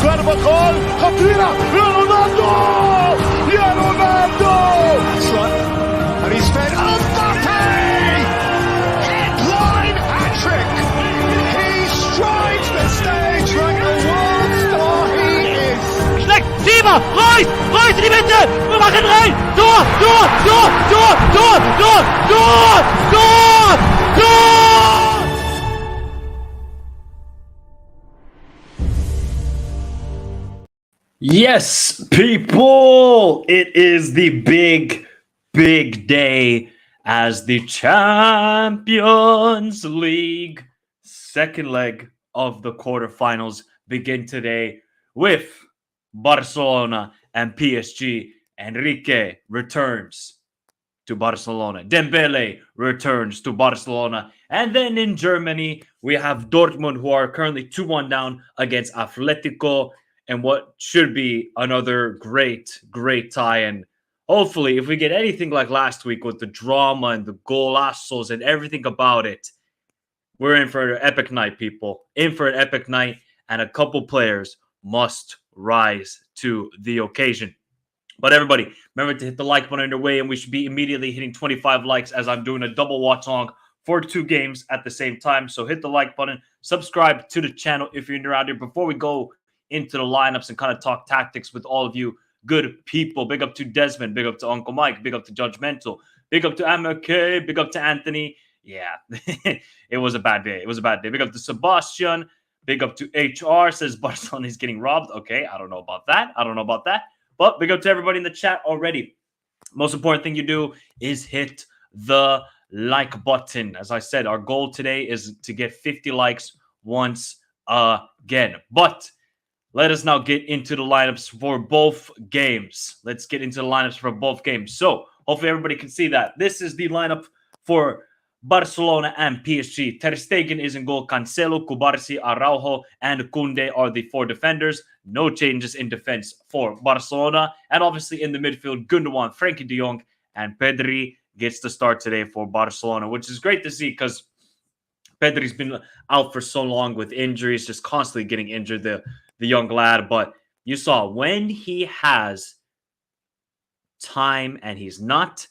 Carvajal, atira, Ronaldo! Yeah, Ronaldo! And he's fed, Mbappe! Headline hat-trick! He strikes the stage like the world star he is! Schlecht, Sieber, Reus in die Mitte, wir machen rein, Tor, Tor, Tor, Tor, Tor, Tor, Tor, Tor, Tor! Yes, people, it is the big day as the Champions League second leg of the quarterfinals begin today with Barcelona and PSG. Enrique returns to Barcelona. Dembele returns to Barcelona. And then in Germany, we have Dortmund, who are currently 2-1 down against Atletico, and what should be another great tie. And hopefully, if we get anything like last week with the drama and the golazos and everything about it, we're in for an epic night, people. In for an epic night, and a couple players must rise to the occasion. But everybody, remember to hit the like button underway, and we should be immediately hitting 25 likes as I'm doing a double watch along for 2 games at the same time. So hit the like button, subscribe to the channel if you're new around here. Before we go into the lineups and kind of talk tactics with all of you good people. Big up to Desmond, big up to Uncle Mike, big up to Judgmental, big up to MK, big up to Anthony. Yeah, it was a bad day. It was a bad day. Big up to Sebastian, big up to HR, says Barcelona is getting robbed. Okay, I don't know about that. But big up to everybody in the chat already. Most important thing you do is hit the like button. As I said, our goal today is to get 50 likes once again. But let us now get into the lineups for both games. Let's get into the lineups for both games. So, hopefully everybody can see that. This is the lineup for Barcelona and PSG. Ter Stegen is in goal. Cancelo, Cubarsí, Araujo, and Koundé are the 4 defenders. No changes in defense for Barcelona. And obviously in the midfield, Gundogan, Frenkie de Jong, and Pedri gets the start today for Barcelona, which is great to see because Pedri's been out for so long with injuries, just constantly getting injured, the young lad. But you saw when he has time and he's not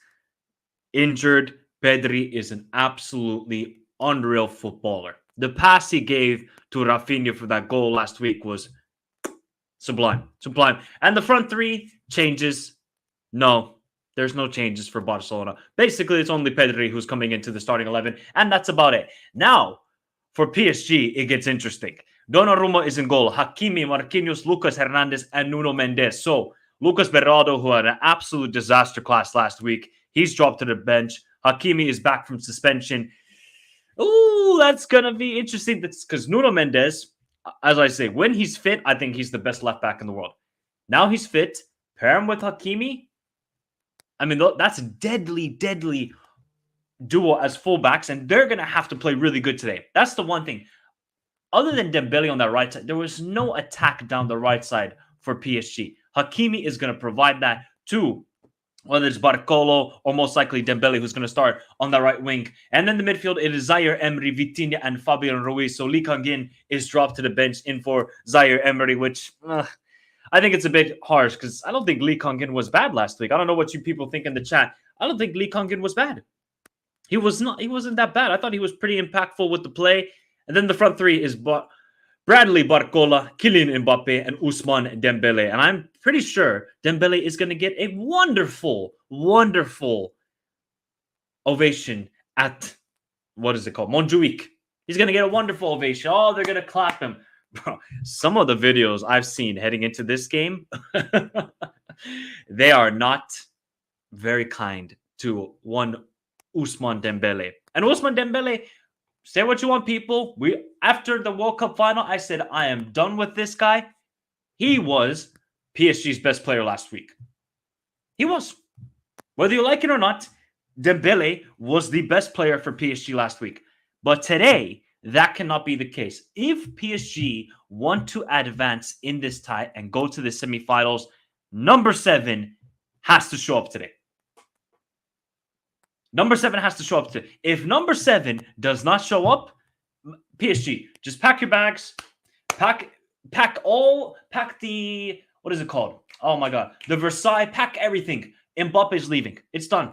injured, Pedri is an absolutely unreal footballer. The pass he gave to Rafinha for that goal last week was sublime. And the front 3 changes. No, there's no changes for Barcelona. Basically, it's only Pedri who's coming into the starting 11, and that's about it. Now, for PSG, it gets interesting. Donnarumma is in goal. Hakimi, Marquinhos, Lucas Hernandez, and Nuno Mendes. So, Lucas Berardo, who had an absolute disaster class last week, he's dropped to the bench. Hakimi is back from suspension. Ooh, that's going to be interesting. That's because Nuno Mendes, as I say, when he's fit, I think he's the best left back in the world. Now he's fit. Pair him with Hakimi. I mean, that's a deadly duo as fullbacks, and they're going to have to play really good today. That's the one thing. other than Dembele on that right side, there was no attack down the right side for PSG. Hakimi is going to provide that too. Whether it's Barcolo or most likely Dembele, who's going to start on the right wing. And then the midfield, it is Zaire Emery, Vitinha, and Fabian Ruiz. So Lee Kang-in is dropped to the bench in for Zaire Emery, which I think it's a bit harsh because I don't think Lee Kang-in was bad last week. I don't know what you people think in the chat. I don't think Lee Kang-in was bad. He wasn't that bad. I thought he was pretty impactful with the play. And then the front three is Bradley Barcola, Kylian Mbappe, and Ousmane Dembele. And I'm pretty sure Dembele is going to get a wonderful, wonderful ovation at, what is it called? Montjuic. He's going to get a wonderful ovation. Oh, they're going to clap him. Bro, some of the videos I've seen heading into this game, they are not very kind to one Ousmane Dembele. And Ousmane Dembele, say what you want, people. After the World Cup final, I said, I am done with this guy. He was PSG's best player last week. He was. Whether you like it or not, Dembele was the best player for PSG last week. But today, that cannot be the case. If PSG want to advance in this tie and go to the semifinals, number 7 has to show up today. Number 7 has to show up today. If number 7 does not show up, PSG, just pack your bags, pack the, what is it called? Oh my God, the Versailles, pack everything. Mbappe's leaving. It's done.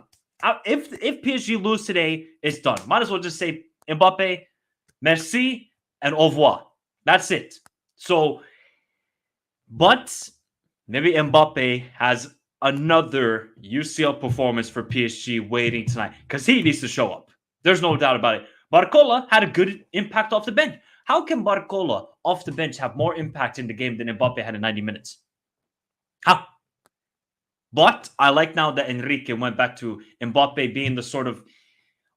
If PSG lose today, it's done. Might as well just say Mbappe, merci, and au revoir. That's it. So, but maybe Mbappe has another UCL performance for PSG waiting tonight because he needs to show up. There's no doubt about it. Barcola had a good impact off the bench. How can Barcola off the bench have more impact in the game than Mbappe had in 90 minutes? How? But I like now that Enrique went back to Mbappe being the sort of,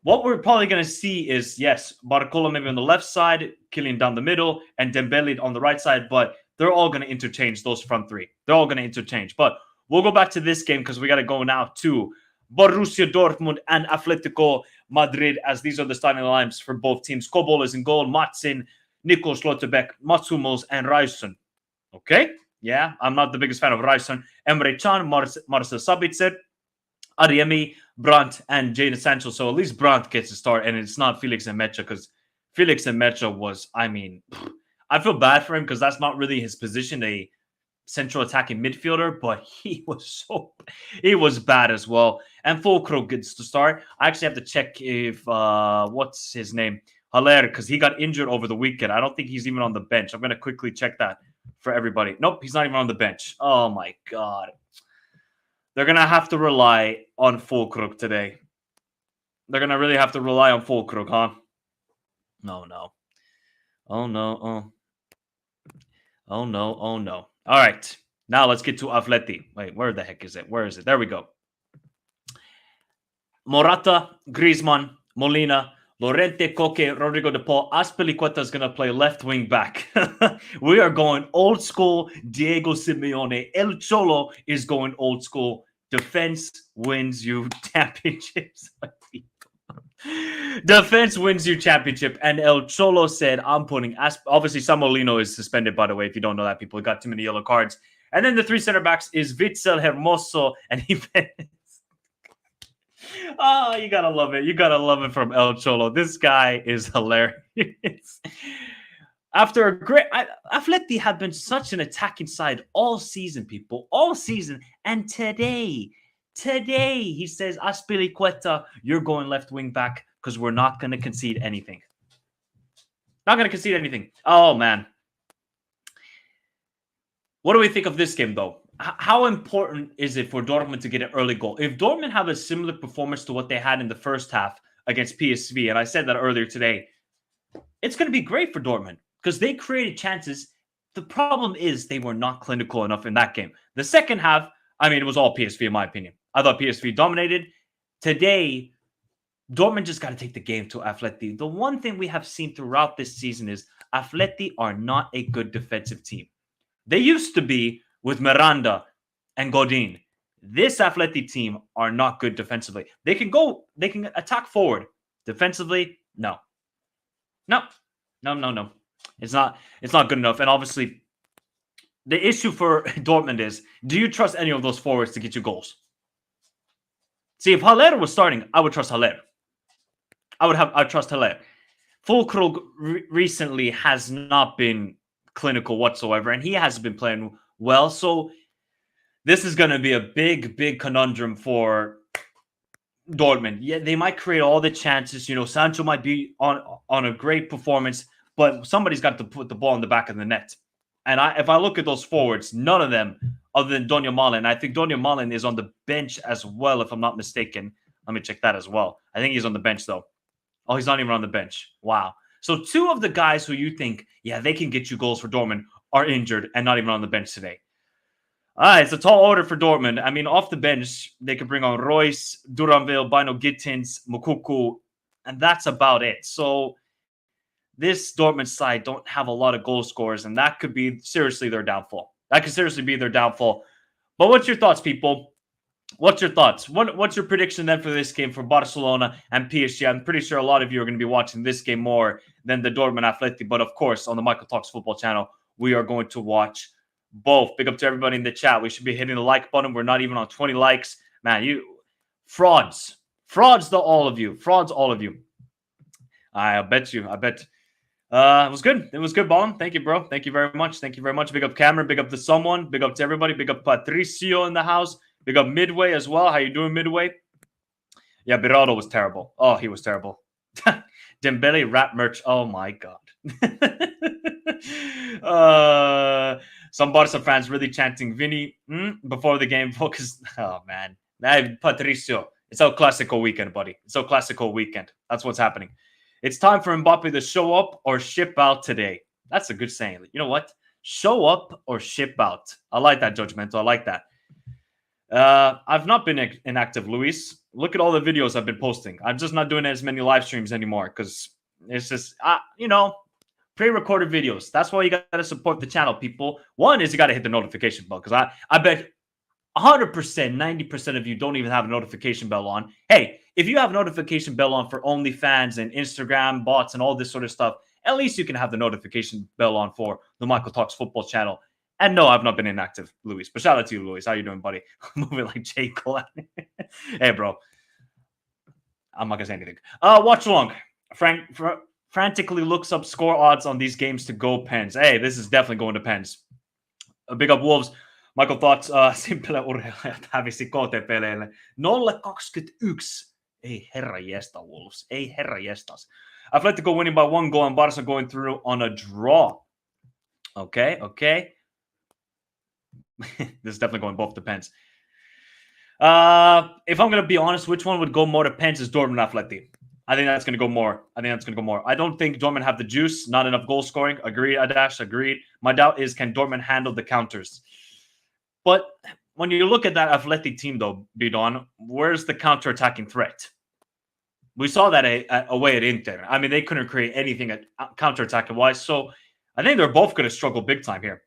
what we're probably going to see is, yes, Barcola maybe on the left side, Kylian down the middle, and Dembele on the right side, but they're all going to interchange those front three. They're all going to interchange. But we'll go back to this game because we got to go now to Borussia Dortmund and Atletico Madrid, as these are the starting lines for both teams. Kobol is in goal, Matsin, Nico Schlotterbeck, Mats Hummels, and Reisen. Okay? Yeah, I'm not the biggest fan of Reisen. Emre Can, Marcel Sabitzer, Adeyemi, Brandt, and Jadon Sancho. So at least Brandt gets a start, and it's not Felix Nmecha because Felix Nmecha was, I mean, I feel bad for him because that's not really his position, a central attacking midfielder, but he was bad as well. And Fulkrug gets to start. I actually have to check if, what's his name? Haller, because he got injured over the weekend. I don't think he's even on the bench. I'm going to quickly check that for everybody. Nope, he's not even on the bench. Oh my God. They're going to have to rely on Fulkrug today. They're going to really have to rely on Fulkrug, huh? No. Oh, no. Oh, no. All right. Now let's get to Atleti. Wait, where the heck is it? Where is it? There we go. Morata, Griezmann, Molina, Lorente, Koke, Rodrigo de Paul. Azpilicueta is going to play left wing back. We are going old school Diego Simeone. El Cholo is going old school. Defense wins you championships. Defense wins you championship. And El Cholo said, I'm putting... Obviously, Samolino is suspended, by the way, if you don't know that. People got too many yellow cards. And then the 3 center backs is Witsel, Hermoso, and Jimenez. Oh, you gotta love it. You gotta love it from El Cholo. This guy is hilarious. After a great... Atleti have been such an attacking side all season, people. All season. And today, he says, Azpilicueta, you're going left wing back because we're not going to concede anything. Not going to concede anything. Oh, man. What do we think of this game, though? How important is it for Dortmund to get an early goal? If Dortmund have a similar performance to what they had in the first half against PSV, and I said that earlier today, it's going to be great for Dortmund because they created chances. The problem is they were not clinical enough in that game. The second half, I mean, it was all PSV in my opinion. I thought PSV dominated. Today, Dortmund just got to take the game to Atleti. The one thing we have seen throughout this season is Atleti are not a good defensive team. They used to be with Miranda and Godin. This Atleti team are not good defensively. They can attack forward. Defensively, no. It's not good enough. And obviously, the issue for Dortmund is, do you trust any of those forwards to get you goals? See, if Haller was starting, I would trust Haller. I trust Haller. Fulkrug recently has not been clinical whatsoever, and he hasn't been playing well. So this is going to be a big conundrum for Dortmund. Yeah, they might create all the chances. You know, Sancho might be on a great performance, but somebody's got to put the ball in the back of the net. And if I look at those forwards, none of them other than Donyell Malen. I think Donyell Malen is on the bench as well, if I'm not mistaken. Let me check that as well. I think he's on the bench, though. Oh, he's not even on the bench. Wow. So two of the guys who you think, yeah, they can get you goals for Dortmund are injured and not even on the bench today. All right, it's a tall order for Dortmund. I mean, off the bench, they could bring on Royce, Duranville, Bino Gittins, Moukoko, and that's about it. So this Dortmund side don't have a lot of goal scorers, and that could be seriously their downfall. That could seriously be their downfall. But what's your thoughts, people? What's your thoughts? What's your prediction then for this game for Barcelona and PSG? I'm pretty sure a lot of you are going to be watching this game more than the Dortmund Atleti. But of course, on the Michael Talks Football channel, we are going to watch both. Big up to everybody in the chat. We should be hitting the like button. We're not even on 20 likes. Man, you frauds. Frauds to all of you. Frauds, all of you. I bet you. I bet. It was good. It was good, Ballin. Thank you, bro. Thank you very much. Thank you very much. Big up Cameron. Big up to someone. Big up to everybody. Big up Patricio in the house. Big up Midway as well. How you doing, Midway? Yeah, Berardo was terrible. Oh, he was terrible. Dembele rap merch. Oh, my God. Some Barca fans really chanting Vinny before the game. Focus. Oh, man. Hey, Patricio. It's El Clasico weekend, buddy. It's El Clasico weekend. That's what's happening. It's time for Mbappe to show up or ship out today. That's a good saying. You know what? Show up or ship out. I like that, Judgmental. I like that. I've not been inactive, Luis. Look at all the videos I've been posting. I'm just not doing as many live streams anymore because it's just, pre-recorded videos. That's why you got to support the channel, people. One is you got to hit the notification bell because I bet 100%, 90% of you don't even have a notification bell on. Hey, if you have a notification bell on for OnlyFans and Instagram bots and all this sort of stuff, at least you can have the notification bell on for the Michael Talks Football channel. And no, I've not been inactive, Luis. But shout out to you, Luis. How you doing, buddy? Moving like J. Cole. Hey, bro. I'm not going to say anything. Watchalong. Frantically looks up score odds on these games to go Pens. Hey, this is definitely going to Pens. Big up Wolves. Michael thoughts, simple urheilijat hävisi KT-peleille. 0-21. Ei herra jesta, Wolves. Ei herra jestas. Atletico winning by 1 goal and Barca going through on a draw. Okay. This is definitely going both the Pens. If I'm going to be honest, which one would go more to Pens is Dortmund Atleti. I think that's going to go more. I don't think Dortmund have the juice. Not enough goal scoring. Agreed, Adash. Agreed. My doubt is, can Dortmund handle the counters? But when you look at that Atleti team, though, Bidon, where's the counter-attacking threat? We saw that away at Inter. I mean, they couldn't create anything at counter-attacking-wise. So I think they're both going to struggle big time here.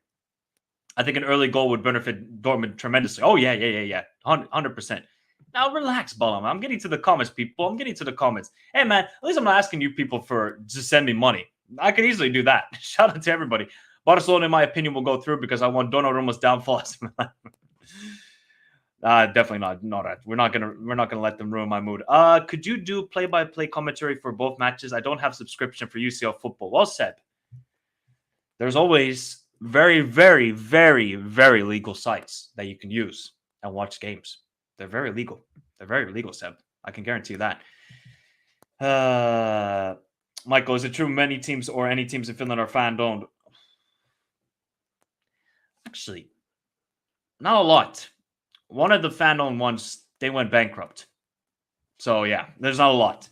I think an early goal would benefit Dortmund tremendously. Oh, yeah. 100%. Now, relax, Balam. I'm getting to the comments, people. I'm getting to the comments. Hey, man, at least I'm not asking you people for just send me money. I could easily do that. Shout out to everybody. Barcelona, in my opinion, will go through because I want Donnarumma's downfall. Definitely not. We're not gonna let them ruin my mood. Could you do play-by-play commentary for both matches? I don't have subscription for UCL football. Well said. There's always very, very, very, very legal sites that you can use and watch games. They're very legal. Seb. I can guarantee you that. Michael, is it true many teams or any teams in Finland are fan-owned? Actually, not a lot. One of the fan-owned ones, they went bankrupt. So, yeah, there's not a lot.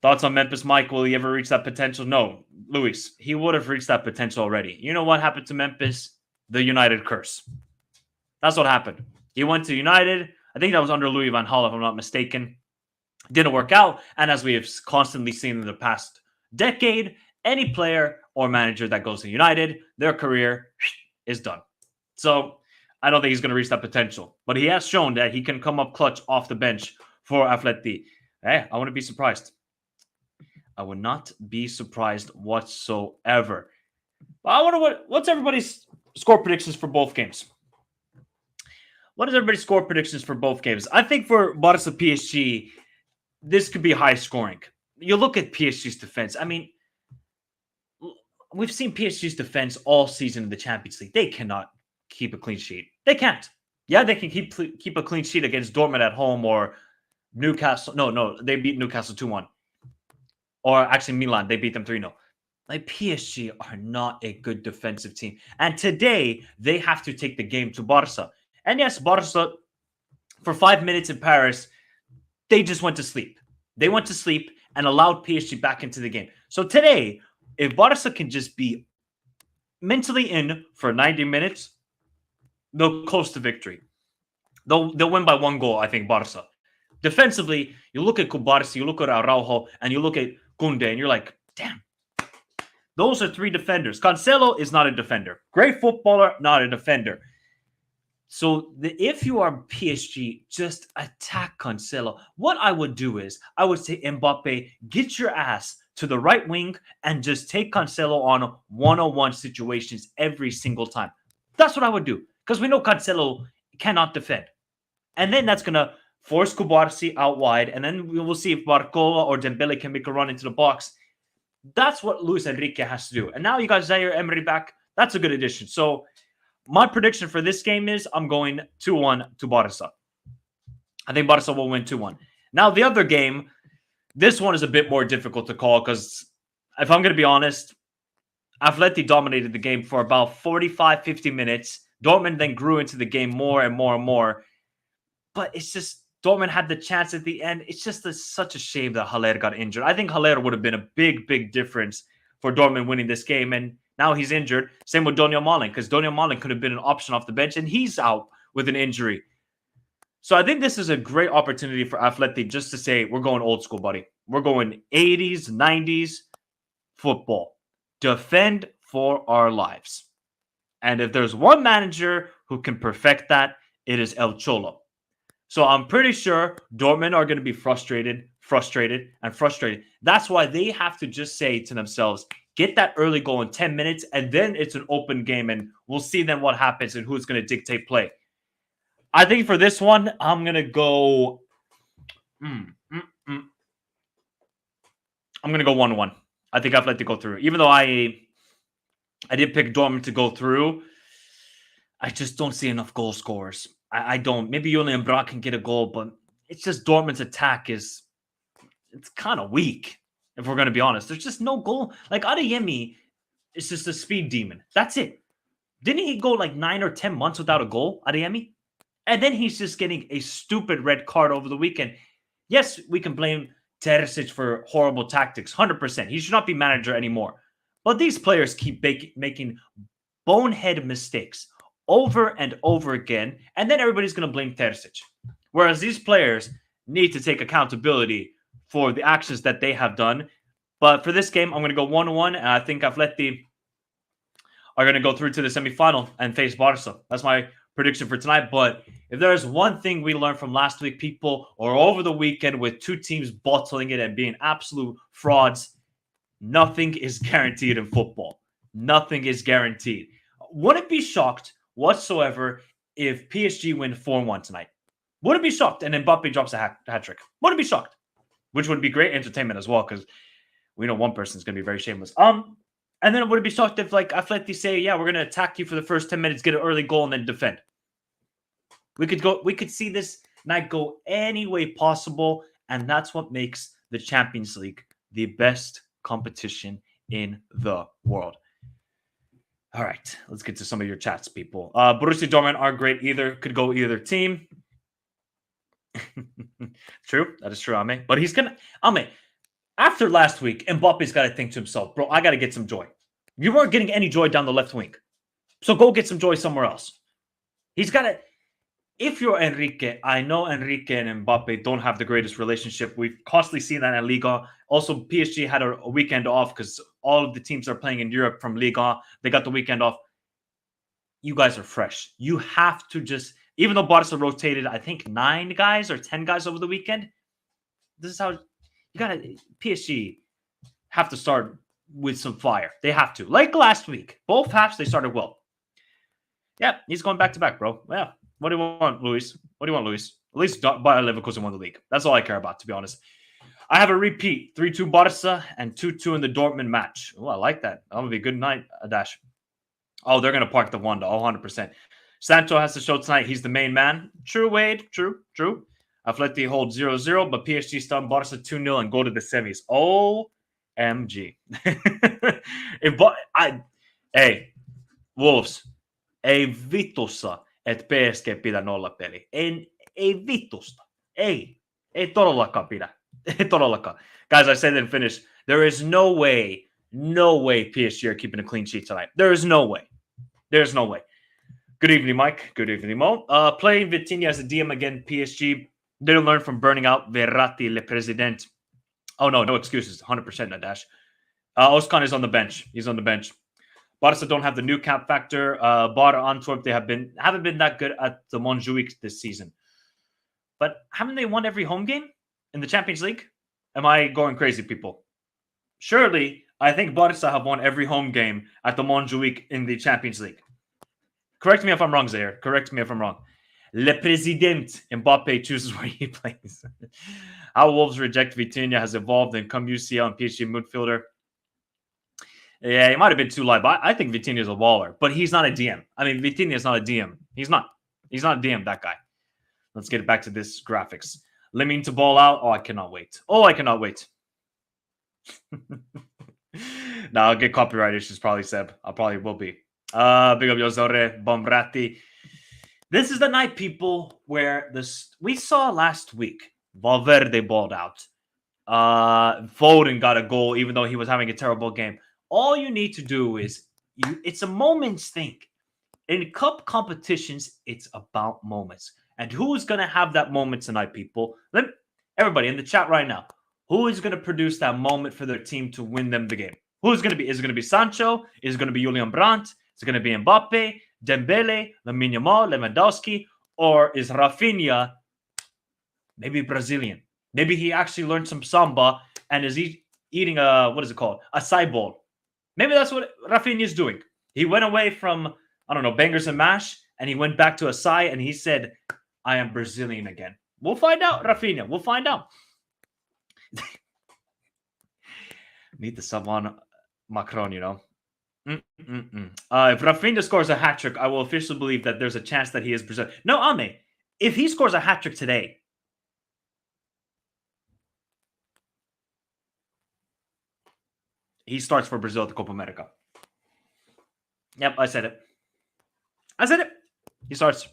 Thoughts on Memphis, Mike? Will he ever reach that potential? No, Luis, he would have reached that potential already. You know what happened to Memphis? The United curse. That's what happened. He went to United. I think that was under Louis van Gaal, if I'm not mistaken. Didn't work out. And as we have constantly seen in the past decade, any player or manager that goes to United, their career is done. So I don't think he's going to reach that potential. But he has shown that he can come up clutch off the bench for Atleti. Hey, I wouldn't be surprised. I would not be surprised whatsoever. I wonder what's everybody's score predictions for both games. What is everybody's score predictions for both games? I think for Barca PSG, this could be high scoring. You look at PSG's defense. I mean, we've seen PSG's defense all season in the Champions League. They cannot keep a clean sheet. They can't. Yeah, they can keep a clean sheet against Dortmund at home or Newcastle. No, they beat Newcastle 2-1. Or actually Milan, they beat them 3-0. Like, PSG are not a good defensive team. And today, they have to take the game to Barca. And yes, Barca, for 5 minutes in Paris, they just went to sleep. They went to sleep and allowed PSG back into the game. So today, if Barca can just be mentally in for 90 minutes, they'll coast to victory. They'll win by 1 goal, I think, Barca. Defensively, you look at Kubarsi, you look at Araujo, and you look at Koundé, and you're like, damn. Those are 3 defenders. Cancelo is not a defender. Great footballer, not a defender. So if you are PSG, just attack Cancelo. What I would do is, I would say, Mbappe, get your ass to the right wing and just take Cancelo on one-on-one situations every single time. That's what I would do, because we know Cancelo cannot defend. And then that's going to force Kubarsi out wide, and then we will see if Barcola or Dembele can make a run into the box. That's what Luis Enrique has to do. And now you got Zaire Emery back. That's a good addition. So my prediction for this game is I'm going 2-1 to Barca. I think Barca will win 2-1. Now, the other game, this one is a bit more difficult to call because, if I'm going to be honest, Atleti dominated the game for about 45, 50 minutes. Dortmund then grew into the game more and more and more. But it's just, Dortmund had the chance at the end. It's just such a shame that Haller got injured. I think Haller would have been a big, big difference for Dortmund winning this game. And now he's injured. Same with Donyell Malen, because Donyell Malen could have been an option off the bench, and he's out with an injury. So I think this is a great opportunity for Atleti just to say, we're going old school, buddy. We're going 80s, 90s football. Defend for our lives. And if there's one manager who can perfect that, it is El Cholo. So I'm pretty sure Dortmund are going to be frustrated. That's why they have to just say to themselves, get that early goal in 10 minutes, and then it's an open game, and we'll see then what happens and who's going to dictate play. I think for this one, I'm going to go... I'm going to go 1-1. I think Atleti go through. Even though I did pick Dortmund to go through, I just don't see enough goal scorers. I don't. Maybe Julian Brandt can get a goal, but it's just Dortmund's attack it's kind of weak, if we're going to be honest. There's just no goal. Like, Adeyemi is just a speed demon. That's it. Didn't he go like 9 or 10 months without a goal, Adeyemi? And then he's just getting a stupid red card over the weekend. Yes, we can blame Terzic for horrible tactics, 100%. He should not be manager anymore. But these players keep making bonehead mistakes over and over again, and then everybody's going to blame Terzic. Whereas these players need to take accountability for the actions that they have done. But for this game, I'm going to go 1-1, and I think Atleti are going to go through to the semifinal and face Barca. That's my prediction for tonight. But if there's one thing we learned from last week, people, or over the weekend with 2 teams bottling it and being absolute frauds, nothing is guaranteed in football. Nothing is guaranteed. Wouldn't be shocked whatsoever if PSG win 4-1 tonight. Wouldn't be shocked, and Mbappe drops a hat trick. Wouldn't be shocked, which would be great entertainment as well, because we know one person's going to be very shameless. And then it wouldn't be shocked if, like, Atleti say, yeah, we're going to attack you for the first 10 minutes, get an early goal, and then defend. We could see this night go any way possible, and that's what makes the Champions League the best competition in the world. All right, let's get to some of your chats, people. Borussia Dortmund are great either. Could go either team. True. That is true, Ame. But he's going to... Ame, after last week, Mbappe's got to think to himself, bro, I got to get some joy. You weren't getting any joy down the left wing. So go get some joy somewhere else. He's got to... If you're Enrique, I know Enrique and Mbappe don't have the greatest relationship. We've constantly seen that in Liga. Also, PSG had a weekend off because all of the teams are playing in Europe from Liga. They got the weekend off. You guys are fresh. You have to just, even though Barca rotated, I think 9 guys or 10 guys over the weekend, this is how you got to, PSG have to start with some fire. They have to. Like last week. Both halves, they started well. Yeah, he's going back-to-back, bro. Yeah. What do you want, Luis? What do you want, Luis? At least Bayer Leverkusen won the league. That's all I care about, to be honest. I have a repeat. 3-2 Barca and 2-2 in the Dortmund match. Oh, I like that. That would be a good night, Adash. Oh, they're going to park the Wanda, 100%. Sancho has to show tonight he's the main man. True, Wade. True. Atleti hold 0-0, but PSG stun Barca 2-0 and go to the semis. OMG. Hey, Wolves. Ei vitussa, että PSG pidä nollapeli. Ei vitusta. Ei todellakaan pidä. Ei todellakaan. Guys, I said in Finnish, there is no way PSG are keeping a clean sheet tonight. There is no way. There's no way. Good evening, Mike. Good evening, Mo. Playing Vitinha as a DM again, PSG didn't learn from burning out Verratti, Le President. Oh, no excuses. 100% Nadash. Özcan is on the bench. He's on the bench. Barca don't have the new cap factor. Bar Antwerp, they haven't been that good at the Montjuic this season. But haven't they won every home game in the Champions League? Am I going crazy, people? Surely, I think Barca have won every home game at the Montjuic in the Champions League. Correct me if I'm wrong, Zaire. Correct me if I'm wrong. Le President Mbappe chooses where he plays. How Wolves reject Vitinha has evolved and come UCL and PSG midfielder. Yeah, he might have been too light, but I think Vitinha is a baller. But he's not a DM. I mean, Vitinha is not a DM. He's not a DM, that guy. Let's get back to this graphics. Leming to ball out. Oh, I cannot wait. Now I'll get copyright issues, probably, Seb. I probably will be. Big up Yozore, Bombrati. This is the night, people, where we saw last week Valverde balled out. Foden got a goal, even though he was having a terrible game. All you need to do is, it's a moment's thing. In cup competitions, it's about moments. And who's going to have that moment tonight, people? Everybody in the chat right now, who is going to produce that moment for their team to win them the game? Who's going to be? Is it going to be Sancho? Is it going to be Julian Brandt? Is it going to be Mbappe, Dembele, Lamine Yamal, Lewandowski? Or is Rafinha maybe Brazilian? Maybe he actually learned some samba and is eating a, what is it called? A side bowl. Maybe that's what Rafinha is doing. He went away from, I don't know, bangers and mash, and he went back to Asai, and he said, I am Brazilian again. We'll find out, Rafinha. We'll find out. Need the sub on Macron, you know. If Rafinha scores a hat-trick, I will officially believe that there's a chance that he is Brazilian. No, Ame, if he scores a hat-trick today, he starts for Brazil at the Copa America. Yep, I said it. He starts.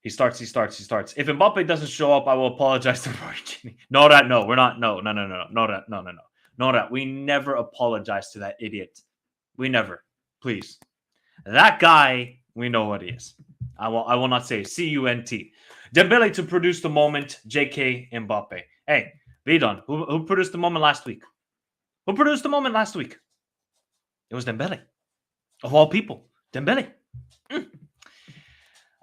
If Mbappe doesn't show up, I will apologize to Roy. No, we're not. No. We never apologize to that idiot. We never. Please. That guy, we know what he is. I will not say CUNT. Dembele to produce the moment, JK Mbappe. Hey, Vidon, who produced the moment last week? It was Dembele. Of all people, Dembele.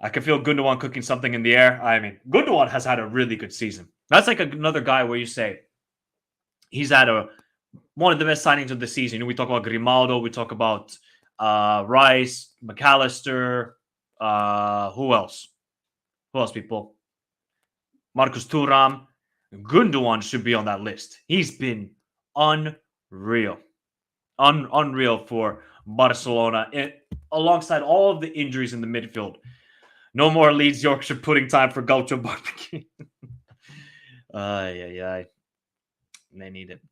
I can feel Gundogan cooking something in the air. I mean, Gundogan has had a really good season. That's like another guy where you say he's had one of the best signings of the season. You know, we talk about Grimaldo, we talk about Rice, McAllister. Who else? People? Marcus Thuram. Gundogan should be on that list. He's been unreal for Barcelona, alongside all of the injuries in the midfield. No more Leeds Yorkshire pudding time for Gaucho Barbecue. They need it.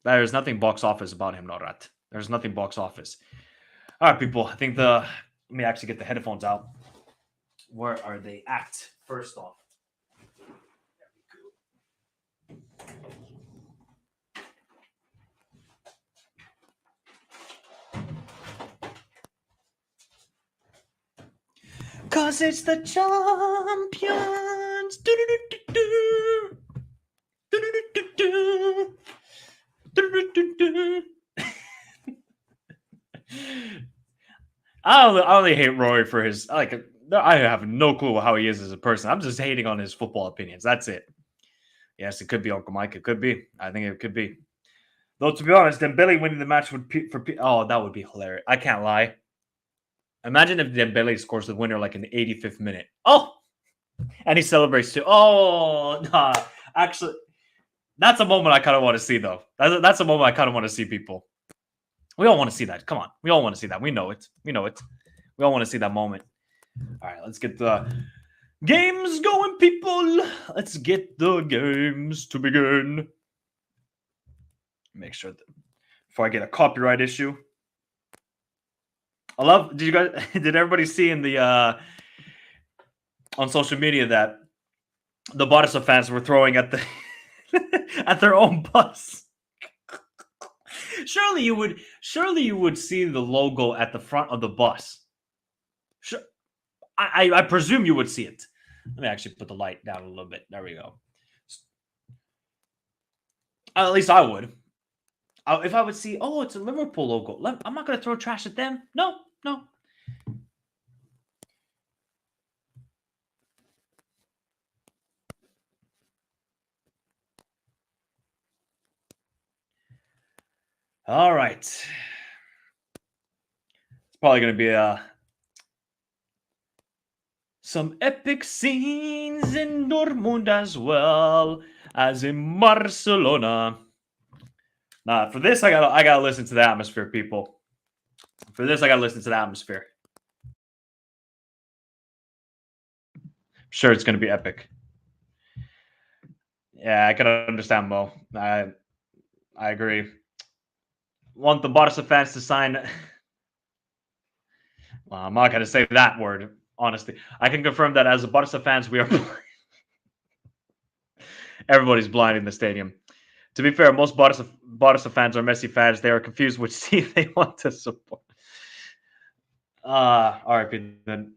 There's nothing box office about him, Norat. There's nothing box office. All right, people. I think let me actually get the headphones out. Where are they at? First off. Cause it's the champions. I only hate Rory for his I have no clue how he is as a person. I'm just hating on his football opinions. That's it. Yes, it could be Uncle Mike. It could be. I think it could be. Though, to be honest, Dembele winning the match oh, that would be hilarious. I can't lie. Imagine if Dembele scores the winner like in the 85th minute. Oh, and he celebrates too. Oh, nah. Actually, that's a moment I kind of want to see, though. That's a moment I kind of want to see, people. We all want to see that. Come on. We all want to see that. We know it. We know it. We all want to see that moment. All right, let's get the games going, people. Let's get the games to begin. Make sure that before I get a copyright issue. I love. Did you guys? Did everybody see in the on social media that the Barca fans were throwing at the at their own bus? Surely you would see the logo at the front of the bus. Sure, I presume you would see it. Let me actually put the light down a little bit. There we go. At least I would. If I would see, oh, it's a Liverpool logo. I'm not going to throw trash at them. No. All right. It's probably going to be some epic scenes in Dortmund as well as in Barcelona. Nah, for this I gotta listen to the atmosphere, people. For this I gotta listen to the atmosphere. I'm sure it's gonna be epic. Yeah, I can understand, Mo. I agree. Want the Barca fans to sign. Well, I'm not gonna say that word, honestly. I can confirm that as a Barca fans, we are everybody's blind in the stadium. To be fair, most Barca fans are Messi fans. They are confused which team they want to support. RIP then.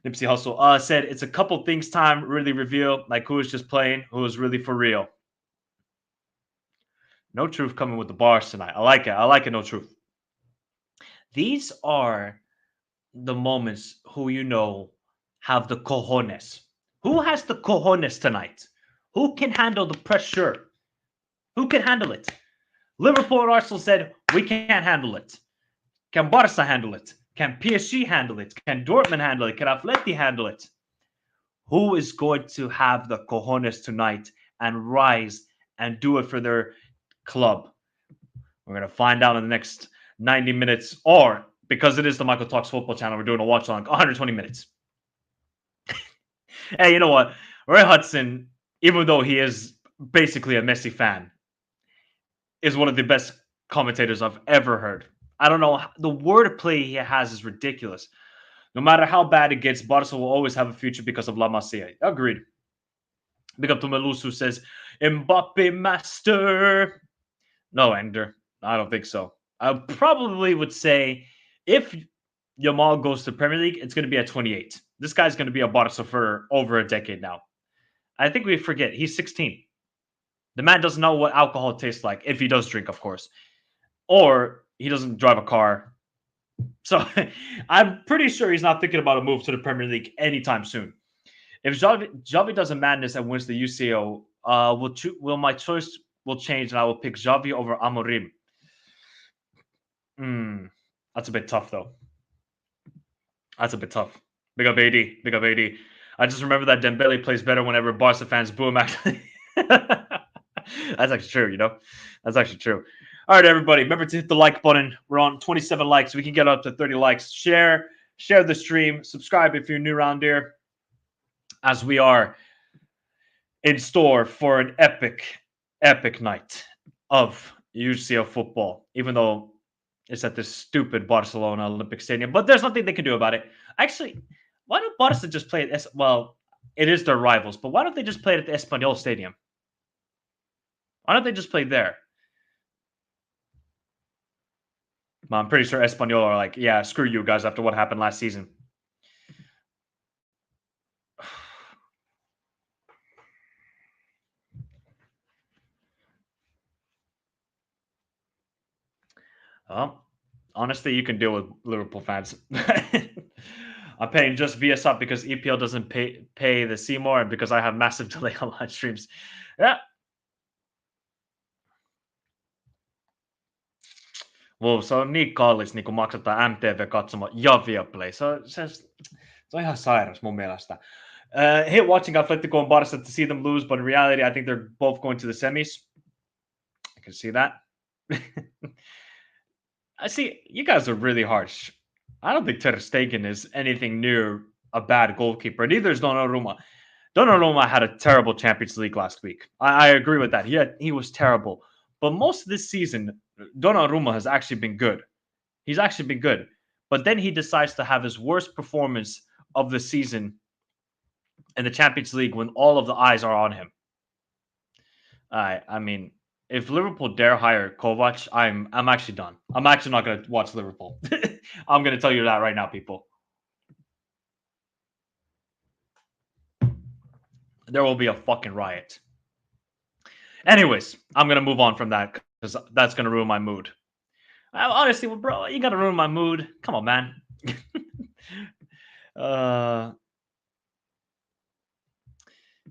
Nipsey Hussle said it's a couple things time really reveal, like who is just playing, who is really for real. No truth coming with the bars tonight. I like it. I like it. No truth. These are the moments who have the cojones. Who has the cojones tonight? Who can handle the pressure? Who can handle it? Liverpool and Arsenal said, we can't handle it. Can Barca handle it? Can PSG handle it? Can Dortmund handle it? Can Atleti handle it? Who is going to have the cojones tonight and rise and do it for their club? We're going to find out in the next 90 minutes, or because it is the Michael Talks Football channel, we're doing a watch along 120 minutes. Hey, you know what? Roy Hudson, even though he is basically a Messi fan, is one of the best commentators I've ever heard. I don't know. The wordplay he has is ridiculous. No matter how bad it gets, Barca will always have a future because of La Masia. Agreed. Big up to Melus, who says, Mbappe master. No, Ender. I don't think so. I probably would say if Yamal goes to Premier League, it's going to be at 28. This guy's going to be a Barca for over a decade now. I think we forget. He's 16. The man doesn't know what alcohol tastes like, if he does drink, of course. Or he doesn't drive a car. So I'm pretty sure he's not thinking about a move to the Premier League anytime soon. If Xavi does a madness and wins the UCO, my choice will change and I will pick Xavi over Amorim. That's a bit tough, though. That's a bit tough. Big up AD. Big up AD. I just remember that Dembele plays better whenever Barca fans boo him, actually. That's actually true, That's actually true. All right, everybody. Remember to hit the like button. We're on 27 likes. We can get up to 30 likes. Share the stream. Subscribe if you're new around here, as we are in store for an epic night of UCL football, even though it's at this stupid Barcelona Olympic Stadium. But there's nothing they can do about it. Actually, why don't Barca just play at well, it is their rivals, but why don't they just play it at the Espanyol Stadium? Why don't they just play there? I'm pretty sure Espanyol are like, yeah, screw you guys after what happened last season. Well, honestly, you can deal with Liverpool fans. I'm paying just via sub because EPL doesn't pay the Seymour and because I have massive delay on live streams. Yeah. Wolves on niin kallis niin maksetaan MTV-katsoma ja Viaplay. Se on ihan sairas mun mielestä. Hate watching Atletico and Barca to see them lose, but in reality, I think they're both going to the semis. I can see that. I see, you guys are really harsh. I don't think Ter Stegen is anything near a bad goalkeeper. Neither is Donnarumma. Donnarumma had a terrible Champions League last week. I agree with that. He was terrible. But most of this season, Donnarumma has actually been good. He's actually been good. But then he decides to have his worst performance of the season in the Champions League when all of the eyes are on him. I mean, if Liverpool dare hire Kovac, I'm actually done. I'm actually not going to watch Liverpool. I'm going to tell you that right now, people. There will be a fucking riot. Anyways, I'm going to move on from that because that's going to ruin my mood. Honestly, well, bro, you got to ruin my mood. Come on, man.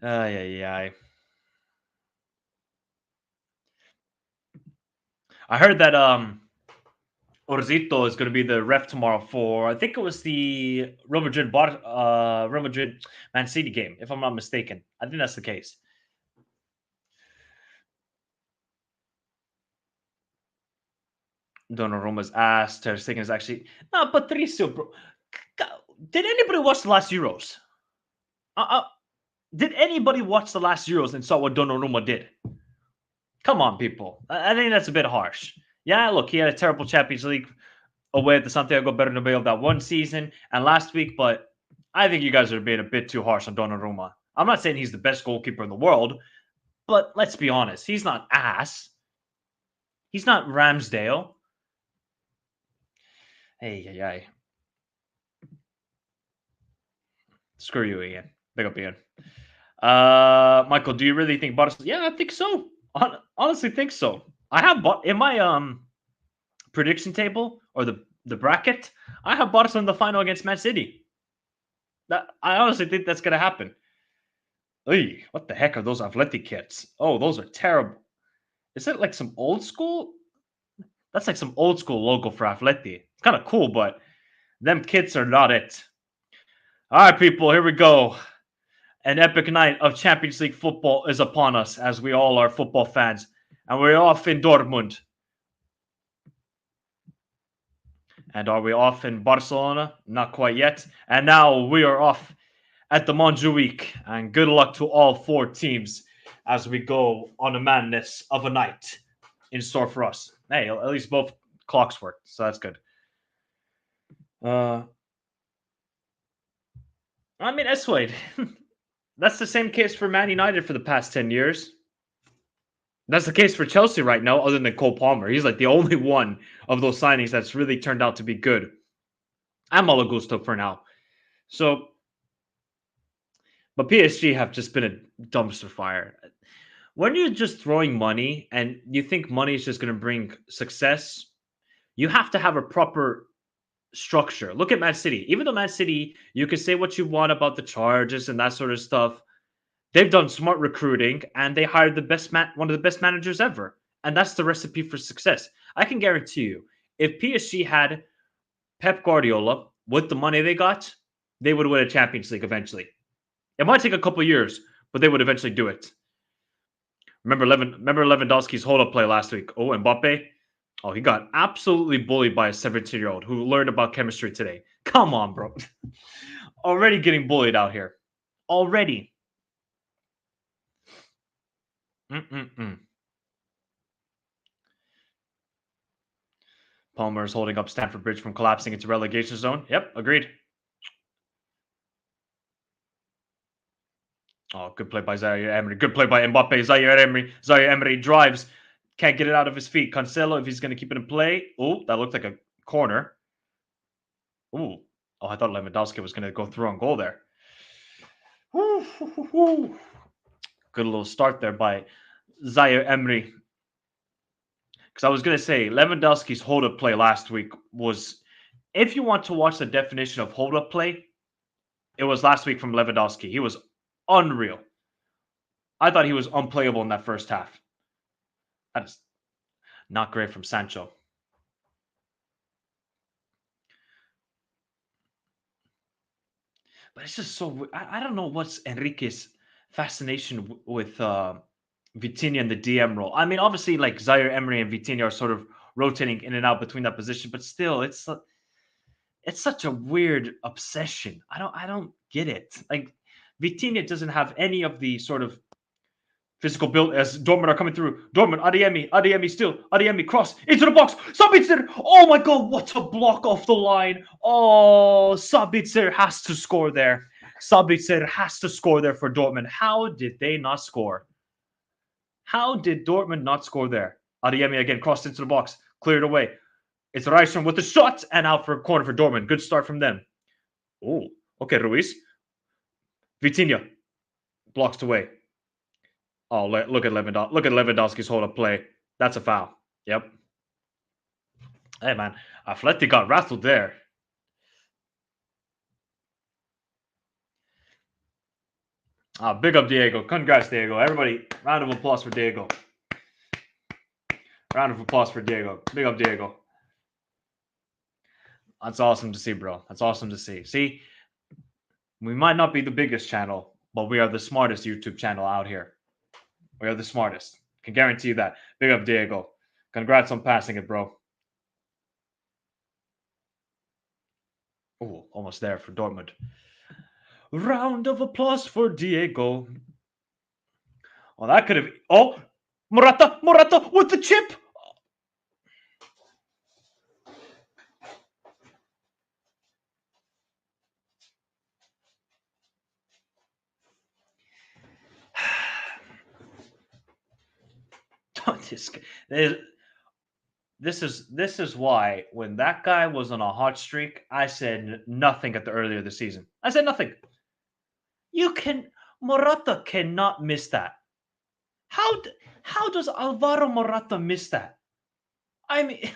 Yeah. I heard that Orzito is going to be the ref tomorrow for, I think it was the Real Madrid Man City game, if I'm not mistaken. I think that's the case. Donnarumma's ass. Ter Stegen is actually... No, Patricio, bro. Did anybody watch the last Euros? Did anybody watch the last Euros and saw what Donnarumma did? Come on, people. I think that's a bit harsh. Yeah, look, he had a terrible Champions League away at the Santiago Bernabeu that one season and last week, but I think you guys are being a bit too harsh on Donnarumma. I'm not saying he's the best goalkeeper in the world, but let's be honest. He's not ass. He's not Ramsdale. Hey. Screw you, Ian. Big up, Ian. Michael, do you really think Barca? Yeah, I think so. Honestly, think so. I have in my prediction table or the bracket. I have Barca in the final against Man City. I honestly think that's gonna happen. Hey, what the heck are those Atleti kits? Oh, those are terrible. Is it like some old school? That's like some old school logo for Atleti. It's kind of cool, but them kits are not it. All right, people, here we go. An epic night of Champions League football is upon us, as we all are football fans. And we're off in Dortmund. And are we off in Barcelona? Not quite yet. And now we are off at the Montjuic. And good luck to all 4 teams as we go on a madness of a night in store for us. Hey, at least both clocks work, so that's good. I mean, Eswade. That's the same case for Man United for the past 10 years. That's the case for Chelsea right now, other than Cole Palmer. He's like the only one of those signings that's really turned out to be good. And Malo Gusto for now. So, but PSG have just been a dumpster fire. When you're just throwing money and you think money is just going to bring success, you have to have a proper structure. Look at Man City. Even though Man City, you can say what you want about the charges and that sort of stuff. They've done smart recruiting and they hired one of the best managers ever. And that's the recipe for success. I can guarantee you, if PSG had Pep Guardiola with the money they got, they would win a Champions League eventually. It might take a couple of years, but they would eventually do it. Remember Lewandowski's hold-up play last week? Oh, Mbappe? Oh, he got absolutely bullied by a 17-year-old who learned about chemistry today. Come on, bro. Already getting bullied out here. Already. Palmer is holding up Stamford Bridge from collapsing into relegation zone. Yep, agreed. Oh, good play by Zaire Emery. Good play by Mbappe. Zaire Emery drives. Can't get it out of his feet. Cancelo, if he's going to keep it in play. Oh, that looked like a corner. Ooh. Oh, I thought Lewandowski was going to go through on goal there. Good little start there by Zaire Emery. Because I was going to say, Lewandowski's hold-up play last week was, if you want to watch the definition of hold-up play, it was last week from Lewandowski. He was unreal. I thought he was unplayable in that first half. That is not great from Sancho. But it's just so. I don't know what's Enrique's fascination with Vitinha in the DM role. I mean, obviously, like Zaire Emery and Vitinha are sort of rotating in and out between that position, but still, it's such a weird obsession. I don't get it. Like Vitinha doesn't have any of the sort of physical build as Dortmund are coming through. Dortmund, Adeyemi still, Adeyemi cross into the box. Sabitzer, oh my god, what a block off the line. Oh, Sabitzer has to score there. Sabitzer has to score there for Dortmund. How did they not score? How did Dortmund not score there? Adeyemi again crossed into the box, cleared away. It's Reisman with the shot and out for a corner for Dortmund. Good start from them. Oh, okay, Ruiz. Vitinha blocks away. Oh, look at Lewandowski. Look at Lewandowski's hold up play. That's a foul. Yep. Hey, man. Atleti got rattled there. Big up Diego. Congrats, Diego. Everybody, round of applause for Diego. Round of applause for Diego. Big up Diego. That's awesome to see, bro. That's awesome to see. See, we might not be the biggest channel, but we are the smartest YouTube channel out here. We are the smartest. Can guarantee you that. Big up, Diego. Congrats on passing it, bro. Oh, almost there for Dortmund. Round of applause for Diego. Well, that could have... Oh, Morata with the chip. This is why when that guy was on a hot streak, I said nothing at the earlier the season. I said nothing. Morata cannot miss that. How does Alvaro Morata miss that? I mean,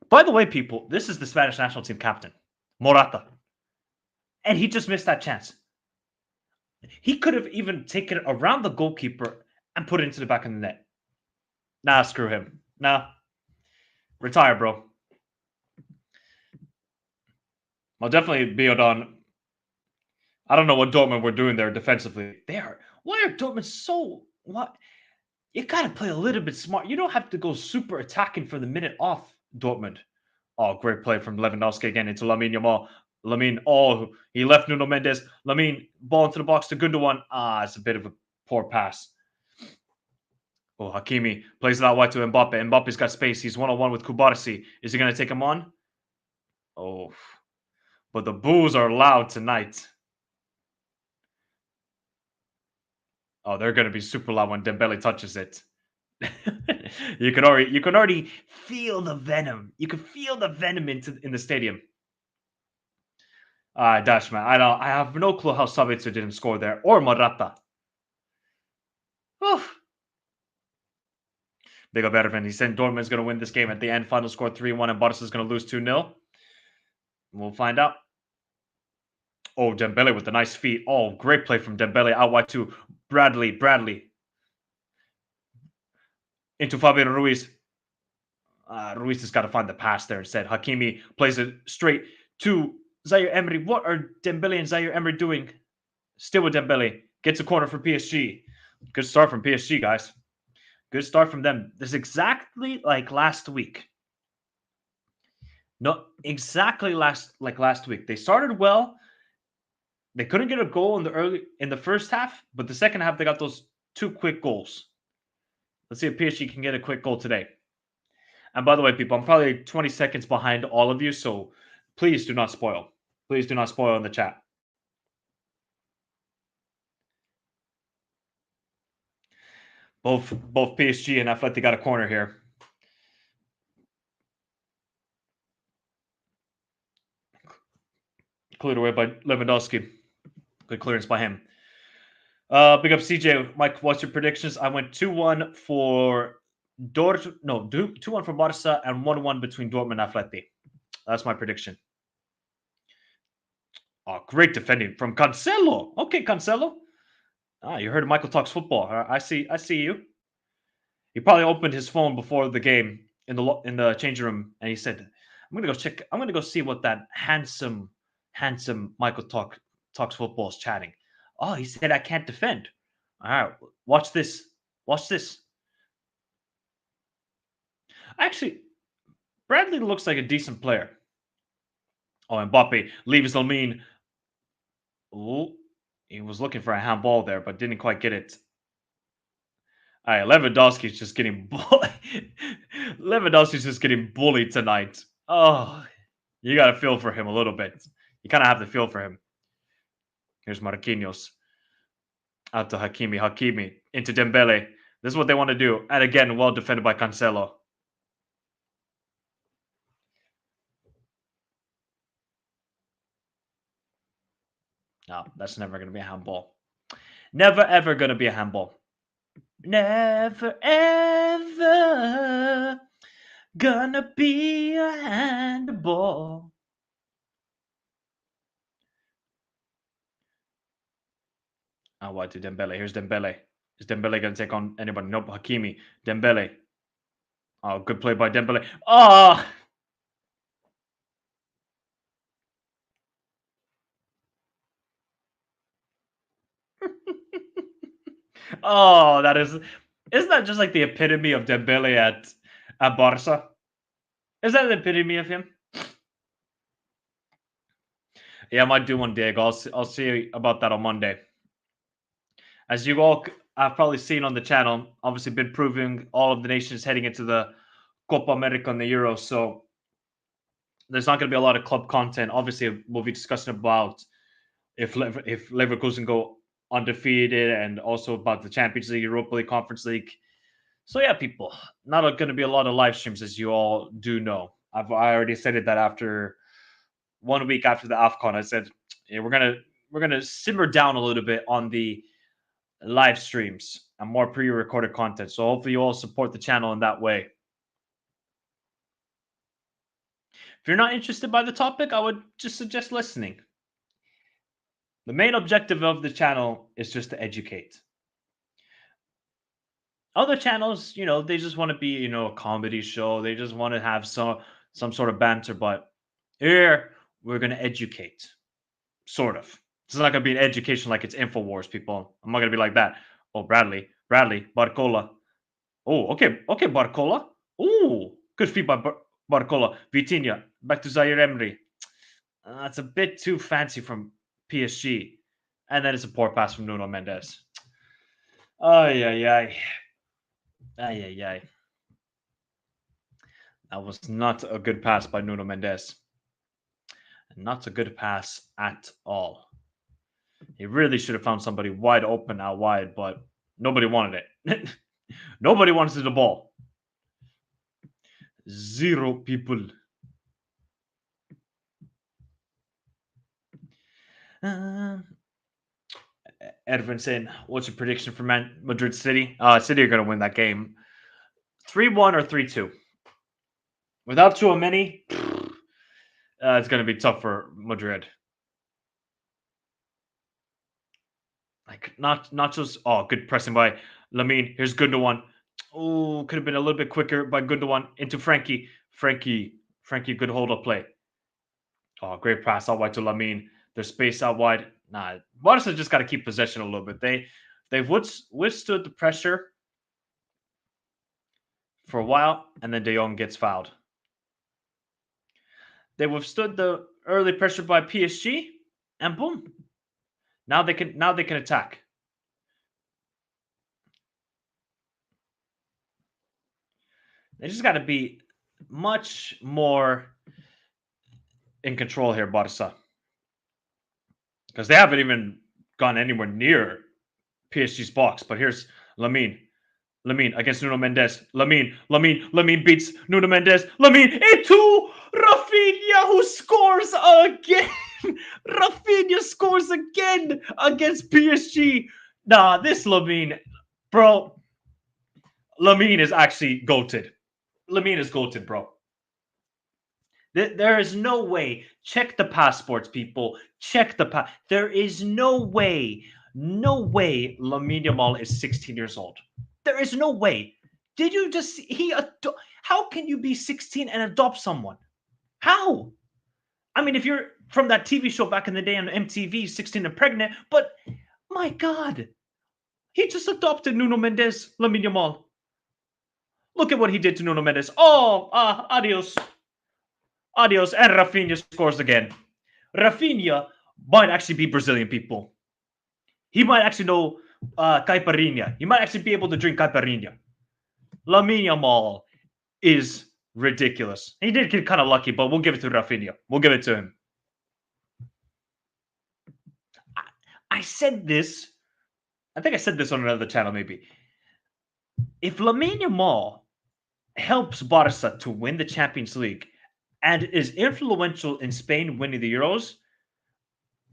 by the way, people, this is the Spanish national team captain, Morata, and he just missed that chance. He could have even taken it around the goalkeeper and put it into the back of the net. Nah, screw him. Nah. Retire, bro. Well, definitely Biodon. I don't know what Dortmund were doing there defensively. Why are Dortmund so... What? You got to play a little bit smart. You don't have to go super attacking for the minute off, Dortmund. Oh, great play from Lewandowski again into Lamine Yamal. Lamine, he left Nuno Mendes. Lamine, ball into the box to Gundogan. It's a bit of a poor pass. Oh, Hakimi plays it out wide to Mbappe. Mbappe's got space. He's one-on-one with Kubarsi. Is he going to take him on? Oh, but the boos are loud tonight. Oh, they're going to be super loud when Dembele touches it. you can already feel the venom. You can feel the venom in the stadium. Dash, man. I have no clue how Sabitzer didn't score there, or Morata. Oof. Big up Ervin. He said Dortmund's going to win this game at the end. Final score 3-1, and Barca's going to lose 2-0. We'll find out. Oh, Dembele with the nice feet. Oh, great play from Dembele out wide to Bradley. Into Fabian Ruiz. Ruiz has got to find the pass there instead. Hakimi plays it straight to Zaire Emery. What are Dembele and Zaire Emery doing? Still with Dembele. Gets a corner for PSG. Good start from PSG, guys. Good start from them. This is exactly like last week. No, exactly last week. They started well. They couldn't get a goal in the first half, but the second half they got those 2 quick goals. Let's see if PSG can get a quick goal today. And by the way, people, I'm probably 20 seconds behind all of you, so please do not spoil. Please do not spoil in the chat. Both PSG and Atleti got a corner here. Cleared away by Lewandowski. Good clearance by him. Big up CJ. Mike, what's your predictions? I went 2-1 for 2-1 for Barca and 1-1 between Dortmund and Atleti. That's my prediction. Oh, great defending from Cancelo. Okay, Cancelo. Ah, you heard Michael talks football. I see you. He probably opened his phone before the game in the changing room, and he said, "I'm gonna go check. I'm gonna go see what that handsome Michael talks football is chatting." Oh, he said I can't defend. All right, watch this. Watch this. Actually, Bradley looks like a decent player. Oh, Mbappe leaves Lamine. Oh, he was looking for a handball there, but didn't quite get it. All right, Lewandowski's just getting Lewandowski's just getting bullied tonight. Oh, you got to feel for him a little bit. You kind of have to feel for him. Here's Marquinhos. Out to Hakimi. Hakimi into Dembele. This is what they want to do. And again, well defended by Cancelo. No, that's never going to be a handball. Never, ever going to be a handball. Never, ever gonna be a handball. Oh, what to Dembele? Here's Dembele. Is Dembele going to take on anybody? Nope. Hakimi. Dembele. Oh, good play by Dembele. Oh! Oh, that is... Isn't that just like the epitome of Dembele at Barca? Is that the epitome of him? Yeah, I might do one, Diego. I'll see about that on Monday. As you all have probably seen on the channel, obviously been proving all of the nations heading into the Copa America and the Euro, so there's not going to be a lot of club content. Obviously, we'll be discussing about if Leverkusen go undefeated, and also about the Champions League, Europa League, Conference League. So yeah, people, not going to be a lot of live streams, as you all do know. I already said it that after 1 week after the AFCON, I said, yeah, we're gonna simmer down a little bit on the live streams and more pre-recorded content. So hopefully you all support the channel in that way. If you're not interested by the topic, I would just suggest listening. The main objective of the channel is just to educate. Other channels, they just want to be, a comedy show. They just want to have some sort of banter. But here, we're going to educate. Sort of. It's not going to be an education like it's InfoWars, people. I'm not going to be like that. Oh, Bradley, Barcola. Oh, okay, Barcola. Oh, good feed by Barcola. Vitinha, back to Zaire Emery. That's a bit too fancy from PSG. And then it's a poor pass from Nuno Mendes. Ay, ay, ay. Ay, ay, ay. That was not a good pass by Nuno Mendes. Not a good pass at all. He really should have found somebody wide open out wide, but nobody wanted it. Nobody wanted the ball. 0 people. Edwin saying, what's your prediction for Madrid City? City are going to win that game. 3-1 or 3-2. Without Tchouaméni, it's going to be tough for Madrid. Like, not just... Oh, good pressing by Lamine. Here's Gundogan. Oh, could have been a little bit quicker by Gundogan into Frankie. Frankie, good hold-up play. Oh, great pass out wide to Lamine. There's space out wide. Nah, Barca just got to keep possession a little bit. They've withstood the pressure for a while, and then De Jong gets fouled. They withstood the early pressure by PSG, and boom. Now they can attack. They just got to be much more in control here, Barca. Because they haven't even gone anywhere near PSG's box. But here's Lamine against Nuno Mendes. Lamine beats Nuno Mendes. Lamine into Rafinha, who scores again. Rafinha scores again against PSG. Nah, this Lamine, bro. Lamine is actually goated. Lamine is goated, bro. There is no way. Check the passports, people. Check the There is no way Lamine Yamal is 16 years old. There is no way. Did you just how can you be 16 and adopt someone? How? I mean, if you're from that TV show back in the day on MTV, 16 and pregnant, but my God, he just adopted Nuno Mendes, Lamine Yamal. Look at what he did to Nuno Mendes. Oh, adios. Adios. And Rafinha scores again. Rafinha might actually be Brazilian, people. He might actually know caipirinha. He might actually be able to drink caipirinha. Lamine Yamal is ridiculous. He did get kind of lucky, but we'll give it to Rafinha. We'll give it to him. I said this. I think I said this on another channel, maybe. If Lamine Yamal helps Barca to win the Champions League and is influential in Spain winning the Euros,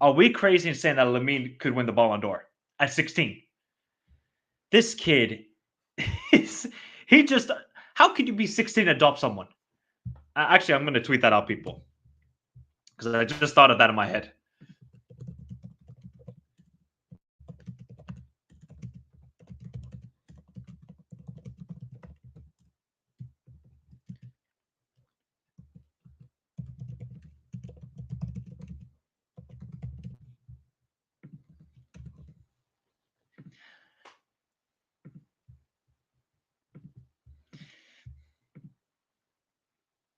are we crazy in saying that Lamine could win the Ballon d'Or at 16? This kid he just, how could you be 16 and adopt someone? Actually, I'm going to tweet that out, people, because I just thought of that in my head.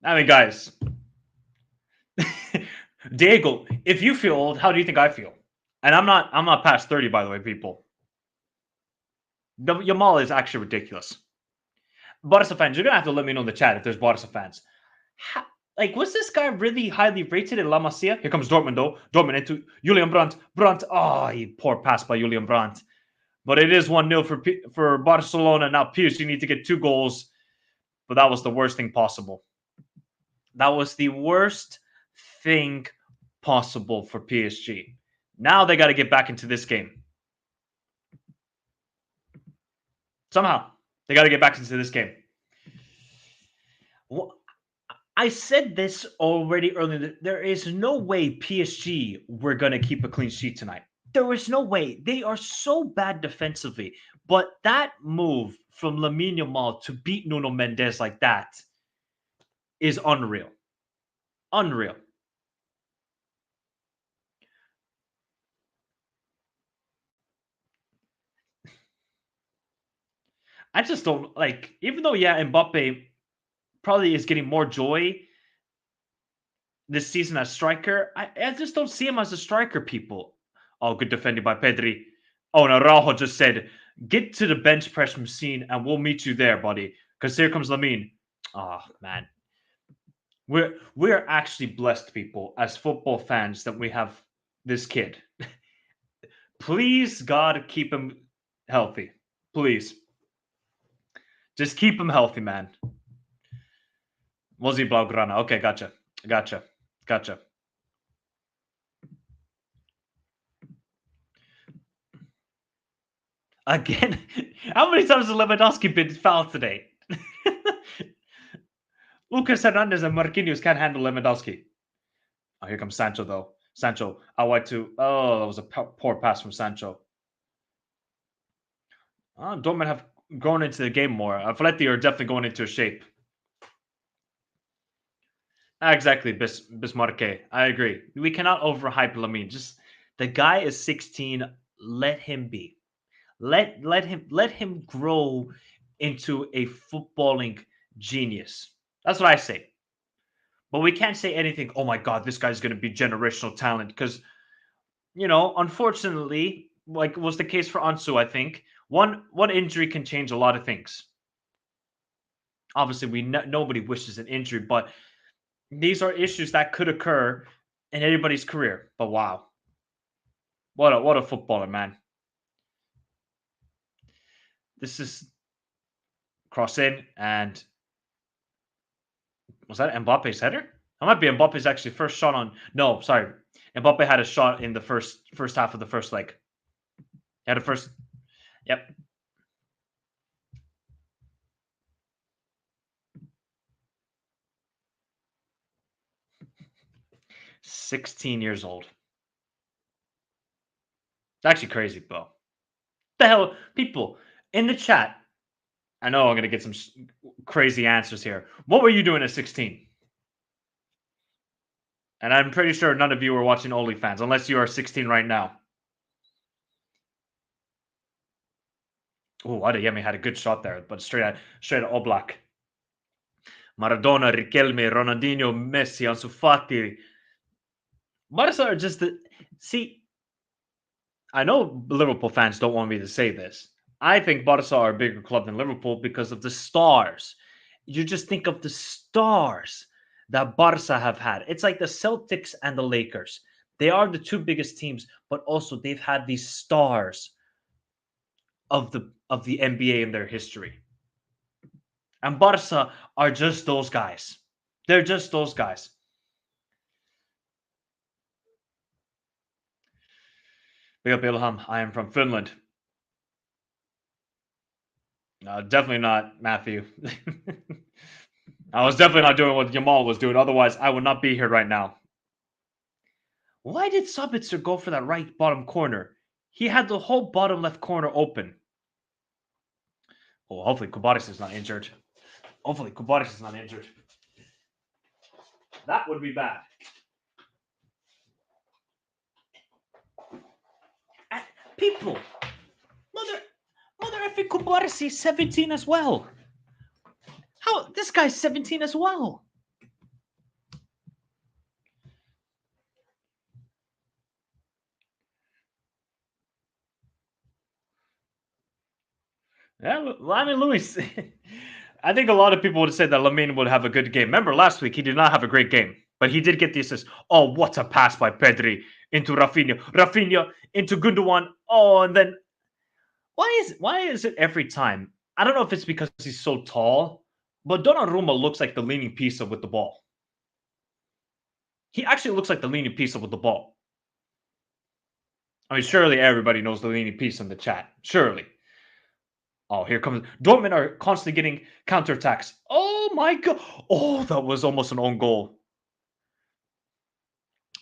I mean, guys, Diego, if you feel old, how do you think I feel? And I'm not past 30, by the way, people. Yamal is actually ridiculous. Barca fans, you're gonna have to let me know in the chat if there's Barca fans. Was this guy really highly rated in La Masia? Here comes Dortmund, though. Dortmund into Julian Brandt. Brandt, poor pass by Julian Brandt. But it is 1-0 for Barcelona. Now PSG need to get 2 goals. But that was the worst thing possible. That was the worst thing possible for PSG. Now they got to get back into this game. Somehow, they got to get back into this game. I said this already earlier. There is no way PSG were going to keep a clean sheet tonight. There is no way. They are so bad defensively. But that move from Lamine Yamal to beat Nuno Mendes like that is unreal. Unreal. I just don't even though, Mbappe probably is getting more joy this season as striker, I just don't see him as a striker, people. Oh, good defending by Pedri. Oh, and Araujo just said, get to the bench press machine and we'll meet you there, buddy. Because here comes Lamine. Oh, man. We're actually blessed, people, as football fans, that we have this kid. Please, God, keep him healthy. Please. Just keep him healthy, man. Was he Blaugrana? Okay, gotcha. Again, how many times has Lewandowski been fouled today? Lucas Hernandez and Marquinhos can't handle Lewandowski. Oh, here comes Sancho, though. Sancho, out wide to... Oh, that was a poor pass from Sancho. Dortmund have grown into the game more. Atleti are definitely going into a shape. Exactly, Bismarck. I agree. We cannot overhype Lamine. Just the guy is 16. Let him be. Let him grow into a footballing genius. That's what I say. But we can't say anything. Oh my God, this guy's going to be generational talent, because unfortunately, like was the case for Ansu, I think one injury can change a lot of things. Obviously, nobody wishes an injury, but these are issues that could occur in anybody's career. But wow, what a footballer, man! This is cross in, and was that Mbappe's header? That might be Mbappe's actually first shot on. No, sorry, Mbappe had a shot in the first half of the first leg. He had a first. Yep. 16 years old. It's actually crazy, bro. The hell, people in the chat. I know I'm gonna get some crazy answers here. What were you doing at 16? And I'm pretty sure none of you are watching OnlyFans, unless you are 16 right now. Oh, Adeyemi had a good shot there, but straight at Oblak. Maradona, Riquelme, Ronaldinho, Messi, Ansu Fati. Barca are just the... See, I know Liverpool fans don't want me to say this. I think Barca are a bigger club than Liverpool because of the stars. You just think of the stars that Barca have had. It's like the Celtics and the Lakers. They are the two biggest teams, but also they've had these stars of the NBA in their history. And Barca are just those guys. They're just those guys. Big up Ilham. I am from Finland. Definitely not Matthew. I was definitely not doing what Jamal was doing. Otherwise, I would not be here right now. Why did Sabitzer go for that right bottom corner? He had the whole bottom left corner open. Oh, hopefully Kubaris is not injured. Hopefully Kubaris is not injured. That would be bad. People, mother effing Kubaris is 17 as well. How this guy's 17 as well? Yeah, well, I mean, Luis. I think a lot of people would say that Lamine would have a good game. Remember last week he did not have a great game, but he did get the assist. Oh, what a pass by Pedri into Rafinha. Rafinha into Gundogan. Oh, and then why is it every time? I don't know if it's because he's so tall, but Donnarumma looks like the leaning piece with the ball. He actually looks like the leaning piece with the ball. I mean, surely everybody knows the leaning piece in the chat. Surely. Oh, here comes Dortmund are constantly getting counterattacks. Oh my god. Oh, that was almost an own goal.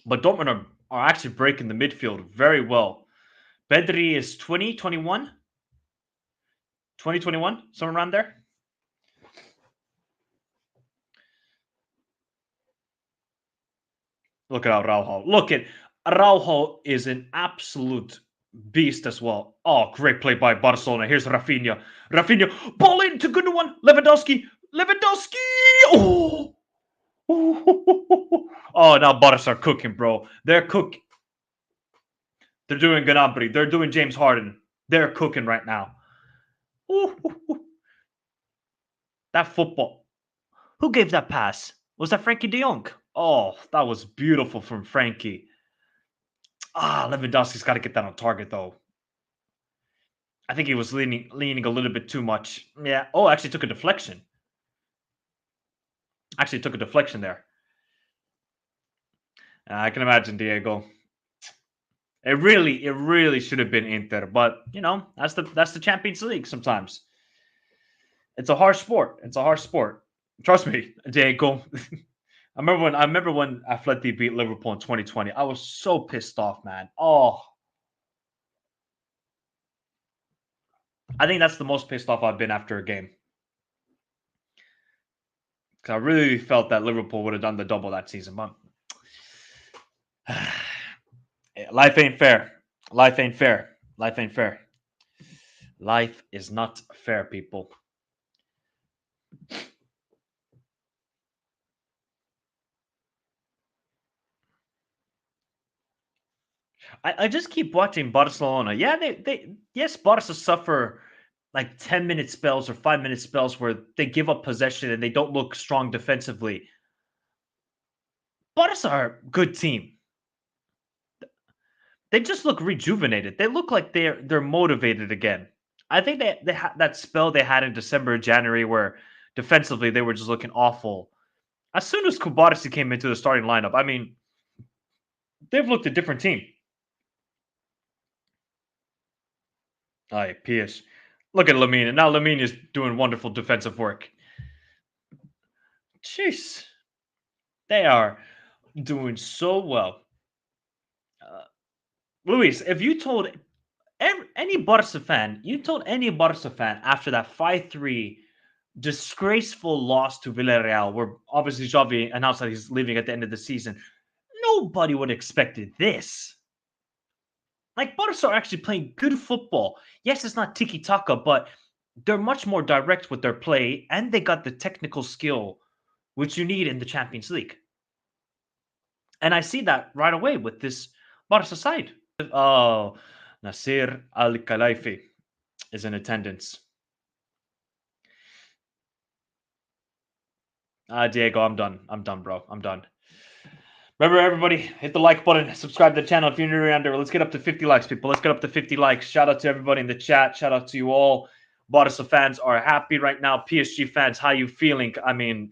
But Dortmund are actually breaking the midfield very well. Pedri is 20, 21? 20, 21? Somewhere around there. Look at Araujo. Look at Araujo is an absolute beast as well. Oh, great play by Barcelona. Here's Rafinha. Rafinha, ball into Gundogan. Lewandowski. Lewandowski. Oh. Oh, now Barca are cooking, bro. They're cooking. They're doing Gnabry. They're doing James Harden. They're cooking right now. That football. Who gave that pass? Was that Frankie de Jong? Oh, that was beautiful from Frankie. Lewandowski's got to get that on target, though. I think he was leaning a little bit too much. Yeah. Oh, actually took a deflection. Actually took a deflection there. I can imagine Diego. It really should have been Inter, but you know that's the Champions League. Sometimes it's a harsh sport. It's a harsh sport. Trust me, Diego. I remember when Atleti beat Liverpool in 2020. I was so pissed off, man. Oh, I think that's the most pissed off I've been after a game. Because I really felt that Liverpool would have done the double that season, but life ain't fair. Life ain't fair. Life ain't fair. Life is not fair, people. I just keep watching Barcelona. Yeah, yes, Barca suffer like 10-minute spells or 5-minute spells where they give up possession and they don't look strong defensively. Barca are a good team. They just look rejuvenated. They look like they're motivated again. I think that spell they had in December, January, where defensively they were just looking awful. As soon as Kubarsi came into the starting lineup, I mean, they've looked a different team. Aye, PS. Look at Lamine. And now Lamine is doing wonderful defensive work. Jeez. They are. doing so well. Luis, if you told any Barca fan, after that 5-3 disgraceful loss to Villarreal, where obviously Xavi announced that he's leaving at the end of the season, nobody would have expected this. Like, Barca are actually playing good football. Yes, it's not tiki-taka, but they're much more direct with their play, and they got the technical skill which you need in the Champions League. And I see that right away with this Barca side. Oh, Nasir Al-Khelaifi is in attendance. Diego, I'm done. I'm done, bro. I'm done. Remember, everybody, hit the like button, subscribe to the channel if you're new around here. Let's get up to 50 likes, people. Let's get up to 50 likes. Shout out to everybody in the chat. Shout out to you all. Barca fans are happy right now. PSG fans, how you feeling? I mean,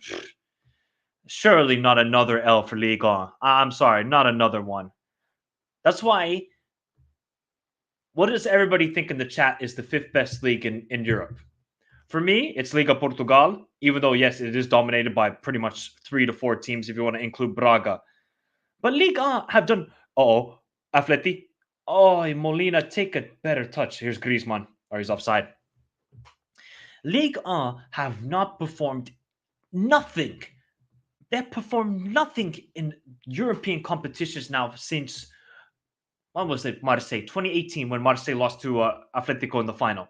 surely not another L for Liga. I'm sorry, not another one. That's why, what does everybody think in the chat is the 5th best league in Europe? For me, it's Liga Portugal, even though, yes, it is dominated by pretty much 3 to 4 teams if you want to include Braga. But Liga have done... Uh-oh, Atleti. Oh, Molina, take a better touch. Here's Griezmann, or he's offside. Ligue 1 have not performed nothing. They've performed nothing in European competitions now since... When was it? Marseille. 2018, when Marseille lost to Atletico in the final.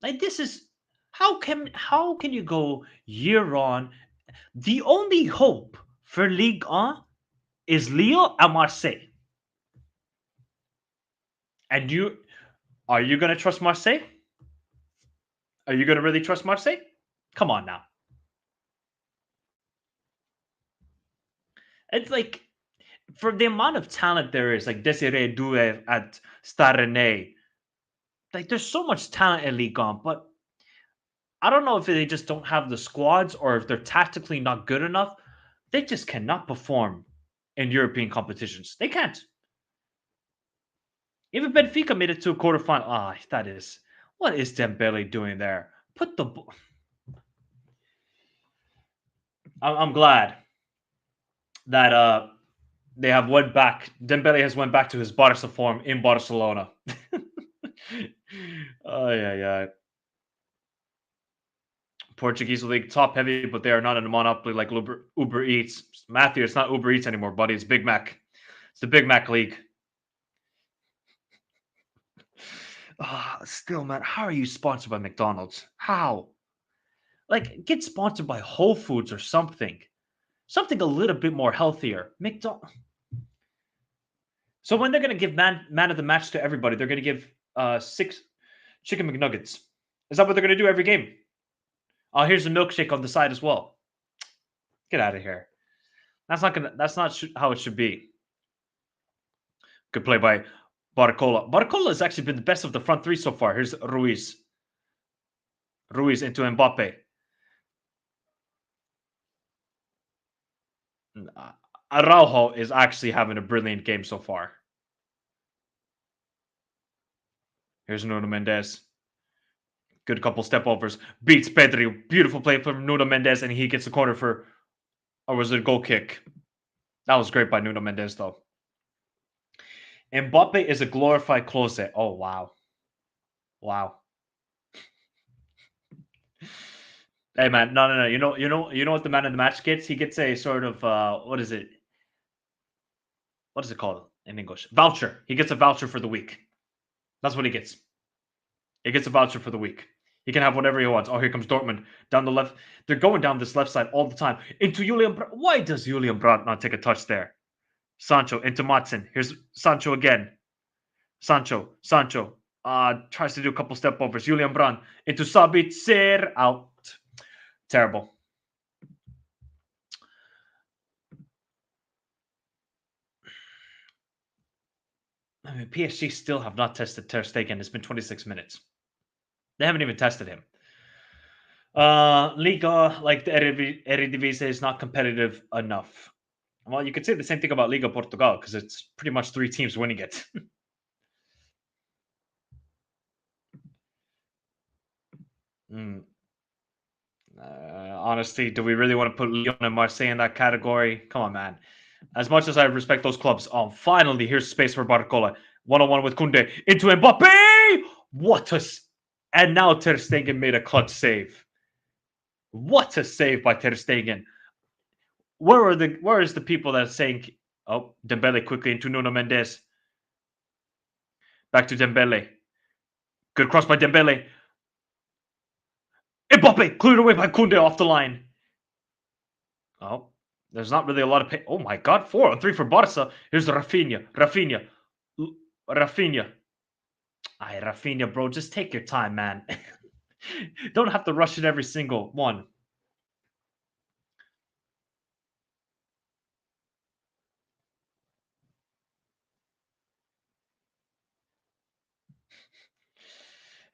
Like, this is... How can you go year on? The only hope for Ligue 1 is Lille and Marseille. And are you going to trust Marseille? Are you going to really trust Marseille? Come on now. It's like, for the amount of talent there is, like Desiree Doué at Stade Rennais, like, there's so much talent in Ligue 1, but I don't know if they just don't have the squads or if they're tactically not good enough. They just cannot perform in European competitions. They can't. Even Benfica made it to a quarterfinal. Ah, that is... What is Dembele doing there? Put the... I'm glad that they have went back. Dembele has went back to his Barca form in Barcelona. Oh, yeah. Portuguese league, top heavy, but they are not in a monopoly like Uber Eats. Matthew, it's not Uber Eats anymore, buddy. It's Big Mac. It's the Big Mac league. Still, man, how are you sponsored by McDonald's? How? Like, get sponsored by Whole Foods or something. Something a little bit more healthier. So when they're going to give man of the match to everybody, they're going to give 6 chicken McNuggets. Is that what they're going to do every game? Oh, here's a milkshake on the side as well. Get out of here. That's not how it should be. Good play by Barcola. Barcola has actually been the best of the front 3 so far. Here's Ruiz. Ruiz into Mbappe. Araujo is actually having a brilliant game so far. Here's Nuno Mendes. Good couple step overs. Beats Pedri. Beautiful play from Nuno Mendes, and he gets the corner for... Or was it a goal kick? That was great by Nuno Mendes, though. Mbappe is a glorified close. Oh, wow. Wow. Hey, man. No. You know what the man of the match gets? He gets a sort of... what is it? What is it called in English? Voucher. He gets a voucher for the week. That's what he gets. He gets a voucher for the week. He can have whatever he wants. Oh, here comes Dortmund down the left. They're going down this left side all the time. Into Julian Brandt. Why does Julian Brandt not take a touch there? Sancho into Matson. Here's Sancho again. Sancho. Tries to do a couple step overs. Julian Brandt into Sabitzer. Out. Terrible. I mean, PSG still have not tested Ter Stegen. It's been 26 minutes. They haven't even tested him. Liga, like the Eredivisie, is not competitive enough. Well, you could say the same thing about Liga Portugal because it's pretty much 3 teams winning it. Honestly, do we really want to put Lyon and Marseille in that category? Come on, man. As much as I respect those clubs, finally, here's space for Barcola. One-on-one with Koundé. Into Mbappe! What a... And now Ter Stegen made a clutch save. What a save by Ter Stegen. Where is the people that are saying... Oh, Dembele quickly into Nuno Mendes. Back to Dembele. Good cross by Dembele. Mbappe cleared away by Koundé off the line. Oh, there's not really a lot of pay. Oh my God, 4-3 for Barca. Here's Rafinha. Rafinha. Aye, Rafinha, bro, just take your time, man. Don't have to rush it every single one.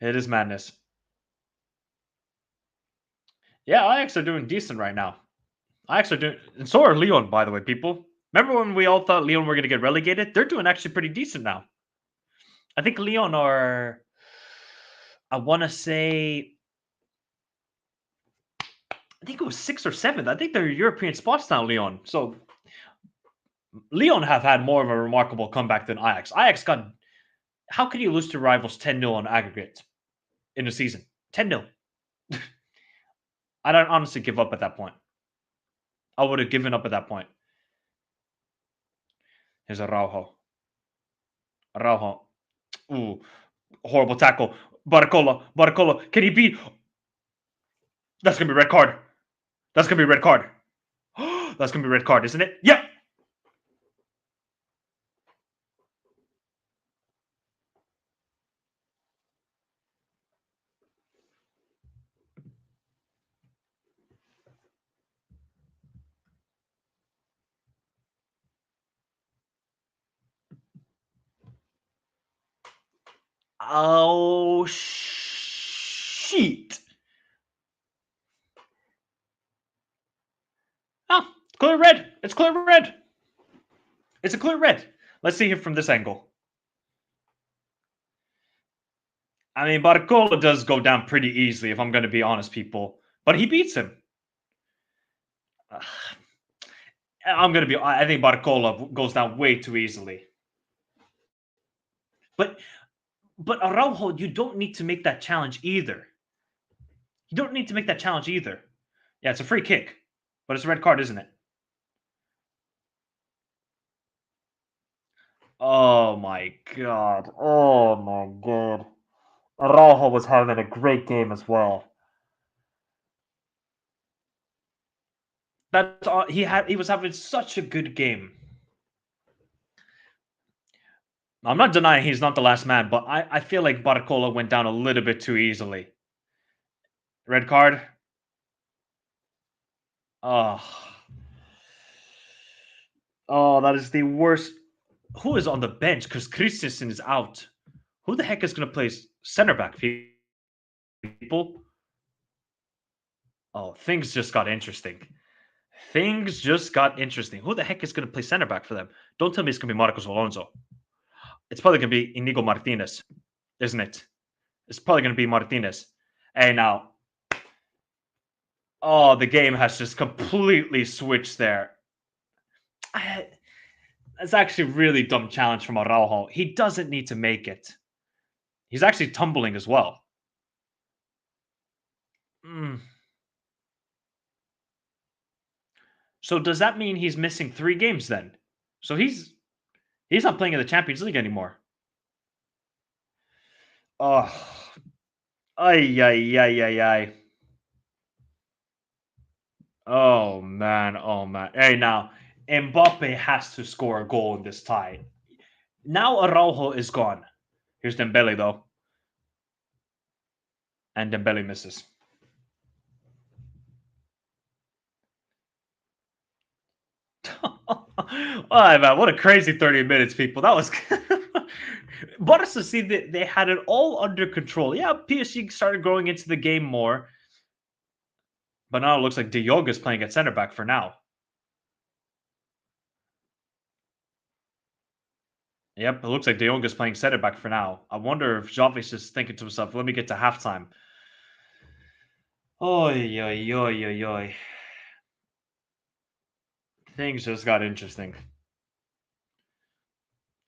It is madness. Yeah, Ajax are doing decent right now. Ajax are doing, and so are Lyon, by the way, people. Remember when we all thought Lyon were going to get relegated? They're doing actually pretty decent now. I think Lyon are, I want to say, I think it was 6th or 7th. I think they're European spots now, Lyon. So Lyon have had more of a remarkable comeback than Ajax. Ajax got, how could you lose to rivals 10-0 on aggregate in a season? 10-0. I'd honestly give up at that point. I would have given up at that point. Here's Araujo. Ooh, horrible tackle. Barcola. Can he beat? That's going to be red card. That's going to be red card. That's going to be red card, isn't it? Yep. Oh, shit. Oh, clear red. It's clear red. It's a clear red. Let's see it from this angle. I mean, Barcola does go down pretty easily, if I'm going to be honest, people. But he beats him. I think Barcola goes down way too easily. But Araujo, you don't need to make that challenge either. Yeah, it's a free kick. But it's a red card, isn't it? Oh my God. Araujo was having a great game as well. That's all he had. He was having such a good game. I'm not denying he's not the last man, but I feel like Barcola went down a little bit too easily. Red card. Oh, that is the worst. Who is on the bench? Because Christensen is out. Who the heck is going to play center back, people? Oh, things just got interesting. Who the heck is going to play center back for them? Don't tell me it's going to be Marcos Alonso. It's probably going to be Inigo Martinez, isn't it? It's probably going to be Martinez. Hey, now. Oh, the game has just completely switched there. That's actually a really dumb challenge from Araujo. He doesn't need to make it. He's actually tumbling as well. So does that mean he's missing 3 games then? So he's not playing in the Champions League anymore. Oh. Ay. Oh man. Hey, now Mbappe has to score a goal in this tie. Now Araujo is gone. Here's Dembele though. And Dembele misses. Oh man, what a crazy 30 minutes, people. That was Barca, see that they had it all under control. Yeah, PSG started growing into the game more. But now it looks like De Jong is playing at center back for now. Yep, it looks like De Jong is playing center back for now. I wonder if Xavi's just thinking to himself, let me get to halftime. Oi, oi, oi, oi, oi. Things just got interesting.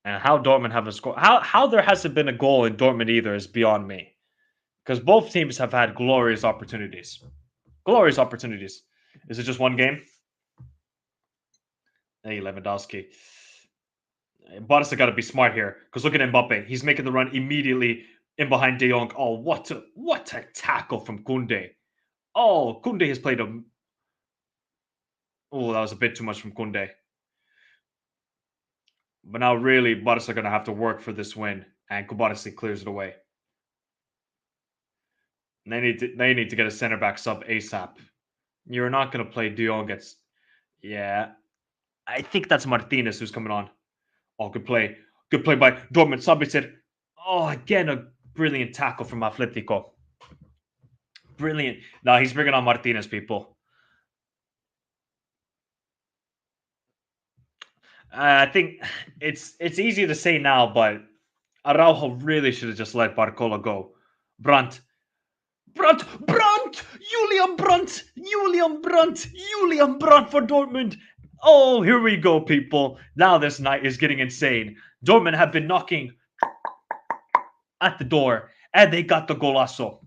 And how Dortmund have a score. How there hasn't been a goal in Dortmund either is beyond me. Because both teams have had glorious opportunities. Glorious opportunities. Is it just one game? Hey, Lewandowski. Barca got to be smart here. Because look at Mbappe. He's making the run immediately in behind De Jong. Oh, what a tackle from Kunde. Oh, Kunde has played a... Oh, that was a bit too much from Kunde. But now really, Barca are going to have to work for this win. And Kubarsi clears it away. They need to get a center back sub ASAP. You're not going to play De Jong against... Yeah. I think that's Martinez who's coming on. Oh, good play. Good play by Dortmund. Sabitzer. Oh, again, a brilliant tackle from Atletico. Brilliant. No, he's bringing on Martinez, people. I think it's easy to say now, but Araujo really should have just let Barcola go. Brandt. Julian Brandt for Dortmund. Oh, here we go, people. Now this night is getting insane. Dortmund have been knocking at the door, and they got the golazo.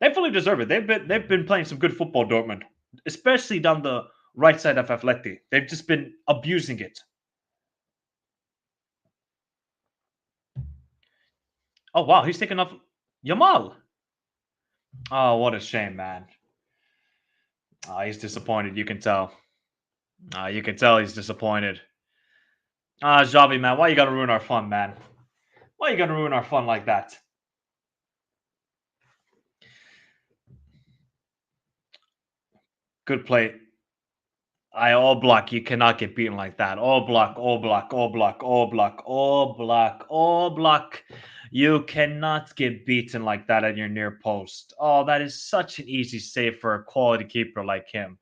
They fully deserve it. They've been playing some good football, Dortmund, especially down the right side of Atleti. They've just been abusing it. Oh wow, he's taking off Yamal. Oh, what a shame, man. He's disappointed. You can tell. You can tell he's disappointed. Xavi, man, why you gotta ruin our fun, man? Why you gonna ruin our fun like that? Good play. All block. You cannot get beaten like that. All block. All block. All block. All block. All block. All block. You cannot get beaten like that at your near post. Oh, that is such an easy save for a quality keeper like him.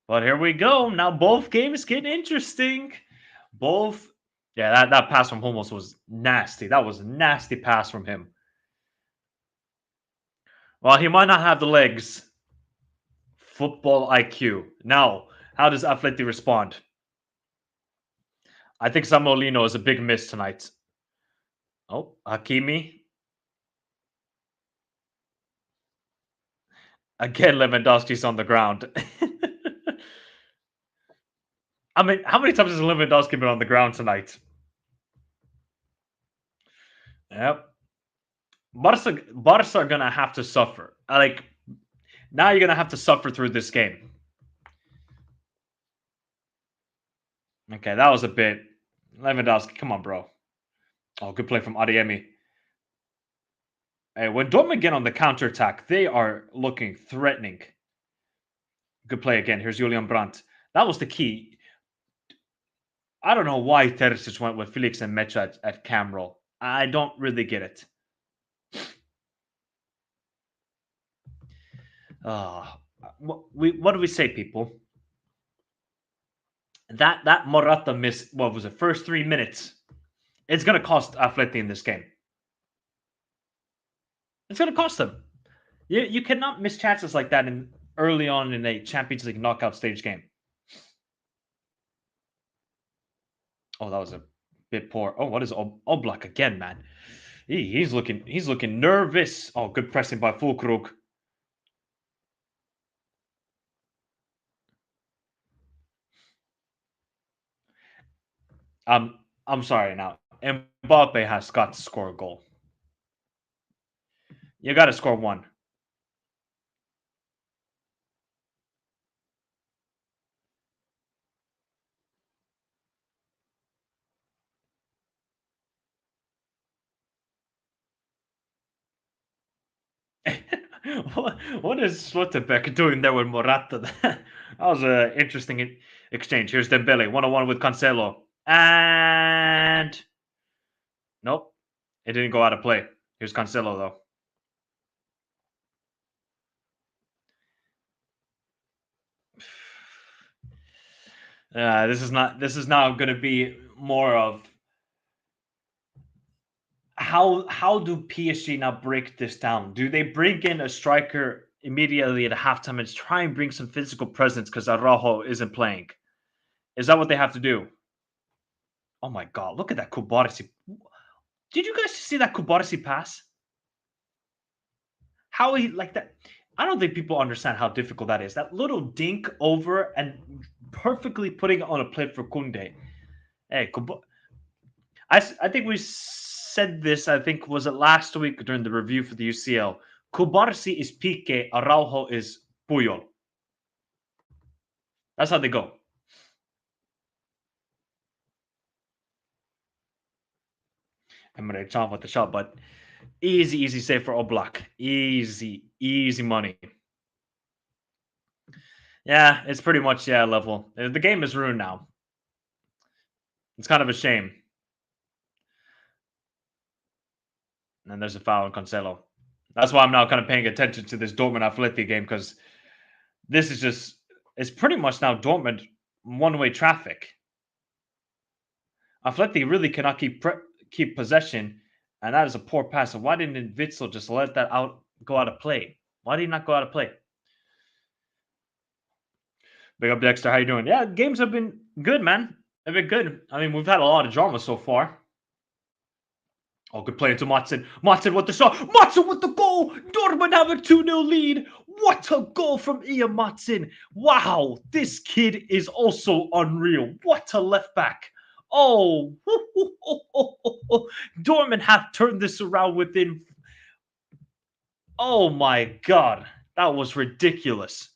But here we go. Now both games get interesting. Both. Yeah, that pass from Hummels was nasty. That was a nasty pass from him. Well, he might not have the legs. Football IQ. Now, how does Atleti respond? I think Samolino is a big miss tonight. Oh, Hakimi. Again, Lewandowski's on the ground. I mean, how many times has Lewandowski been on the ground tonight? Yep. Barca are going to have to suffer. Like, now you're going to have to suffer through this game. Okay, that was a bit. Lewandowski, come on, bro. Oh, good play from Adeyemi. Hey, when Dortmund get on the counterattack, they are looking threatening. Good play again. Here's Julian Brandt. That was the key. I don't know why Terzic went with Felix and Mecha at cam roll. I don't really get it. What do we say, people? That Morata miss, what was it, first 3 minutes? It's going to cost Atleti in this game. It's going to cost them. You cannot miss chances like that early on in a Champions League knockout stage game. Oh, that was a bit poor. Oh, what is Oblak again, man? He's looking nervous. Oh, good pressing by Fulkrug. I'm sorry now. Mbappe has got to score a goal. You got to score one. What is Slotterbeck doing there with Morata? That was an interesting exchange. Here's Dembele, 1-on-1 with Cancelo. And... Nope. It didn't go out of play. Here's Cancelo, though. This is now going to be more of how do PSG now break this down? Do they bring in a striker immediately at halftime and try and bring some physical presence because Araujo isn't playing? Is that what they have to do? Oh my God, look at that Kubarsi. Did you guys see that Kubarsi pass? How he like that? I don't think people understand how difficult that is. That little dink over and perfectly putting it on a plate for Kunde. Hey, I think we said this, I think, was it last week during the review for the UCL. Kubarsi is Pique, Araujo is Puyol. That's how they go. Emre Can with the shot, but easy save for Oblak. Easy money. Yeah, it's pretty much level. The game is ruined now. It's kind of a shame. And there's a foul on Cancelo. That's why I'm now kind of paying attention to this Dortmund Atleti game, because this is just, it's pretty much now Dortmund one-way traffic. Atleti really cannot keep possession, and that is a poor pass. So why didn't Witsel just let that go out of play? Why did he not go out of play? Big up, Dexter. How you doing? Yeah, games have been good, man. They've been good. I mean, we've had a lot of drama so far. Oh, good play into Matson. Matson with the shot. Matson with the goal. Dortmund have a 2-0 lead. What a goal from Ian Matson. Wow, this kid is also unreal. What a left back. Oh, Dortmund have turned this around within... Oh my God, that was ridiculous.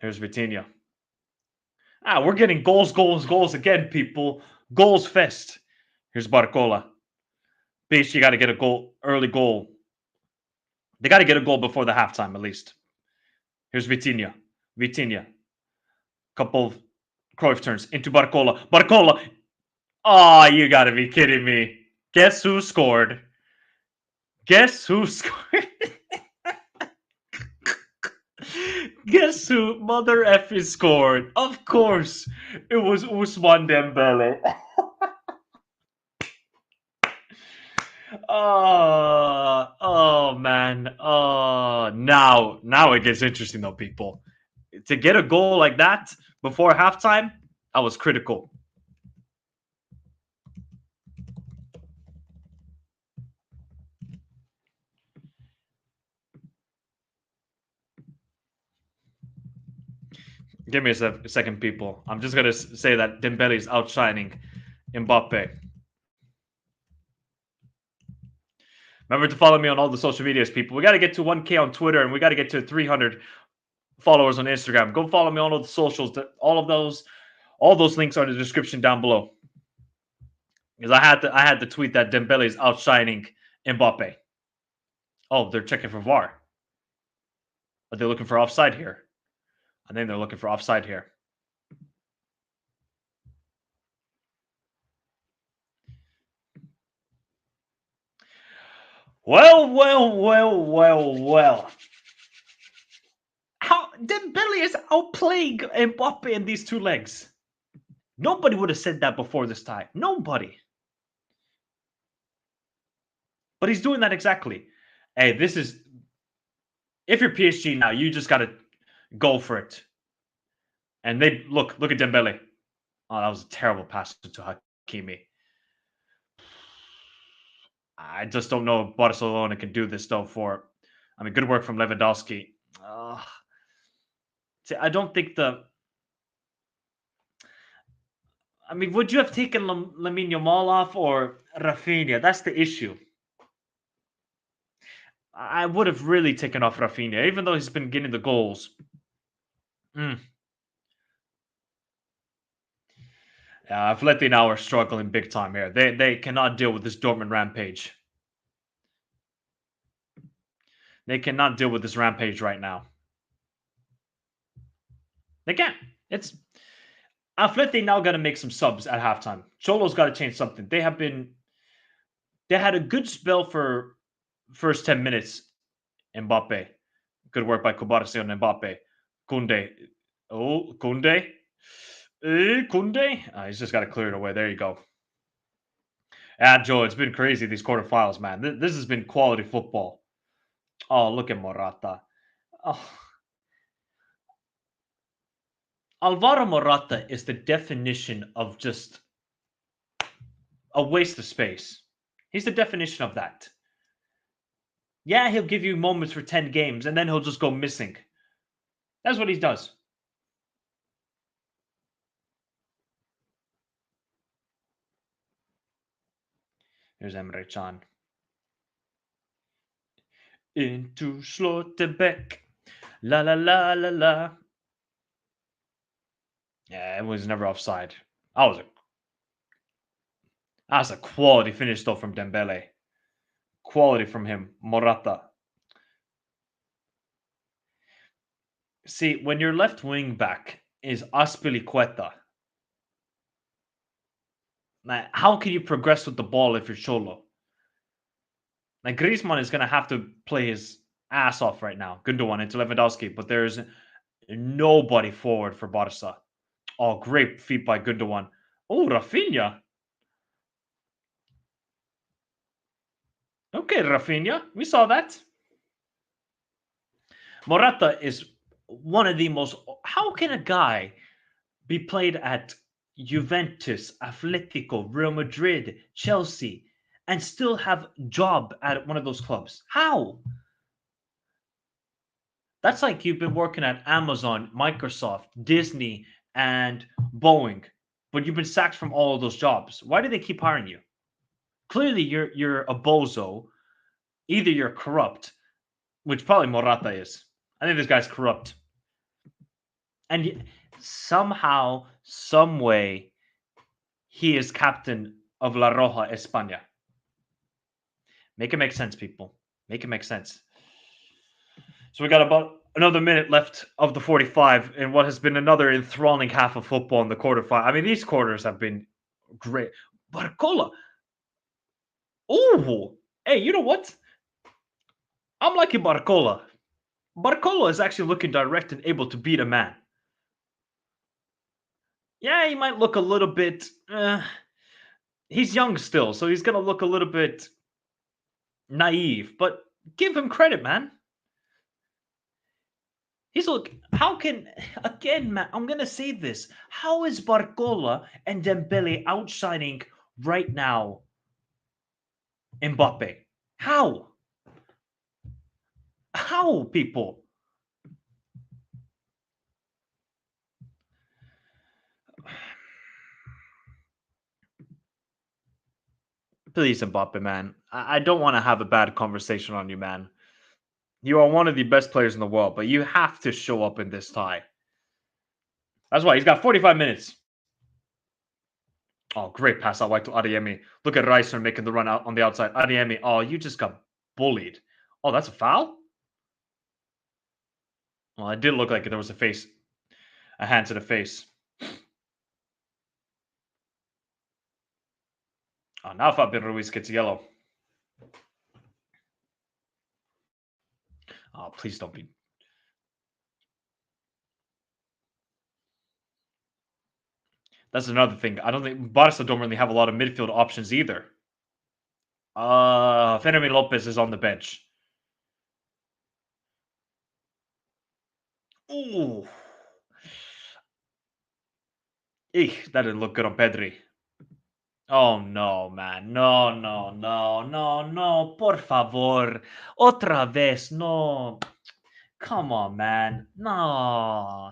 There's Vitinha. We're getting goals again, people. Goals fest. Here's Barcola. PSG got to get a goal, early goal. They got to get a goal before the halftime, at least. Here's Vitinha. Couple of Cruyff turns into Barcola. Barcola. Oh, you got to be kidding me. Guess who scored? Guess who scored? Guess who mother effing scored? Of course, it was Ousmane Dembele. Oh man. Now it gets interesting though, people. To get a goal like that before halftime, that was critical. Give me a second, people. I'm just gonna say that Dembele is outshining Mbappe. Remember to follow me on all the social medias, people. We got to get to 1K on Twitter, and we got to get to 300 followers on Instagram. Go follow me on all the socials. All those links are in the description down below. Because I had to tweet that Dembele is outshining Mbappe. Oh, they're checking for VAR. Are they looking for offside here? I think they're looking for offside here. Well. How Dembele is outplaying Mbappe in these two legs. Nobody would have said that before this time. Nobody. But he's doing that exactly. Hey, this is... If you're PSG now, you just got to go for it. And they... Look at Dembele. Oh, that was a terrible pass to Hakimi. I just don't know if Barcelona can do this, though, I mean, good work from Lewandowski. See, I don't think I mean, would you have taken Lamine Yamal off or Rafinha? That's the issue. I would have really taken off Rafinha, even though he's been getting the goals. Atleti now are struggling big time here. They cannot deal with this Dortmund rampage. They cannot deal with this rampage right now. They can't. It's Atleti now got to make some subs at halftime. Cholo's got to change something. They had a good spell for first 10 minutes. Mbappe. Good work by Kubarsi on Mbappe. Kunde. Oh, Kunde. Kunde. He's just got to clear it away. There you go. Yeah, Joe, it's been crazy these quarterfinals, man. This has been quality football. Oh, look at Morata. Oh, Alvaro Morata is the definition of just a waste of space. He's the definition of that. Yeah, he'll give you moments for 10 games and then he'll just go missing. That's what he does. Here's Emre Can. Into Schlotterbeck. La la la la la. Yeah, it was never offside. That was a quality finish though from Dembele. Quality from him, Morata. See, when your left wing back is Aspilicueta, like, how can you progress with the ball if you're Cholo? Like Griezmann is going to have to play his ass off right now. Gundogan into Lewandowski, but there's nobody forward for Barca. Oh, great feat by Gundogan. Oh, Rafinha. Okay, Rafinha. We saw that. Morata is one of the most... How can a guy be played at Juventus, Atletico, Real Madrid, Chelsea, and still have a job at one of those clubs? How? That's like you've been working at Amazon, Microsoft, Disney, and Boeing, but you've been sacked from all of those jobs. Why do they keep hiring you? Clearly, you're a bozo. Either you're corrupt, which probably Morata is. I think this guy's corrupt. And somehow, some way, he is captain of La Roja España. Make it make sense, people. Make it make sense. So we got about another minute left of the 45 in what has been another enthralling half of football in the quarterfinal. I mean, these quarters have been great. Barcola. Oh, hey, you know what? I'm liking Barcola. Barcola is actually looking direct and able to beat a man. Yeah, he might look a little bit... he's young still, so he's going to look a little bit naive. But give him credit, man. How can, again, man, I'm going to say this. How is Barcola and Dembele outshining right now Mbappe? How? How, people? Please, Mbappe, man. I don't want to have a bad conversation on you, man. You are one of the best players in the world, but you have to show up in this tie. That's why he's got 45 minutes. Oh, great pass out wide to Adeyemi. Look at Reiser making the run out on the outside. Adeyemi, oh, you just got bullied. Oh, that's a foul? Well, it did look like there was a hand to the face. Oh, now Fabian Ruiz gets yellow. Oh, please don't be. That's another thing. I don't think Barca don't really have a lot of midfield options either. Fermin Lopez is on the bench. Ooh. Eek, that didn't look good on Pedri. Oh, no, man. No, no, no, no, no. Por favor. Otra vez. No. Come on, man. No.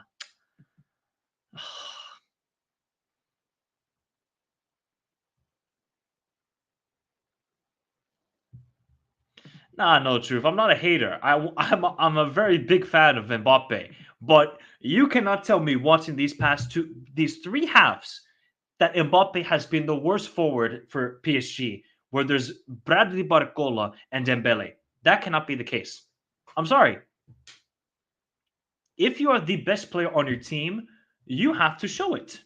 Nah, no truth. I'm not a hater. I'm a very big fan of Mbappe, but you cannot tell me watching these three halves that Mbappe has been the worst forward for PSG, where there's Bradley Barcola and Dembele. That cannot be the case. I'm sorry. If you are the best player on your team, you have to show it.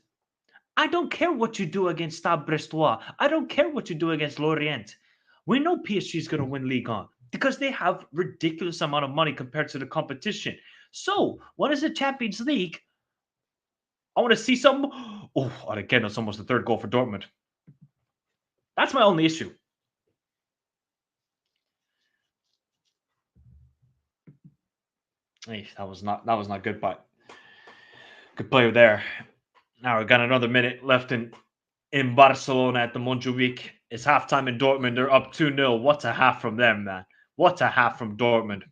I don't care what you do against Stade Brestois. I don't care what you do against Lorient. We know PSG is going to win Ligue 1 because they have ridiculous amount of money compared to the competition. So, what is the Champions League? I want to see some... Oh, and again, it's almost the third goal for Dortmund. That's my only issue. Hey, that was not good, but good play there. Now we got another minute left in Barcelona at the Montjuic. It's halftime in Dortmund. They're up 2-0. What a half from them, man. What a half from Dortmund.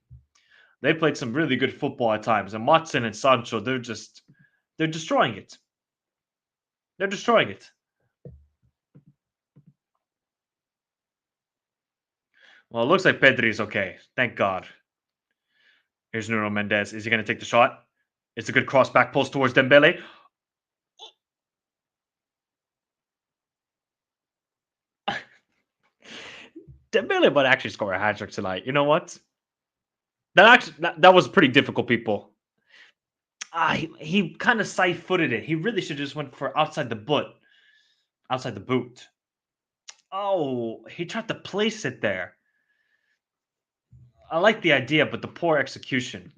They played some really good football at times. And Watson and Sancho, they're destroying it. They're destroying it. Well, it looks like Pedri's okay. Thank God. Here's Nuno Mendes. Is he going to take the shot? It's a good cross back post towards Dembele. Dembele might actually score a hat trick tonight. You know what? That was pretty difficult, people. He kind of side-footed it. He really should just went for outside the boot. Oh, he tried to place it there. I like the idea, but the poor execution.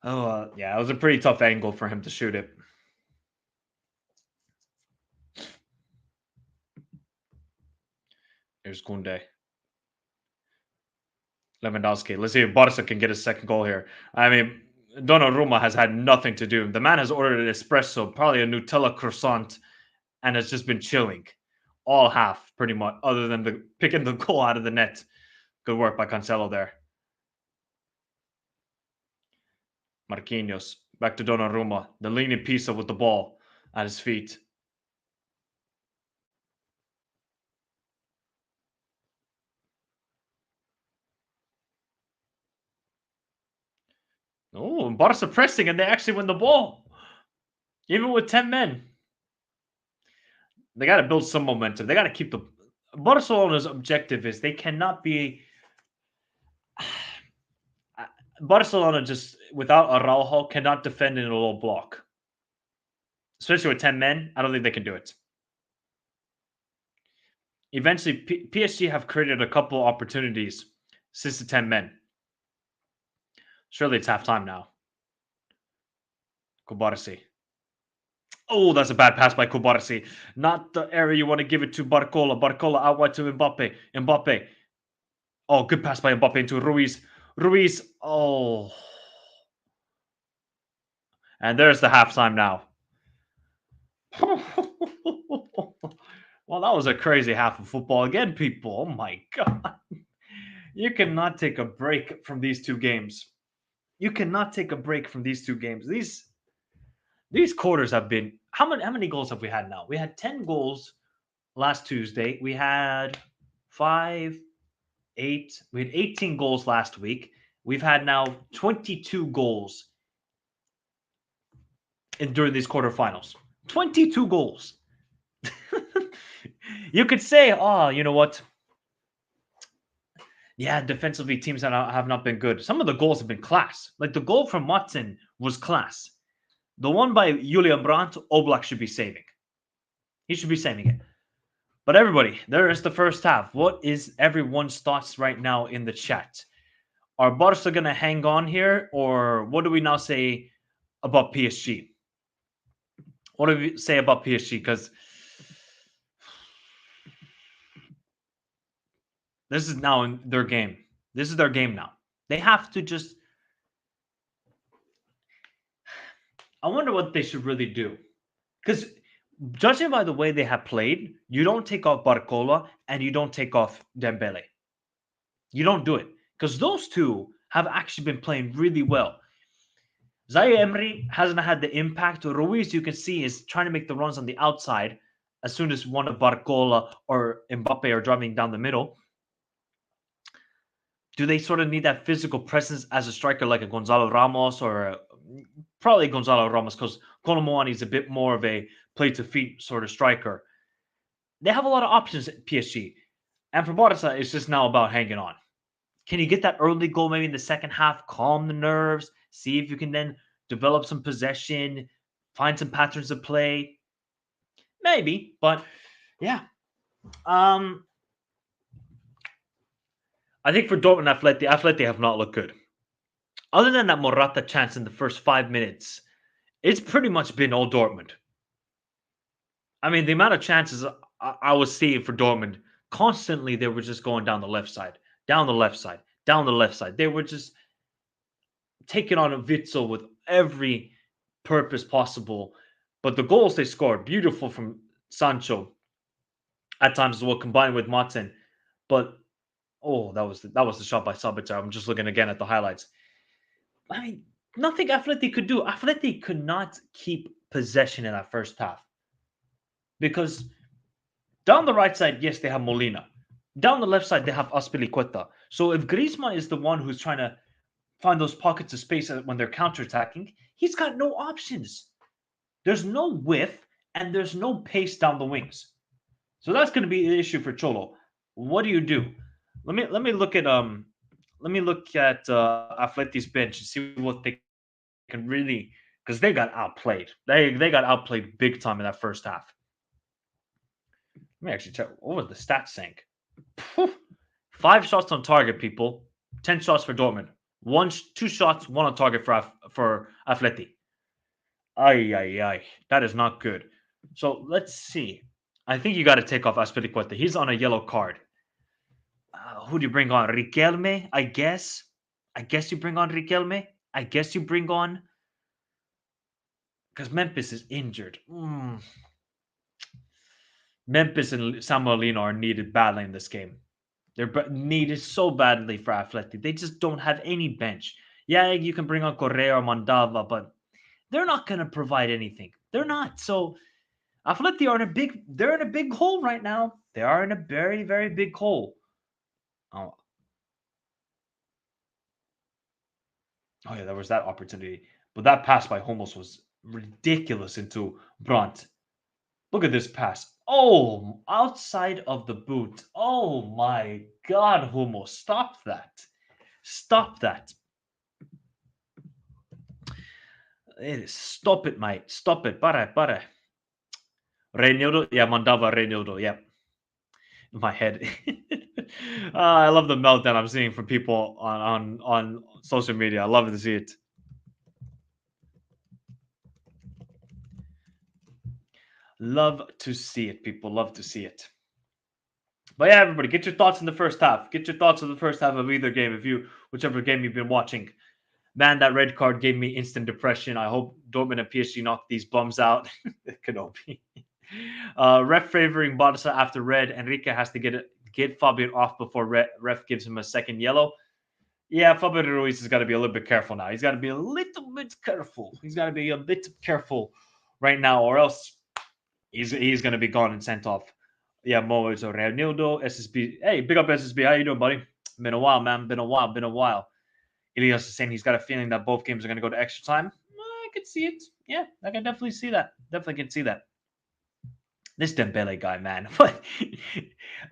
Oh, yeah, it was a pretty tough angle for him to shoot it. Here's Kunde. Lewandowski. Let's see if Barca can get a second goal here. I mean, Donnarumma has had nothing to do. The man has ordered an espresso, probably a Nutella croissant, and has just been chilling all half, pretty much, other than picking the goal out of the net. Good work by Cancelo there. Marquinhos. Back to Donnarumma. The leaning pizza with the ball at his feet. Oh, Barca pressing, and they actually win the ball. Even with 10 men. They got to build some momentum. They got to keep the... Barcelona's objective is they cannot be... Barcelona just, without Araujo, cannot defend in a low block. Especially with 10 men, I don't think they can do it. Eventually, PSG have created a couple opportunities since the 10 men. Surely it's halftime now. Kubarsi. Oh, that's a bad pass by Kubarsi. Not the area you want to give it to Barcola. Barcola out wide to Mbappe. Mbappe. Oh, good pass by Mbappe into Ruiz. Ruiz. Oh. And there's the halftime now. Well, that was a crazy half of football again, people. Oh my God. You cannot take a break from these two games. You cannot take a break from these two games. These quarters have been... How many goals have we had now? We had 10 goals last Tuesday. We had 5, 8. We had 18 goals last week. We've had now 22 goals during these quarterfinals. 22 goals. You could say, oh, you know what? Yeah, defensively, teams have not been good. Some of the goals have been class. Like the goal from Watson was class. The one by Julian Brandt, Oblak should be saving. He should be saving it. But everybody, there is the first half. What is everyone's thoughts right now in the chat? Are Barca going to hang on here? Or what do we now say about PSG? What do we say about PSG? Because this is now in their game. This is their game now. They have to just... I wonder what they should really do. Because judging by the way they have played, you don't take off Barcola and you don't take off Dembele. You don't do it. Because those two have actually been playing really well. Zaire Emery hasn't had the impact. Ruiz, you can see, is trying to make the runs on the outside as soon as one of Barcola or Mbappe are driving down the middle. Do they sort of need that physical presence as a striker like a Gonzalo Ramos or probably Gonzalo Ramos, because Colomboani is a bit more of a play-to-feet sort of striker. They have a lot of options at PSG. And for Barca, it's just now about hanging on. Can you get that early goal maybe in the second half, calm the nerves, see if you can then develop some possession, find some patterns of play? Maybe, but yeah. I think for Dortmund Atleti have not looked good. Other than that Morata chance in the first 5 minutes, it's pretty much been all Dortmund. I mean, the amount of chances I was seeing for Dortmund, constantly they were just going down the left side, down the left side, down the left side. They were just taking on a Witzel with every purpose possible. But the goals they scored, beautiful from Sancho, at times as well, combined with Martin. But oh, that was the shot by Sabitzer. I'm just looking again at the highlights. I mean, nothing Atleti could do. Atleti could not keep possession in that first half because down the right side, yes, they have Molina. Down the left side, they have Aspilicueta. So if Griezmann is the one who's trying to find those pockets of space when they're counterattacking, he's got no options. There's no width and there's no pace down the wings. So that's going to be the issue for Cholo. What do? Let me look at Atleti's bench and see what they can really, because they got outplayed. They got outplayed big time in that first half. Let me actually check. What was the stats saying? 5 shots on target, people. 10 shots for Dortmund. 2 shots, 1 on target for Atleti. Ay. That is not good. So let's see. I think you got to take off Aspilicueta. He's on a yellow card. Who do you bring on? Riquelme, I guess. I guess you bring on Riquelme. I guess you bring on, because Memphis is injured. Memphis and Samuel Lino are needed badly in this game. They're needed so badly for Atleti. They just don't have any bench. Yeah, you can bring on Correa or Mandava, but they're not going to provide anything. They're not. So Atleti are they're in a big hole right now. They are in a very, very big hole. Oh yeah, there was that opportunity. But that pass by Hummels was ridiculous into Brandt. Look at this pass. Oh, outside of the boot. Oh my God, Hummels. Stop that. Stop that. Stop it, mate. Stop it. Pare. Reinildo. Yeah, Mandava Reinildo. Yep. In my head. I love the meltdown I'm seeing from people on social media. I love to see it. Love to see it, people. Love to see it. But yeah, everybody, get your thoughts in the first half. Get your thoughts on the first half of either game, whichever game you've been watching. Man, that red card gave me instant depression. I hope Dortmund and PSG knock these bums out. Kenobi. Ref favoring Barca after red. Enrique has to get Fabian off before ref gives him a second yellow. Yeah, Fabian Ruiz has got to be a little bit careful now. He's got to be a little bit careful. He's got to be a bit careful right now, or else he's going to be gone and sent off. Yeah, Mo is Reinildo, SSB. Hey, big up SSB. How you doing, buddy? Been a while, man. Been a while. Elias is saying he's got a feeling that both games are going to go to extra time. I could see it. Yeah, I can definitely see that. Definitely can see that. This Dembele guy, man.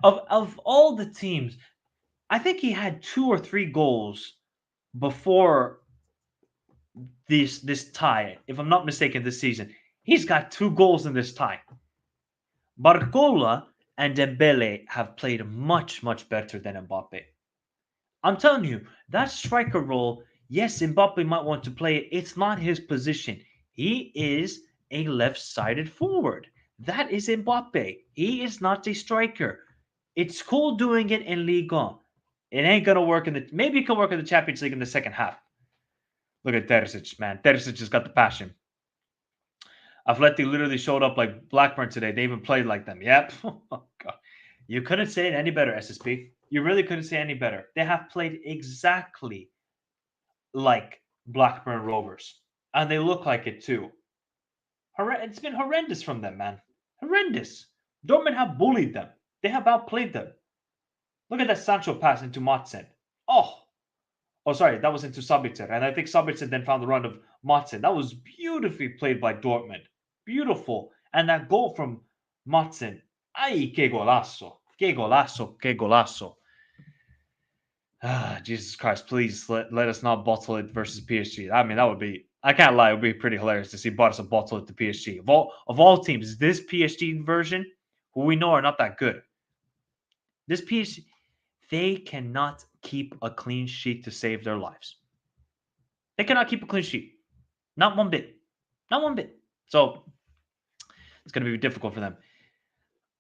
of all the teams, I think he had 2 or 3 goals before this tie. If I'm not mistaken, this season. He's got 2 goals in this tie. Barcola and Dembele have played much, much better than Mbappe. I'm telling you, that striker role, yes, Mbappe might want to play it. It's not his position. He is a left-sided forward. That is Mbappe. He is not a striker. It's cool doing it in Ligue 1. It ain't going to work maybe it can work in the Champions League in the second half. Look at Terzic, man. Terzic just got the passion. Atleti literally showed up like Blackburn today. They even played like them. Yep. Oh, God. You couldn't say it any better, SSP. You really couldn't say any better. They have played exactly like Blackburn Rovers. And they look like it too. It's been horrendous from them, man. Horrendous. Dortmund have bullied them. They have outplayed them. Look at that Sancho pass into Matsen. Oh, sorry. That was into Sabitzer. And I think Sabitzer then found the run of Matsen. That was beautifully played by Dortmund. Beautiful. And that goal from Matsen. Ay, que golazo. Que golazo. Que golazo. Jesus Christ, please let us not bottle it versus PSG. I mean, that would be, I can't lie, it would be pretty hilarious to see Barca bottle it to PSG. Of all teams, this PSG version, who we know are not that good, this PSG, they cannot keep a clean sheet to save their lives. They cannot keep a clean sheet. Not one bit. Not one bit. So it's going to be difficult for them.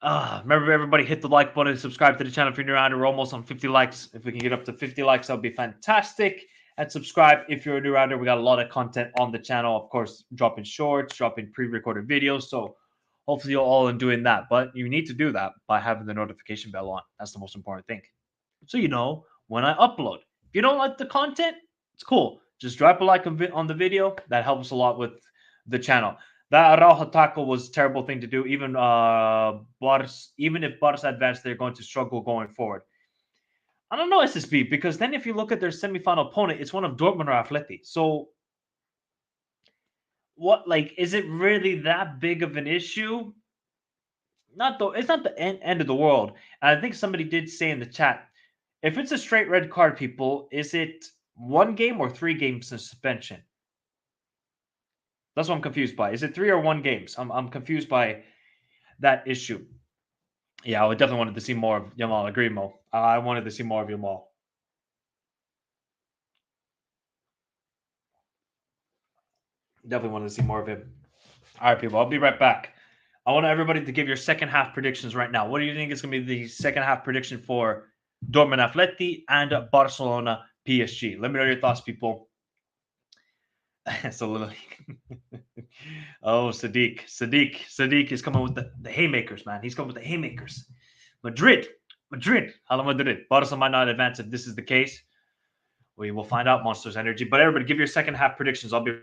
Remember, everybody, hit the like button, subscribe to the channel if you're new around. We're almost on 50 likes. If we can get up to 50 likes, that would be fantastic. And subscribe if you're a new rounder. We got a lot of content on the channel. Of course, dropping shorts, dropping pre-recorded videos. So hopefully you're all in doing that. But you need to do that by having the notification bell on. That's the most important thing. So you know when I upload. If you don't like the content, it's cool. Just drop a like on the video. That helps a lot with the channel. That Araujo tackle was a terrible thing to do. Even if Barca advance, they're going to struggle going forward. I don't know SSB, because then if you look at their semifinal opponent, it's one of Dortmund or Atleti. So what, like, is it really that big of an issue? It's not the end of the world. And I think somebody did say in the chat, if it's a straight red card, people, is it 1 game or 3 games suspension? That's what I'm confused by. Is it 3 or 1 games? I'm confused by that issue. Yeah, I would definitely wanted to see more of Yamal. Agree, Mo. I wanted to see more of Yamal. Definitely wanted to see more of him. All right, people. I'll be right back. I want everybody to give your second half predictions right now. What do you think is going to be the second half prediction for Dortmund Atleti and Barcelona PSG? Let me know your thoughts, people. It's a little. Oh, Sadiq is coming with the haymakers, man. He's coming with the haymakers. Madrid. Hala Madrid. Barca might not advance if this is the case. We will find out, Monsters Energy. But everybody, give your second half predictions. I'll be.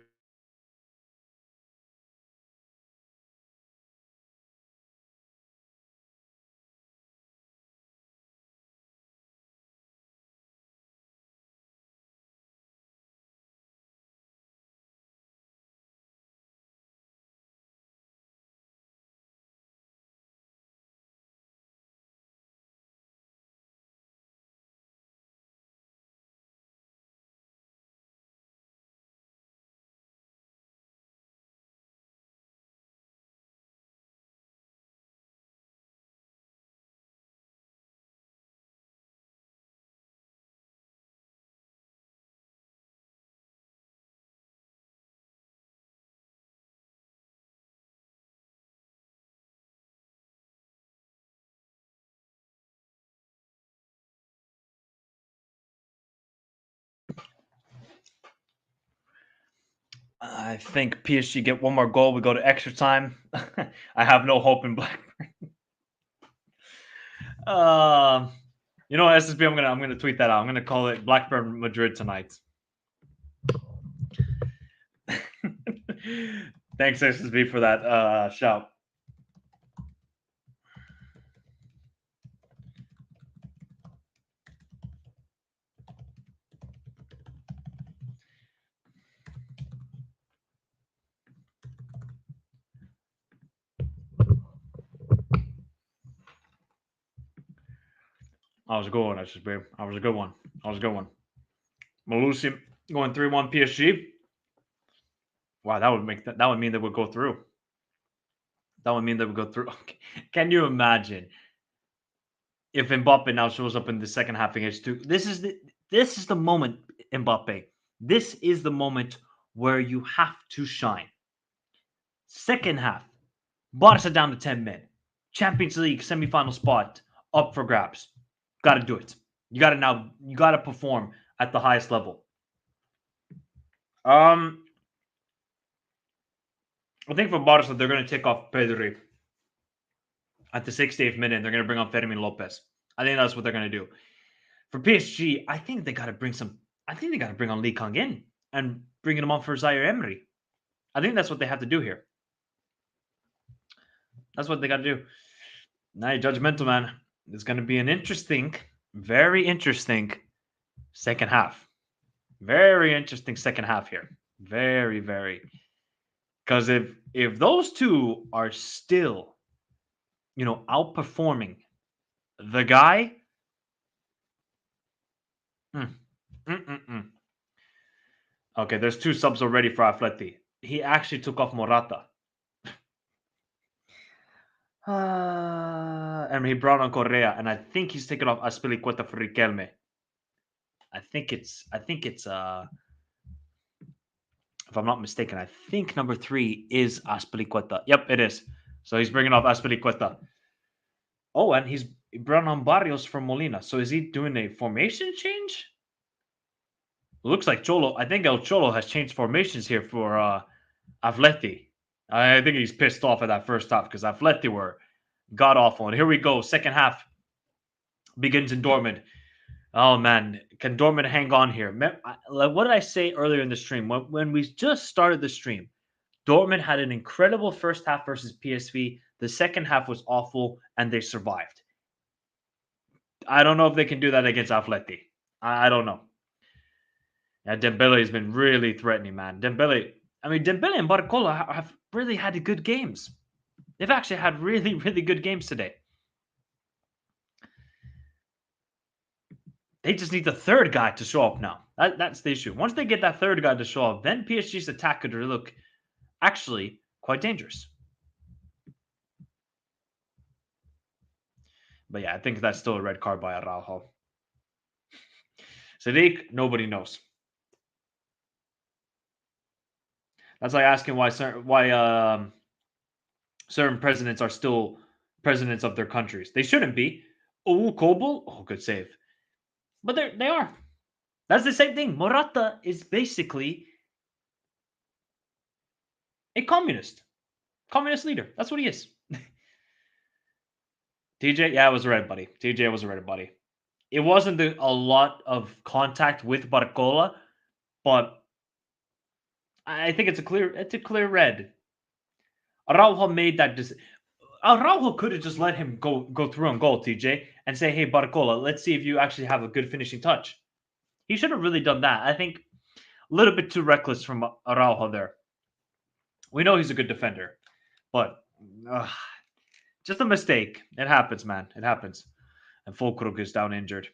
I think PSG get one more goal. We go to extra time. I have no hope in Blackburn. You know, SSB, I'm gonna tweet that out. I'm gonna call it Blackburn Madrid tonight. Thanks, SSB, for that shout. I was a good one, SSB. I was a good one. Malusi going 3-1 PSG. Wow, that would mean that would go through. That would mean that would go through. Can you imagine if Mbappe now shows up in the second half against 2? This is the moment, Mbappe. This is the moment where you have to shine. Second half, Barca down to 10 men. Champions League semifinal spot up for grabs. Got to do it. You got to perform at the highest level. I think for Barca, they're going to take off Pedri at the 68th minute. They're going to bring on Fermin Lopez. I think that's what they're going to do. For PSG, I think they got to bring on Lee Kang in and bringing him on for Zaire Emery. I think that's what they have to do here. That's what they got to do. Now you're judgmental, man. It's going to be an interesting, very interesting second half. Very interesting second half here. Very, very. Because if those two are still, outperforming the guy, Okay, there's 2 subs already for Atleti. He actually took off Morata. And he brought on Correa, and I think he's taken off Aspilicueta for Riquelme. I think it's if I'm not mistaken, I think number 3 is Aspilicueta. Yep, it is. So he's bringing off Aspilicueta. Oh, and he's brought on Barrios from Molina. So is he doing a formation change? Looks like Cholo. I think El Cholo has changed formations here for Atleti. I think he's pissed off at that first half because Atleti were god awful. And here we go. Second half begins in Dortmund. Oh man, can Dortmund hang on here? What did I say earlier in the stream? When we just started the stream, Dortmund had an incredible first half versus PSV. The second half was awful, and they survived. I don't know if they can do that against Atleti. I don't know. Yeah, Dembele has been really threatening, man. Dembele and Barcola have really had good games. They've actually had really, really good games today. They just need the third guy to show up now. That's the issue. Once they get that third guy to show up, then PSG's attack could look actually quite dangerous. But yeah, I think that's still a red card by Araujo. Sadiq, nobody knows. That's like asking why certain presidents are still presidents of their countries. They shouldn't be. Oh, Kobel. Oh, good save. But they are. That's the same thing. Morata is basically a communist leader. That's what he is. TJ, yeah, it was red, buddy. TJ was red, buddy. It wasn't a lot of contact with Barcola, but I think it's a clear red. Araujo made that decision. Araujo could have just let him go through on goal, TJ, and say, "Hey, Barcola, let's see if you actually have a good finishing touch." He should have really done that. I think a little bit too reckless from Araujo there. We know he's a good defender, but just a mistake. It happens, man. It happens. And Fulkrug is down injured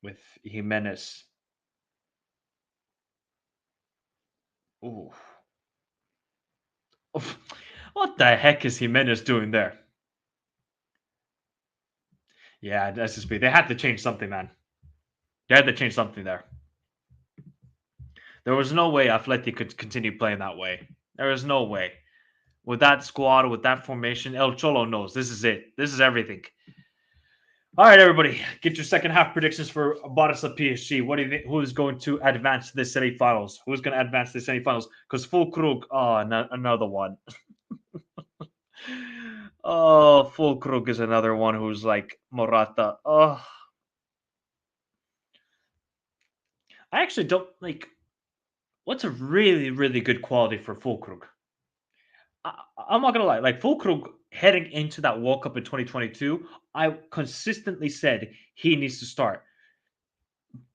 with Jimenez. Ooh. What the heck is Jimenez doing there? Yeah, SSB. They had to change something, man. They had to change something there. There was no way Atleti could continue playing that way. There is no way. With that squad, with that formation, El Cholo knows this is it. This is everything. All right, everybody, get your second half predictions for Barca PSG. What do you think? Who is going to advance to the semifinals? Who's going to advance to the semifinals? Because Fulkrug, another one. Oh, Fulkrug is another one who's like Morata. Oh, I actually don't like. What's a really, really good quality for Fulkrug? I'm not gonna lie. Like Fulkrug heading into that World Cup in 2022, I consistently said he needs to start.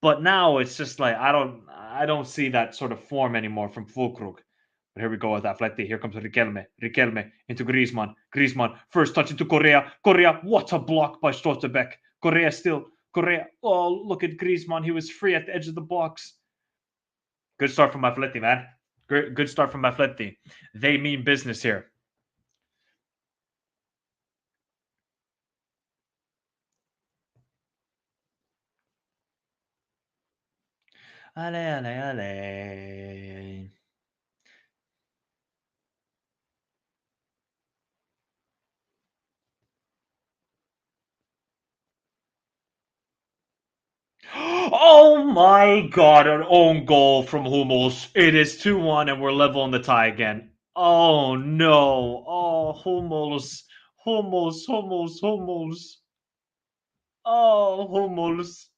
But now it's just like I don't see that sort of form anymore from Fulkrug. But here we go with Atleti. Here comes Riquelme. Riquelme into Griezmann. Griezmann first touch into Correa. Correa, what a block by Stotterbeck. Correa. Oh, look at Griezmann. He was free at the edge of the box. Good start from Atleti, man. Good start from Atleti. They mean business here. Ale, ale, ale. Oh my god, an own goal from Hummels. It is 2-1 and we're level on the tie again. Oh no. Oh, Hummels. Hummels. Oh, Hummels.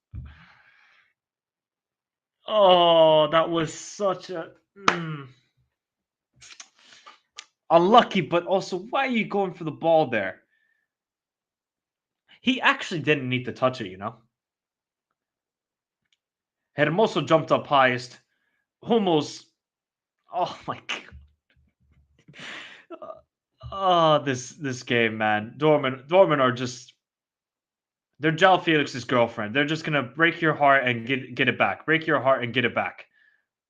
Oh, that was such a... Unlucky, but also, why are you going for the ball there? He actually didn't need to touch it, you know? Hermoso jumped up highest. Hummels... Oh my god. Oh, this game, man. Dortmund are just... They're Jao Felix's girlfriend. They're just gonna break your heart and get it back. Break your heart and get it back.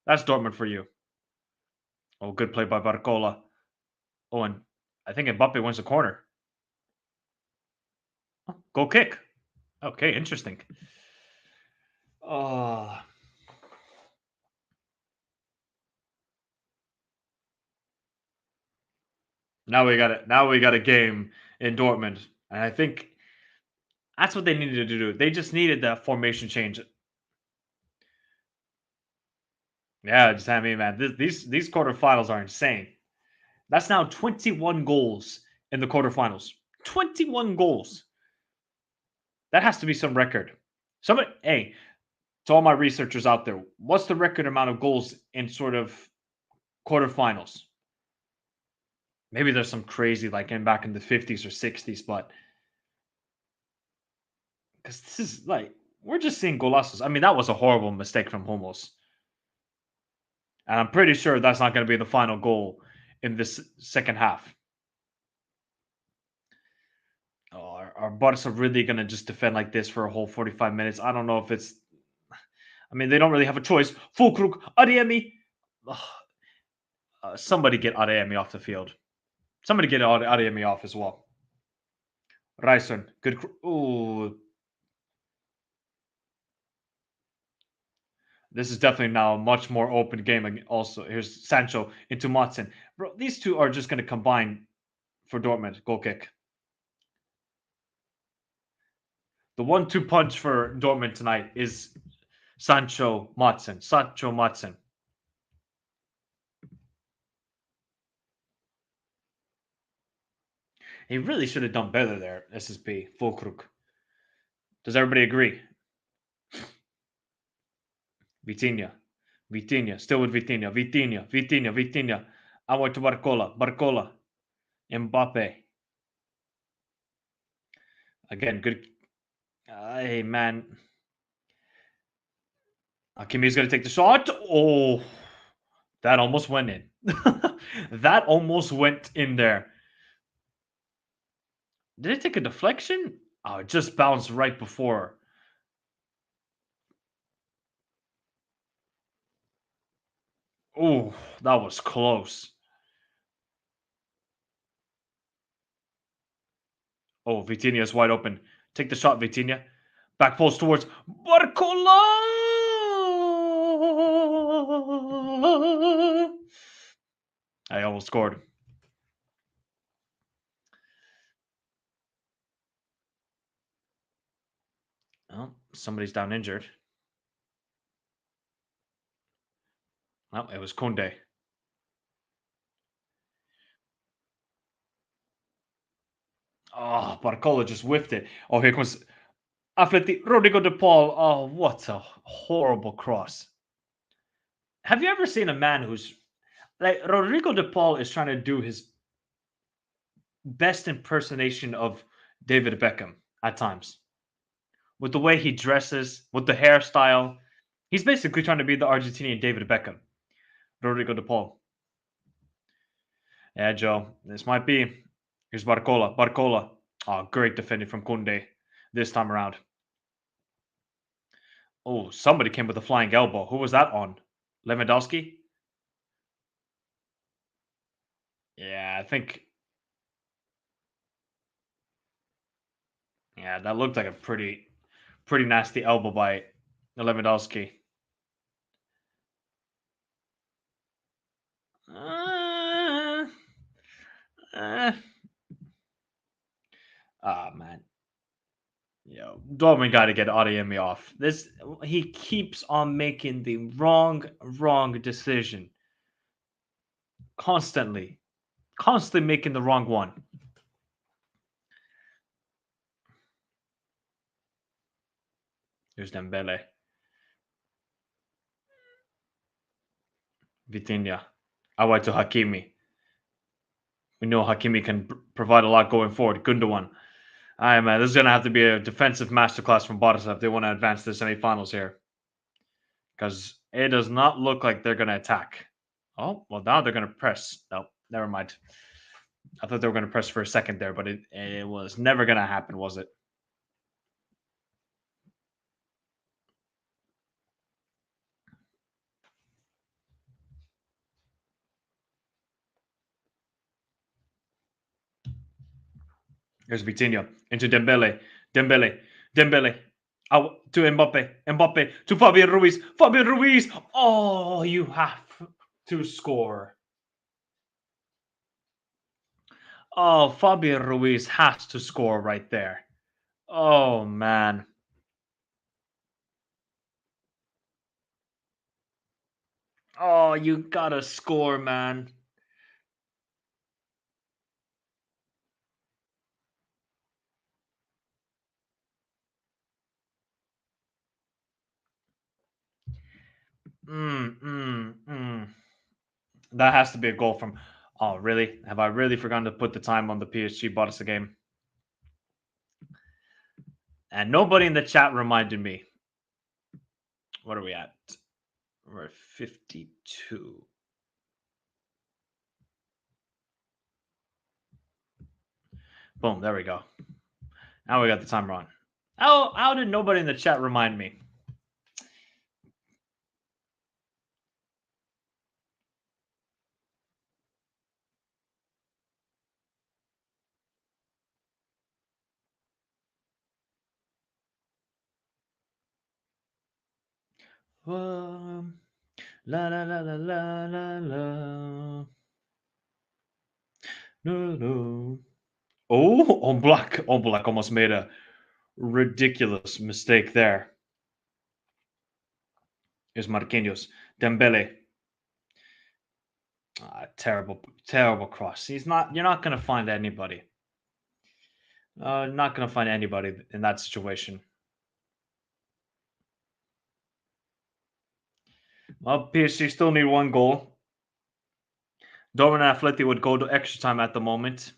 That's Dortmund for you. Oh, good play by Barcola. Oh, and I think Mbappe wins the corner. Oh, goal kick. Okay, interesting. Oh, now we got it. Now we got a game in Dortmund, and I think that's what they needed to do. They just needed that formation change. Yeah, just I mean, man, these quarterfinals are insane. That's now 21 goals in the quarterfinals. 21 goals. That has to be some record. Somebody, hey, to all my researchers out there, what's the record amount of goals in sort of quarterfinals? Maybe there's some crazy like in back in the 50s or 60s, but because this is like we're just seeing golazos. I mean, that was a horrible mistake from Homos, and I'm pretty sure that's not going to be the final goal in this second half. Oh, are Barca really going to just defend like this for a whole 45 minutes? I don't know if it's. I mean, they don't really have a choice. Fulkrug, Adeyemi. Somebody get Adeyemi off the field. Somebody get Adeyemi off as well. Ryson, good. Ooh. This is definitely now a much more open game. Also, here's Sancho into Matson. Bro, these two are just going to combine for Dortmund. Goal kick. The 1-2 punch for Dortmund tonight is Sancho Matson. Sancho Matson. He really should have done better there, SSB, Fulkrug. Does everybody agree? Vitinha. Vitinha. Still with Vitinha. Vitinha. Vitinha. Vitinha. Out to Barcola. Barcola. Mbappe. Again, good. Hey, man. Hakimi's going to take the shot. Oh, that almost went in. That almost went in there. Did it take a deflection? Oh, it just bounced right before. Oh, that was close. Oh, Vitinha is wide open. Take the shot, Vitinha. Back post towards Barcola. I almost scored. Oh, somebody's down injured. Oh, it was Kunde. Oh, Barcola just whiffed it. Oh, here comes Atleti. Rodrigo de Paul. Oh, what a horrible cross. Have you ever seen a man who's like Rodrigo de Paul is trying to do his best impersonation of David Beckham at times? With the way he dresses, with the hairstyle. He's basically trying to be the Argentinian David Beckham. Rodrigo de Paul. Yeah, Joe. This might be. Here's Barcola. Barcola. Oh, great defending from Kunde this time around. Oh, somebody came with a flying elbow. Who was that on? Lewandowski? Yeah, I think. Yeah, that looked like a pretty nasty elbow by Lewandowski. Uh, man. Yo, Dortmund got to get Adeyemi off. He keeps on making the wrong decision. Constantly making the wrong one. Here's Dembele. Vitinha. Away to Hakimi. We know Hakimi can provide a lot going forward. Gundogan. All right, man. This is going to have to be a defensive masterclass from Barca if they want to advance to the semifinals here. Because it does not look like they're going to attack. Oh, well, now they're going to press. No, never mind. I thought they were going to press for a second there, but it was never going to happen, was it? Here's Vitinha into Dembele. Dembele. Out to Mbappe to Fabian Ruiz. Fabian Ruiz. Oh, you have to score. Oh, Fabian Ruiz has to score right there. Oh, man. Oh, you gotta score, man. That has to be a goal from. Oh, really? Have I really forgotten to put the time on the PSG Barca game? And nobody in the chat reminded me. What are we at? We're at 52. Boom, there we go. Now we got the timer on. How did nobody in the chat remind me? La la la la la la la. No, no. Oh, Oblak almost made a ridiculous mistake there. Here's Marquinhos. Dembele. Terrible cross. You're not gonna find anybody. Not gonna find anybody in that situation. Well, PSG still need one goal. Dortmund and Atleti would go to extra time at the moment,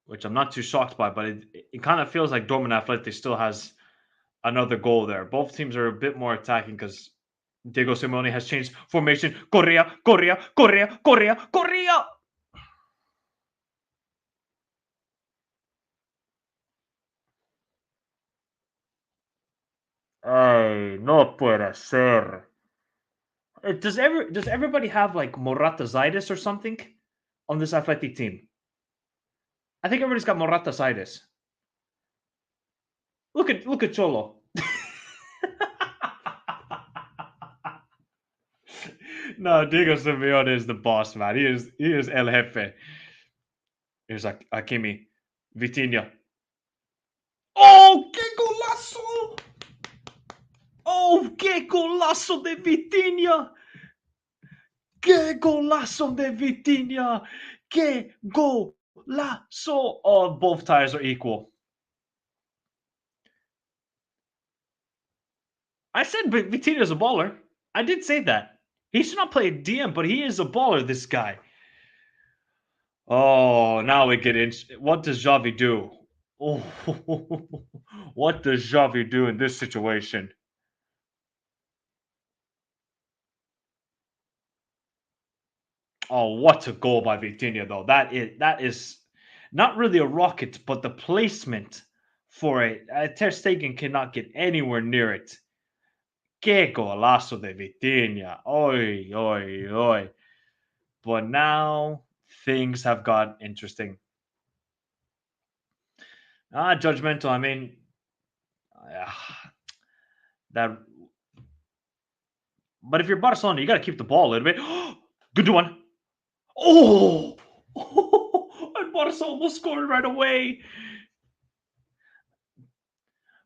which I'm not too shocked by, but it kind of feels like Dortmund and Atleti still has another goal there. Both teams are a bit more attacking because Diego Simeone has changed formation. Correa. Ay, no puede ser. Does everybody have like Moratazitis or something on this Athletic team? I think everybody's got Moratazitis. Look at Cholo. No, Diego Simeone is the boss, man. He is El Jefe. Here's Hakimi, Vitinha. Oh, qué golazo! Oh, qué golazo de Vitinha! ¡Qué golazo de Vitinha! ¡Qué golazo! Oh, both tires are equal. I said Vitinha's a baller. I did say that. He should not play DM, but he is a baller, this guy. Oh, now we get in. What does Xavi do? Oh, what does Xavi do in this situation? Oh, what a goal by Vitinha, though. That is not really a rocket, but the placement for it. Ter Stegen cannot get anywhere near it. Que golazo de Vitinha. Oi, oi, oi. But now things have got interesting. Judgmental. I mean, that. But if you're Barcelona, you got to keep the ball a little bit. Good one. Oh, and Barca almost scored right away.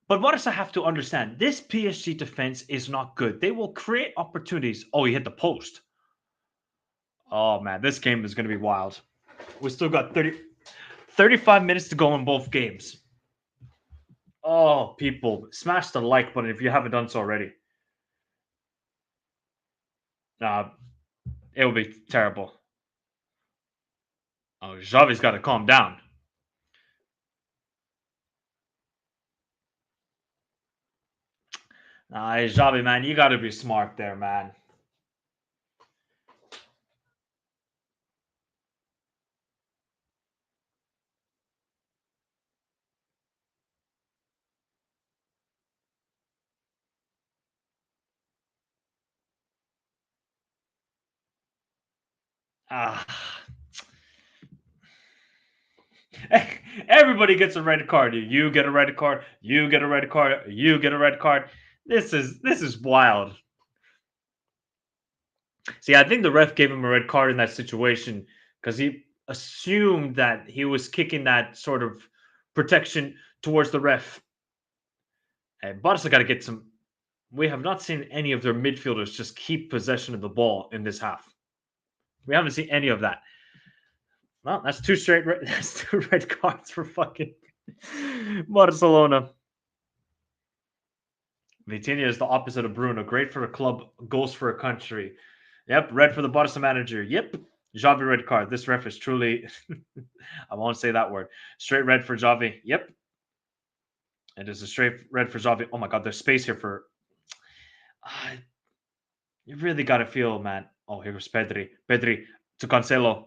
But Barca have to understand this PSG defense is not good. They will create opportunities. Oh, he hit the post. Oh man, this game is going to be wild. We still got 35 minutes to go in both games. Oh, people, smash the like button if you haven't done so already. It will be terrible. Oh, Xavi's got to calm down. Xavi, man, you got to be smart there, man. Ah. Everybody gets a red card. You get a red card. You get a red card. You get a red card. This is wild. See, I think the ref gave him a red card in that situation because he assumed that he was kicking that sort of protection towards the ref. And Barca got to get some. We have not seen any of their midfielders just keep possession of the ball in this half. We haven't seen any of that. Well, that's two straight. That's two red cards for fucking Barcelona. Vitinha is the opposite of Bruno. Great for a club, goals for a country. Yep, red for the Barca manager. Yep, Xavi red card. This ref is truly. I won't say that word. Straight red for Xavi. Yep. It is a straight red for Xavi. Oh my god, there's space here for. You really got to feel, man. Oh, here goes Pedri. Pedri to Cancelo.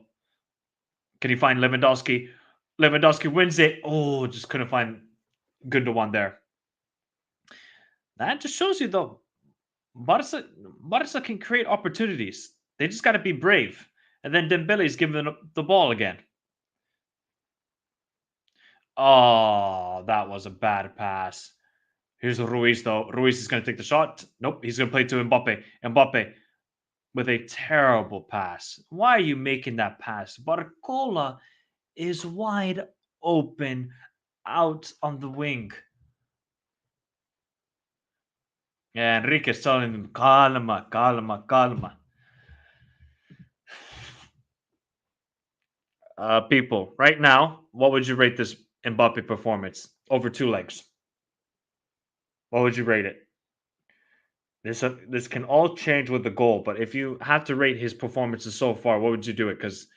Can he find Lewandowski? Lewandowski wins it. Oh, just couldn't find Gundogan there. That just shows you, though, Barca can create opportunities. They just got to be brave. And then Dembele's giving the ball again. Oh, that was a bad pass. Here's Ruiz, though. Ruiz is going to take the shot. Nope, he's going to play to Mbappe. Mbappe with a terrible pass. Why are you making that pass? Barcola is wide open out on the wing. Yeah, Enrique is telling him, calma, calma, calma. People, right now, what would you rate this Mbappe performance over 2 legs? What would you rate it? This can all change with the goal, but if you have to rate his performances so far, what would you do it? Because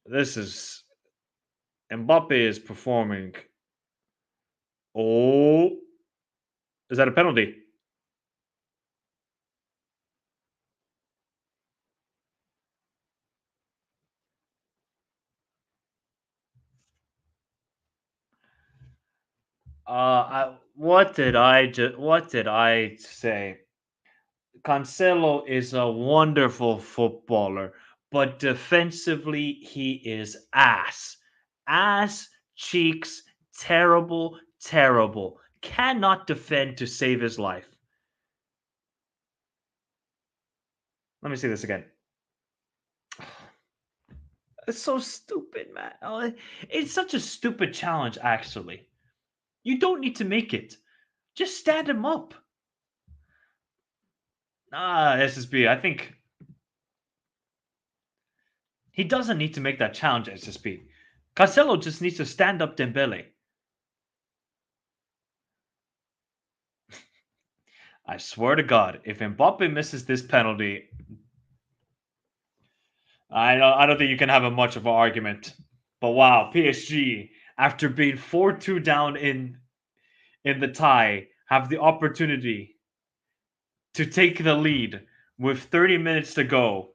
this is Mbappe is performing. Oh, is that a penalty? What did I say? Cancelo is a wonderful footballer, but defensively he is ass. Ass cheeks, terrible, terrible. Cannot defend to save his life. Let me see this again. It's so stupid, man. It's such a stupid challenge, actually. You don't need to make it. Just stand him up. SSB, I think he doesn't need to make that challenge, SSB. Cancelo just needs to stand up Dembele. I swear to God, if Mbappe misses this penalty, I don't think you can have a much of an argument. But wow, PSG, after being 4-2 down in the tie, have the opportunity to take the lead with 30 minutes to go.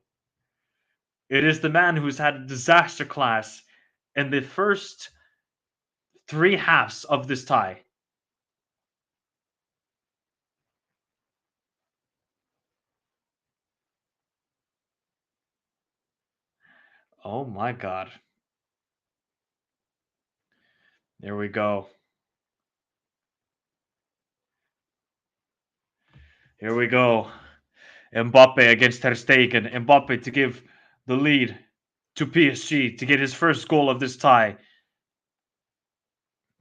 It is the man who's had a disaster class in the first 3 halves of this tie. Oh my God. There we go. Here we go. Mbappe against Ter Stegen. Mbappe to give the lead to PSG to get his first goal of this tie.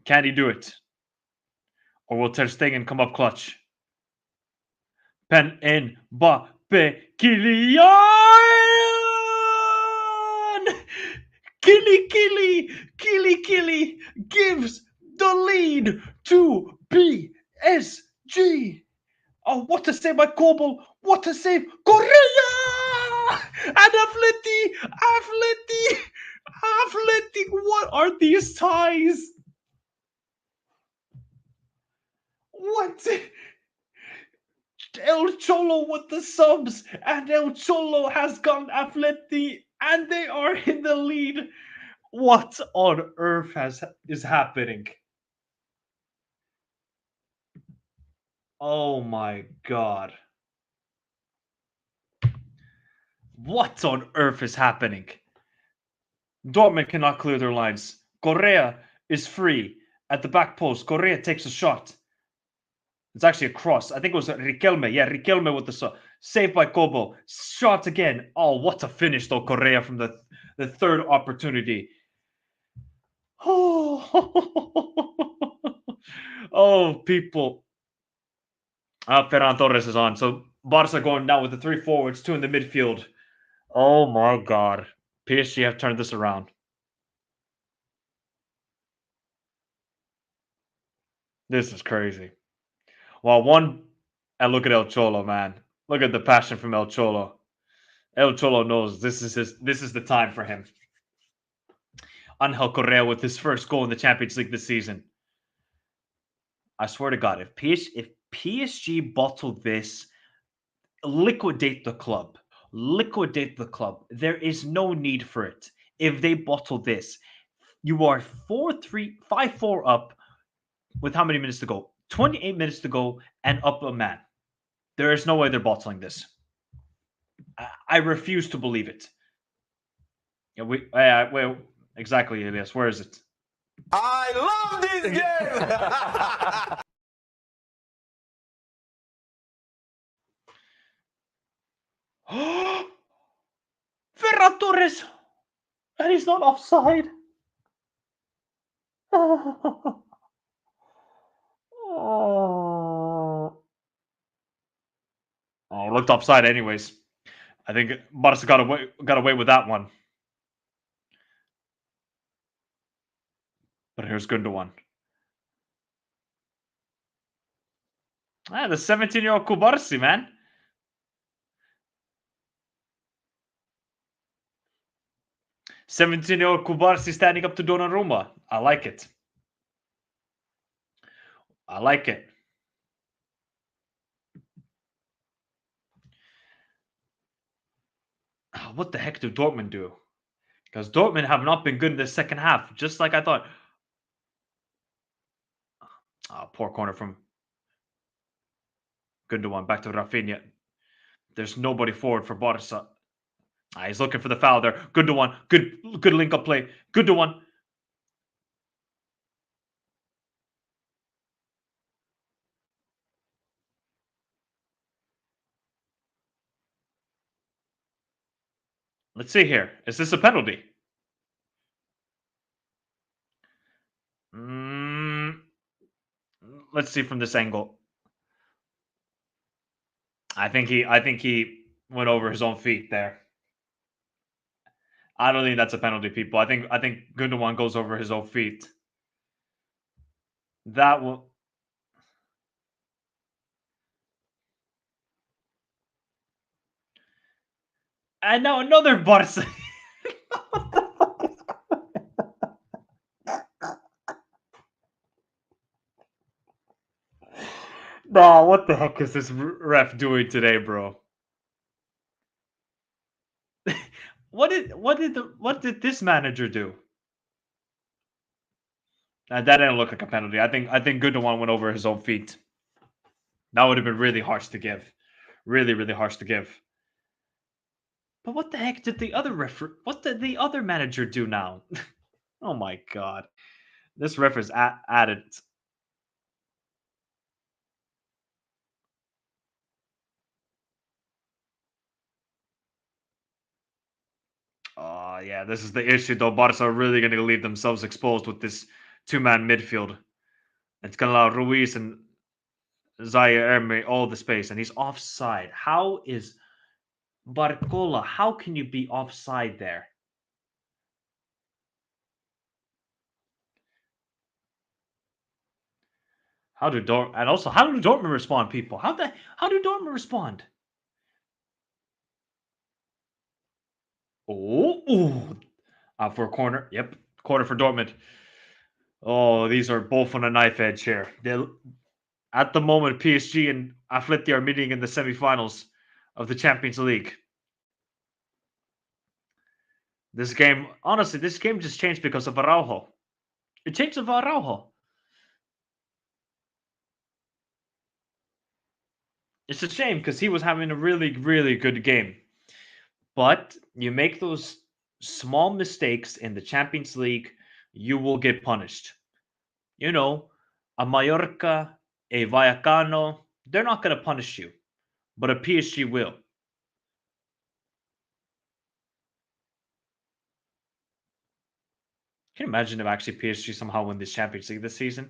Can he do it? Or will Ter Stegen come up clutch? Pen Mbappe. Kylian! Killy gives the lead to PSG. Oh, what a save by Kobel. What a save. Correa! And Atleti. What are these ties? What? El Cholo with the subs. And El Cholo has gone Atleti. And they are in the lead. What on earth is happening? Oh my God. What on earth is happening? Dortmund cannot clear their lines. Correa is free at the back post. Correa takes a shot. It's actually a cross. I think it was Riquelme. Yeah, Riquelme with the save by Kobo. Shot again. Oh, what a finish though, Correa from the third opportunity. Oh, people. Ferran Torres is on. So Barca going now with the 3 forwards, 2 in the midfield. Oh my God. PSG have turned this around. This is crazy. Well, and look at El Cholo, man. Look at the passion from El Cholo. El Cholo knows this is the time for him. Angel Correa with his first goal in the Champions League this season. I swear to God, if PSG bottle this, liquidate the club. Liquidate the club. There is no need for it. If they bottle this, you are 5-4 up with how many minutes to go? 28 minutes to go and up a man. There is no way they're bottling this. I refuse to believe it. Yeah, wait, exactly, Elias. Where is it? I love this game! Ferran Torres! And he's not offside. Oh, it looked offside anyways. I think Barca got away with that one. But here's Gundogan. The 17-year-old Kubarsi, man. '17-year-old Kubarsi standing up to Donnarumma. I like it. I like it. What the heck do Dortmund do? Because Dortmund have not been good in the second half, just like I thought. Poor corner from Gundogan. Back to Rafinha. There's nobody forward for Barca. He's looking for the foul there. Gundogan. Good link-up play. Gundogan. Let's see here. Is this a penalty? Let's see from this angle. I think he went over his own feet there. I don't think that's a penalty, people. I think Gundogan goes over his own feet. That will. And now another Barca. No, what the heck is this ref doing today, bro? What did this manager do? That didn't look like a penalty. I think Gundogan went over his own feet. That would have been really harsh to give. Really, really harsh to give. But what the heck did the other what did the other manager do now? Oh my God. This ref is added. Oh, yeah, this is the issue, though. Barca are really going to leave themselves exposed with this two-man midfield. It's going to allow Ruiz and Zaire Emery all the space, and he's offside. How is Barcola? How can you be offside there? How do Dortmund respond, people? How do Dortmund respond? Oh, for a corner. Yep, corner for Dortmund. Oh, these are both on a knife edge here. At the moment, PSG and Atleti are meeting in the semifinals of the Champions League. This game, honestly, this game just changed because of Araujo. It changed of Araujo. It's a shame because he was having a really, really good game. But you make those small mistakes in the Champions League, you will get punished. You know, a Mallorca, a Vallecano, they're not going to punish you, but a PSG will. Can you imagine if actually PSG somehow win this Champions League this season?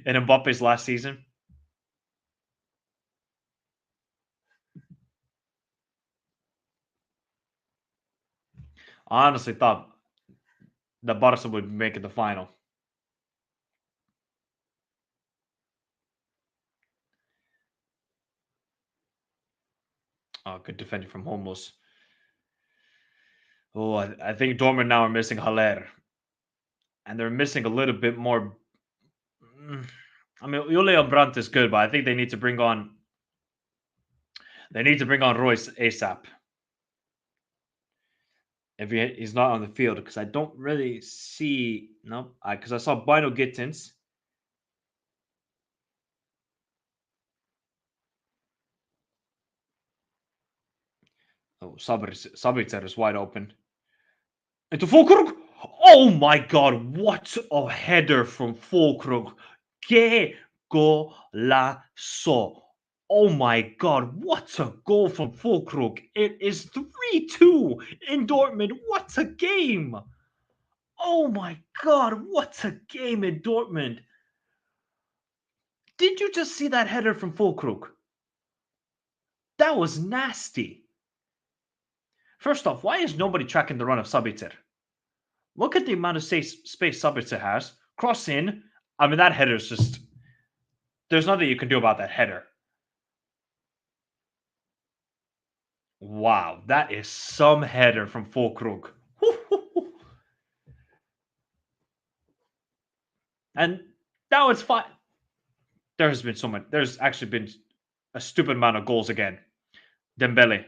In Mbappe's last season? I honestly thought that Barca would make it the final. Oh, good defending from Homos. Oh, I think Dortmund now are missing Haller. And they're missing a little bit more. I mean, Julian Brandt is good, but I think they need to bring on. They need to bring on Royce ASAP. If he's not on the field, because I don't really see because I saw Bino Gittins. Oh, Sabitzer is wide open. Into Fulkrug. Oh my God! What a header from Fulkrug! Que golazo! Oh my God, what a goal from Fulkrug. It is 3-2 in Dortmund. What a game. Oh my God, what a game in Dortmund. Did you just see that header from Fulkrug? That was nasty. First off, why is nobody tracking the run of Sabitzer? Look at the amount of space Sabitzer has. Cross in. I mean, that header is just... There's nothing you can do about that header. Wow, that is some header from Fulkrug. And now it's fine. There's been so much. There's actually been a stupid amount of goals again. Dembele.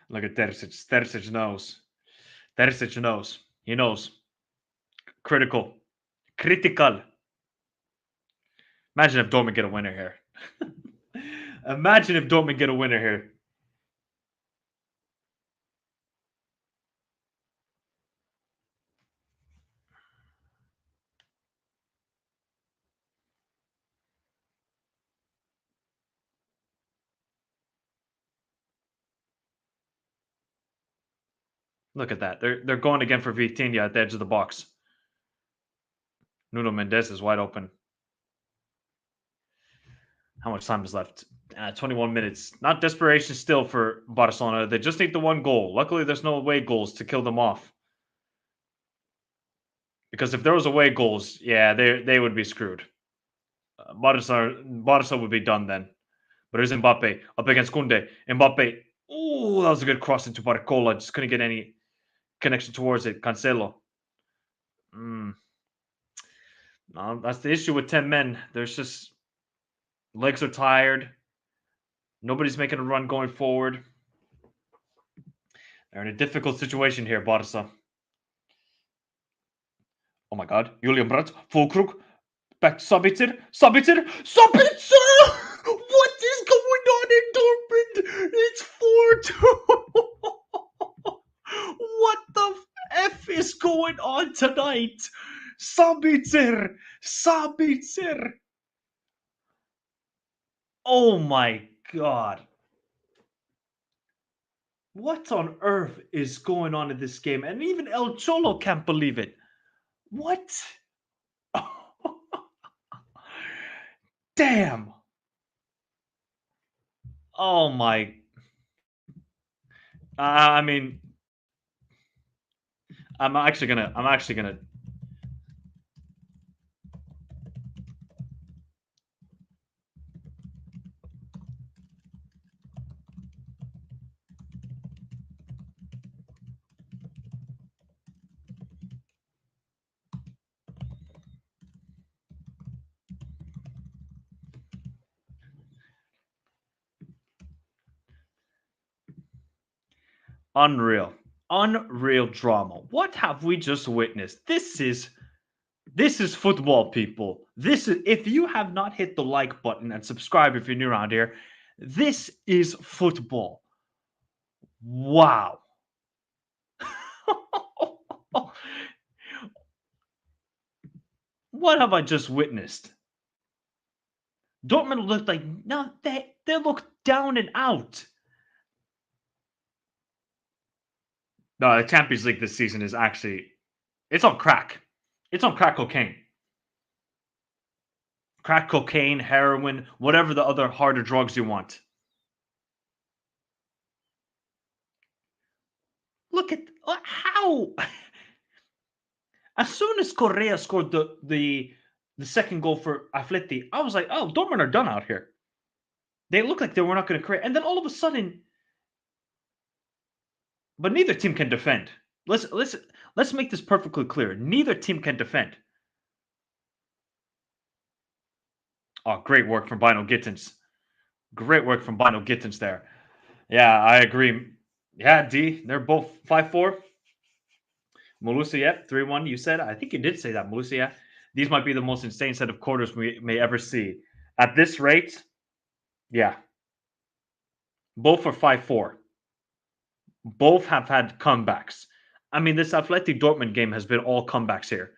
Look at Terzic. Terzic knows. Terzic knows. He knows. Critical. Critical. Imagine if Dortmund get a winner here. Imagine if Dortmund get a winner here. Look at that. They're going again for Vitinha at the edge of the box. Nuno Mendes is wide open. How much time is left? 21 minutes. Not desperation still for Barcelona. They just need the one goal. Luckily, there's no away goals to kill them off. Because if there was away goals, yeah, they would be screwed. Barca would be done then. But here's Mbappe up against Koundé. Mbappe. Oh, that was a good cross into Barcola. Just couldn't get any connection towards it. Cancelo. No, that's the issue with 10 men. There's just... Legs are tired. Nobody's making a run going forward. They're in a difficult situation here, Barca. Oh my God. Julian Brandt. Fulkrug. Back to Sabitzer. Sabitzer. Sabitzer! What is going on in Dortmund? It's 4-2. What the F is going on tonight? Sabitzer. Sabitzer. Oh my God. What on earth is going on in this game? And even El Cholo can't believe it. What? Damn. Oh my. I mean, I'm actually gonna unreal. Unreal drama. What have we just witnessed? This is football, people. This is, if you have not hit the like button and subscribe if you're new around here, this is football. Wow. What have I just witnessed? Dortmund looked like no, they looked down and out. No, the Champions League this season is actually it's on crack. It's on crack cocaine. Crack cocaine, heroin, whatever the other harder drugs you want. Look at how as soon as Correa scored the second goal for Atleti, I was like, oh, Dortmund are done out here. They look like they were not going to create. And then all of a sudden, but neither team can defend. Let's make this perfectly clear. Neither team can defend. Oh, great work from Bino Gittins. Great work from Bino Gittins there. Yeah, I agree. Yeah, D, they're both 5-4. Malusia, yep, 3-1, you said. I think you did say that, Malusia. These might be the most insane set of quarters we may ever see. At this rate, yeah. Both are 5-4. Both have had comebacks. I mean, this Atleti Dortmund game has been all comebacks here.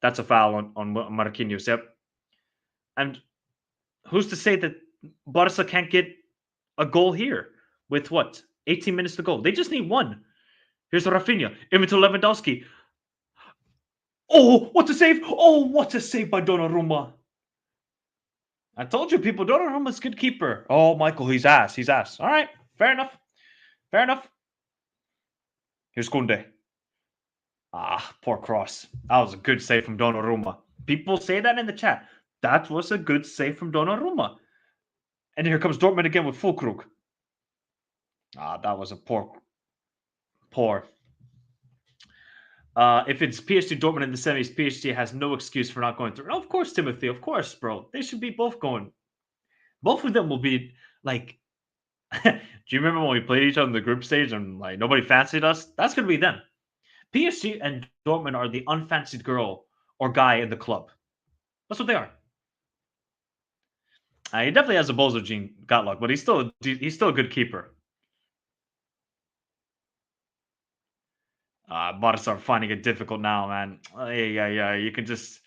That's a foul on Marquinhos, yep. And who's to say that Barca can't get a goal here with what? 18 minutes to go. They just need one. Here's Rafinha. Into Lewandowski. Oh, what a save! Oh, what a save by Donnarumma. I told you, people, Donnarumma's a good keeper. Oh, Michael, he's ass. He's ass. All right, fair enough. Fair enough. Here's Kunde. Ah, poor cross. That was a good save from Donnarumma. People say that in the chat. That was a good save from Donnarumma. And here comes Dortmund again with Fulkrug. Ah, that was a poor. If it's PSG Dortmund in the semis, PSG has no excuse for not going through. Of course, Timothy. Of course, bro. They should be both going. Both of them will be like. Do you remember when we played each other in the group stage and like nobody fancied us? That's gonna be them. PSG and Dortmund are the unfancied girl or guy in the club. That's what they are. He definitely has a bozo gene, Gotluck, but he's still a good keeper. Barca are finding it difficult now, man. Yeah. You can just.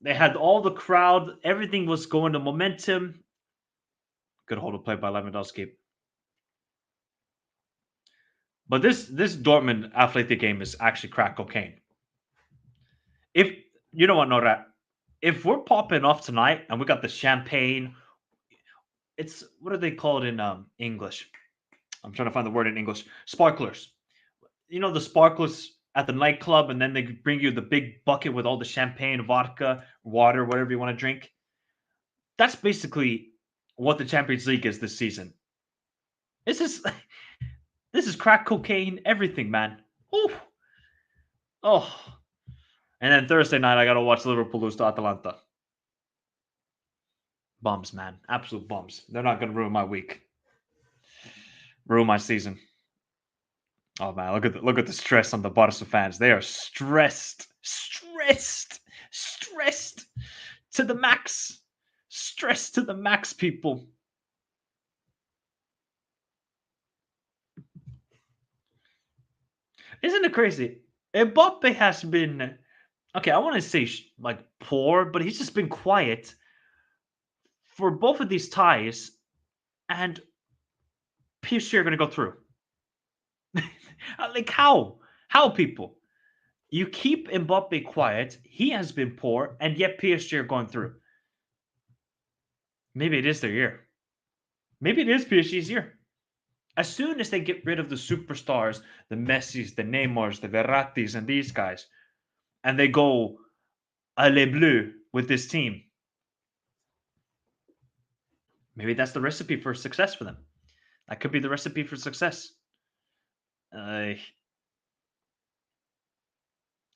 They had all the crowd. Everything was going to momentum. Good hold of play by Lewandowski. But this Dortmund Athletic game is actually crack cocaine. If you know what, Norat, if we're popping off tonight and we got the champagne, it's what do they call it in English? I'm trying to find the word in English. Sparklers. You know the sparklers at the nightclub, and then they bring you the big bucket with all the champagne, vodka, water, whatever you want to drink. That's basically what the Champions League is this season. This is crack cocaine, everything, man. Ooh. Oh. And then Thursday night, I gotta watch Liverpool lose to Atalanta. Bums, man. Absolute bums. They're not gonna ruin my week. Ruin my season. Oh man, look at the stress on the Barca fans. They are stressed to the max. Stressed to the max, people. Isn't it crazy? Mbappe has been okay. I want to say like poor, but he's just been quiet for both of these ties, and PSG are going to go through. Like how? How, people? You keep Mbappe quiet. He has been poor, and yet PSG are going through. Maybe it is their year. Maybe it is PSG's year. As soon as they get rid of the superstars, the Messis, the Neymars, the Verrattis, and these guys, and they go à les bleus with this team, maybe that's the recipe for success for them. That could be the recipe for success. Is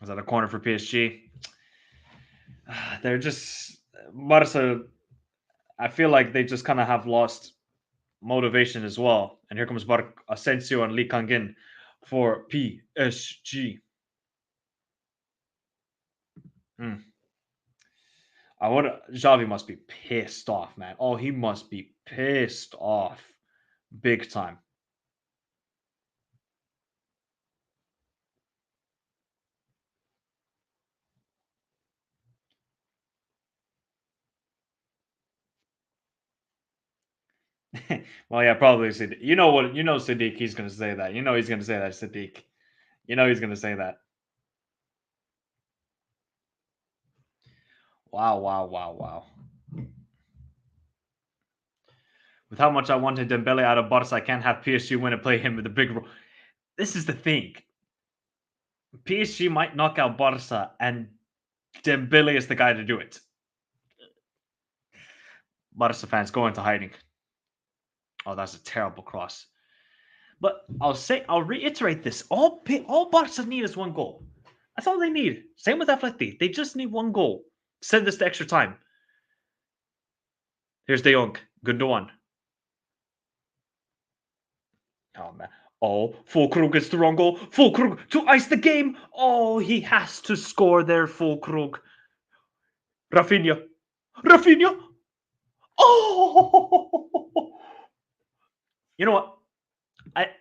that a corner for PSG? They're just Barca. I feel like they just kind of have lost motivation as well. And here comes Asensio and Lee Kang-in for PSG. Xavi must be pissed off, man. Oh, he must be pissed off. Big time. Well, yeah, probably Sadiq. You know what? You know Sadiq. He's gonna say that. You know he's gonna say that, Sadiq. You know he's gonna say that. Wow, wow, wow, wow. With how much I wanted Dembele out of Barca, I can't have PSG win and play him with a big role. This is the thing. PSG might knock out Barca, and Dembele is the guy to do it. Barca fans go into hiding. Oh, that's a terrible cross. But I'll reiterate this. All Barca need is one goal. That's all they need. Same with Atleti. They just need one goal. Send this to extra time. Here's De Jong. Gundogan. Oh, man. Oh, Fulkrug gets the wrong goal. Fulkrug to ice the game. Oh, he has to score there, Fulkrug. Rafinha. Rafinha. Oh! You know what?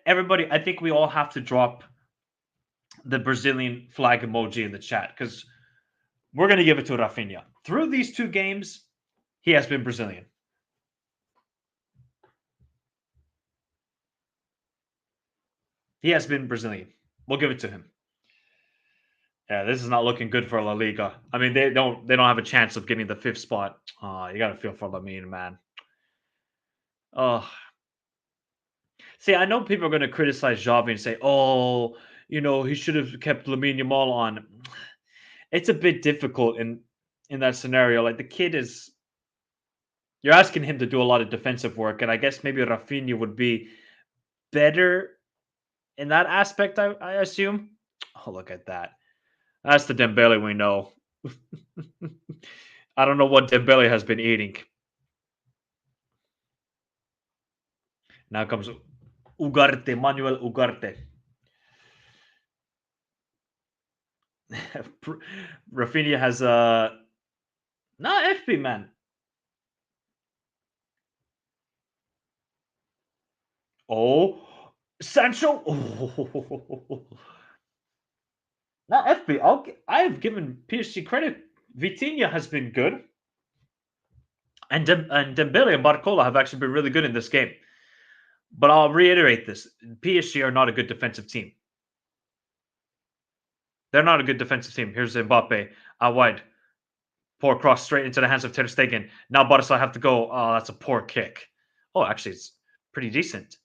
Everybody, I think we all have to drop the Brazilian flag emoji in the chat because we're going to give it to Rafinha. Through these two games, he has been Brazilian. He has been Brazilian. We'll give it to him. Yeah, this is not looking good for La Liga. I mean, they don't have a chance of getting the 5th spot. Oh, you got to feel for Lamine, man. Oh. See, I know people are going to criticize Xavi and say, "Oh, you know, he should have kept Lamine Yamal on." It's a bit difficult in that scenario. Like the kid is, you're asking him to do a lot of defensive work, and I guess maybe Rafinha would be better in that aspect. I assume. Oh, look at that. That's the Dembele we know. I don't know what Dembele has been eating. Now comes Ugarte, Manuel Ugarte. Rafinha has not FP, man. Oh, Sancho. Oh. Not FP. I have given PSG credit. Vitinha has been good, and Dembele and Barcola have actually been really good in this game. But I'll reiterate this: PSG are not a good defensive team. They're not a good defensive team. Here's Mbappe out wide. Poor cross straight into the hands of Ter Stegen. Now Barca have to go. Oh, that's a poor kick. Oh, actually, it's pretty decent.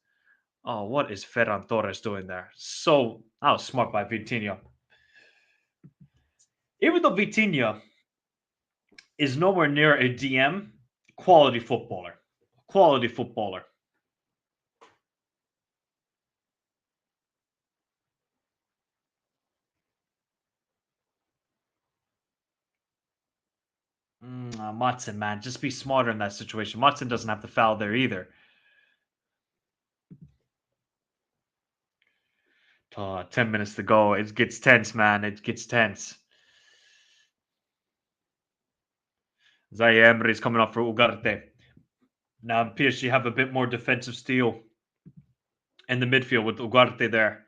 Oh, what is Ferran Torres doing there? That was smart by Vitinha. Even though Vitinha is nowhere near a DM, quality footballer. Quality footballer. Matson, man, just be smarter in that situation. Matson doesn't have the foul there either. 10 minutes to go. It gets tense, man. It gets tense. Zaire Emery is coming up for Ugarte. Now PSG have a bit more defensive steel in the midfield with Ugarte there.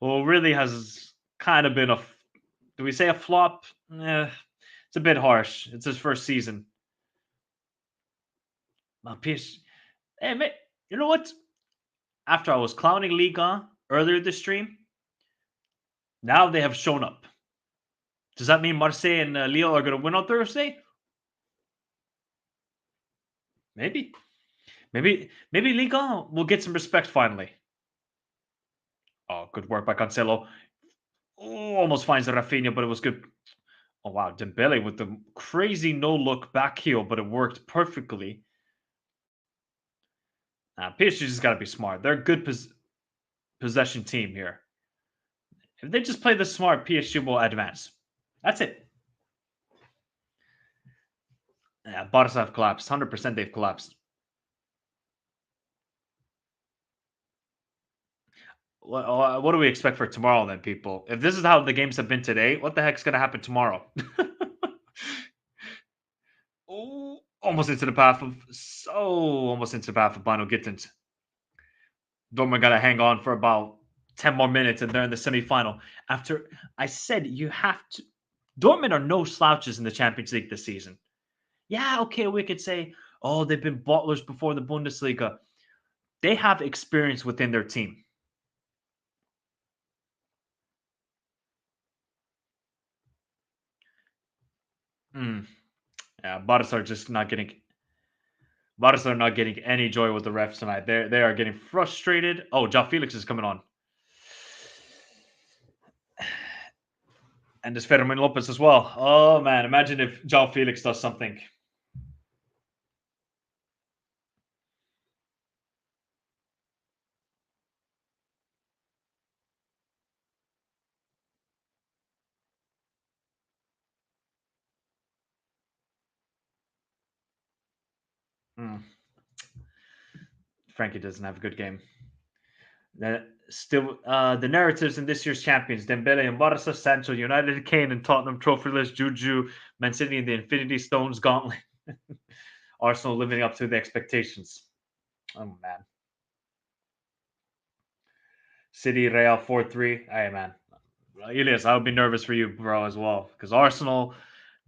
Well, really has kind of been do we say a flop? It's a bit harsh. It's his first season. PSG, hey, mate, you know what? After I was clowning Liga earlier this stream, now they have shown up. Does that mean Marseille and Lille are going to win on Thursday? Maybe. Maybe Liga will get some respect finally. Oh, good work by Cancelo. Oh, almost finds the Rafinha, but it was good. Oh, wow. Dembele with the crazy no-look back heel, but it worked perfectly. PSG just got to be smart. They're a good possession team here. If they just play this smart, PSG will advance. That's it. Yeah, Barca have collapsed. 100% they've collapsed. What do we expect for tomorrow then, people? If this is how the games have been today, what the heck's going to happen tomorrow? Oh, almost into the path of Bino Gittins. Dortmund got to hang on for about 10 more minutes and they're in the semifinal. After I said you have to, Dortmund are no slouches in the Champions League this season. Yeah, okay, we could say, oh, they've been bottlers before the Bundesliga. They have experience within their team. Yeah, Barca are just not getting. Barca are not getting any joy with the refs tonight. They are getting frustrated. Oh, João Felix is coming on, and there's Fermin Lopez as well. Oh man, imagine if João Felix does something. Frankie doesn't have a good game. The narratives in this year's champions: Dembele and Barca, Sancho, United, Kane and Tottenham, trophyless, Juju, Man City, and the Infinity Stones gauntlet. Arsenal living up to the expectations. Oh man. City, Real 4-3. Hey man, Elias, I would be nervous for you, bro, as well, because Arsenal,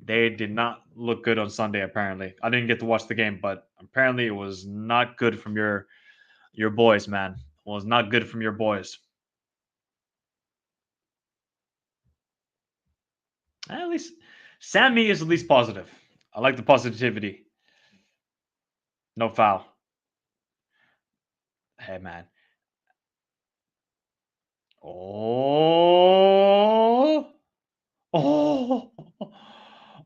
they did not look good on Sunday. Apparently, I didn't get to watch the game, but apparently it was not good from your boys, man. It was not good from your boys. At least Sammy is at least positive. I like the positivity. No foul. Hey man. Oh. Oh.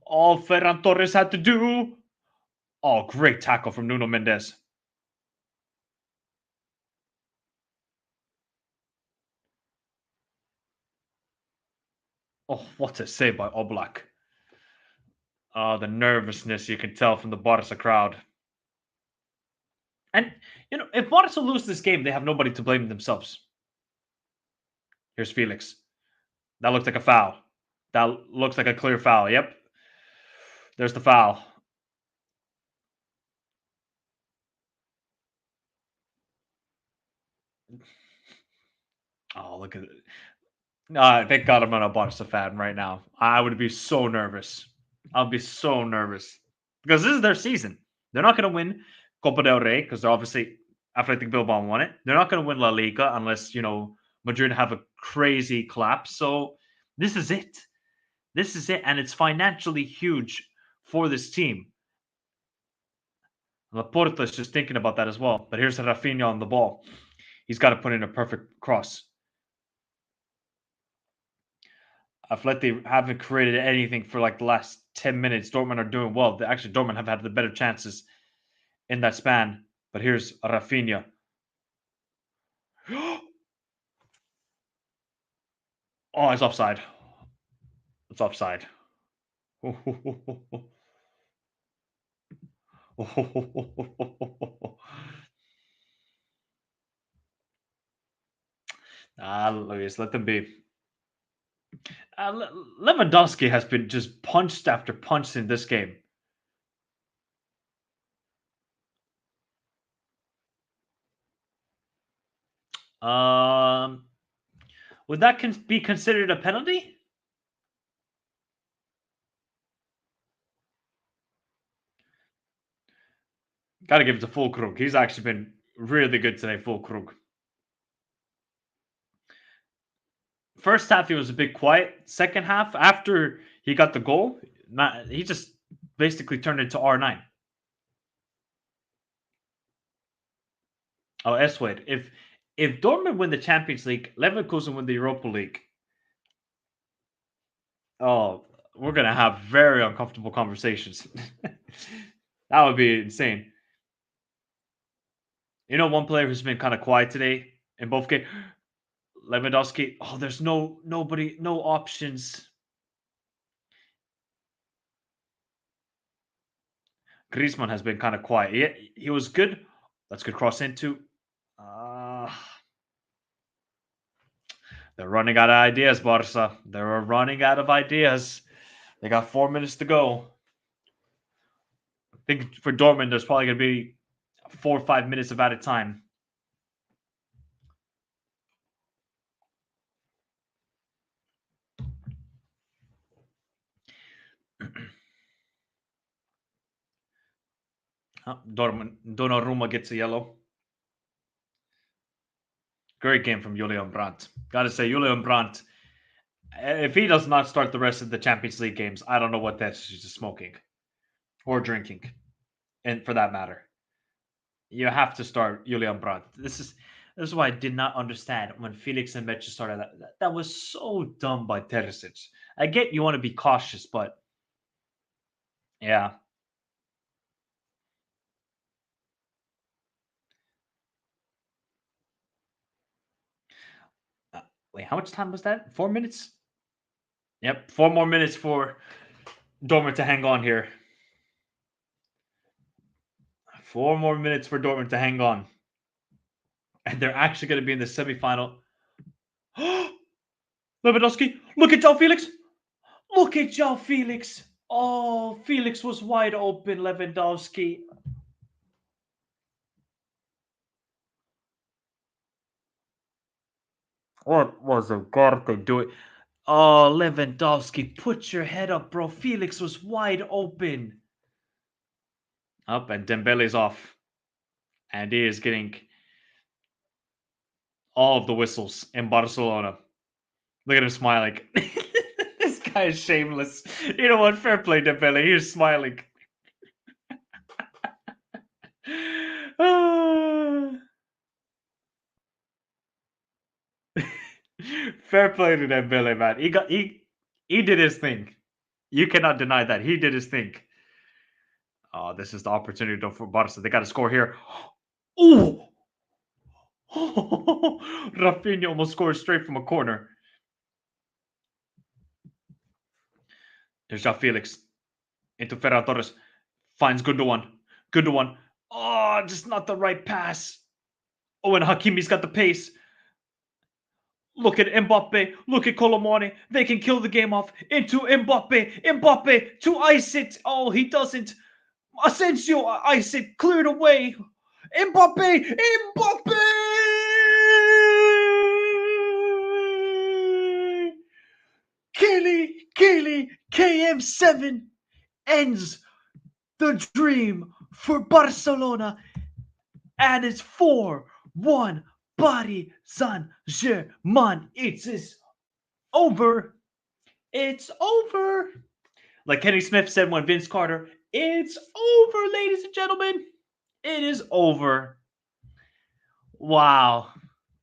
All Ferran Torres had to do. Oh, great tackle from Nuno Mendes. Oh, what a save by Oblak. Oh, the nervousness you can tell from the Barca crowd. And, if Barca lose this game, they have nobody to blame themselves. Here's Felix. That looked like a foul. That looks like a clear foul. Yep. There's the foul. Oh, look at it. Thank God I'm not a Barca fan right now. I would be so nervous. I'll be so nervous. Because this is their season. They're not going to win Copa del Rey because they're obviously Athletic Bilbao won it. They're not going to win La Liga unless, Madrid have a crazy collapse. So this is it. This is it. And it's financially huge for this team. Laporta is just thinking about that as well. But here's Rafinha on the ball. He's got to put in a perfect cross. Atleti haven't created anything for like the last 10 minutes. Dortmund are doing well. Actually, Dortmund have had the better chances in that span. But here's Rafinha. Oh, it's offside. It's offside. Luis, let them be. Lewandowski has been just punched after punch in this game. Would that be considered a penalty? Got to give it to Fulkrug. He's actually been really good today, Fulkrug. First half, he was a bit quiet. Second half, after he got the goal, he just basically turned into R9. Oh, Eswed. If Dortmund win the Champions League, Leverkusen win the Europa League, oh, we're going to have very uncomfortable conversations. That would be insane. One player who's been kind of quiet today in both games, Lewandowski. Oh, there's no options. Griezmann has been kind of quiet. He was good. That's good cross into. They're running out of ideas, Barca. They're running out of ideas. They got 4 minutes to go. I think for Dortmund, there's probably going to be 4 or 5 minutes of added time. Donnarumma gets a yellow. Great game from Julian Brandt. Gotta say, Julian Brandt, if he does not start the rest of the Champions League games, I don't know what that's just smoking or drinking, and for that matter. You have to start Julian Brandt. This is why I did not understand when Felix and Metch started. That was so dumb by Terzic. I get you want to be cautious, but yeah. Wait, how much time was that? 4 minutes? Yep, 4 more minutes for Dortmund to hang on here. 4 more minutes for Dortmund to hang on. And they're actually going to be in the semifinal. Lewandowski, look at João Felix. Look at João Felix. Oh, Felix was wide open, Lewandowski. What was Ugarte doing? Oh, Lewandowski, put your head up, bro. Felix was wide open. Up, and Dembele's off. And he is getting all of the whistles in Barcelona. Look at him smiling. This guy is shameless. You know what? Fair play, Dembele. He's smiling. Fair play to Dembele, man. He did his thing. You cannot deny that. He did his thing. Oh, this is the opportunity for Barca. They got to score here. Ooh! Rafinha almost scored straight from a corner. There's João Felix. Into Ferran Torres. Finds Gundogan. Gundogan. Oh, just not the right pass. Oh, and Hakimi's got the pace. Look at Mbappe. Look at Colomani. They can kill the game off. Into Mbappe. Mbappe to ice it. Oh, he doesn't. Asensio ice it. Cleared away. Mbappe. Mbappe. Kelly, KM7 ends the dream for Barcelona, and it's 4-1 Paris Saint-Germain. It's over. It's over. Like Kenny Smith said when Vince Carter, it's over, ladies and gentlemen. It is over. Wow.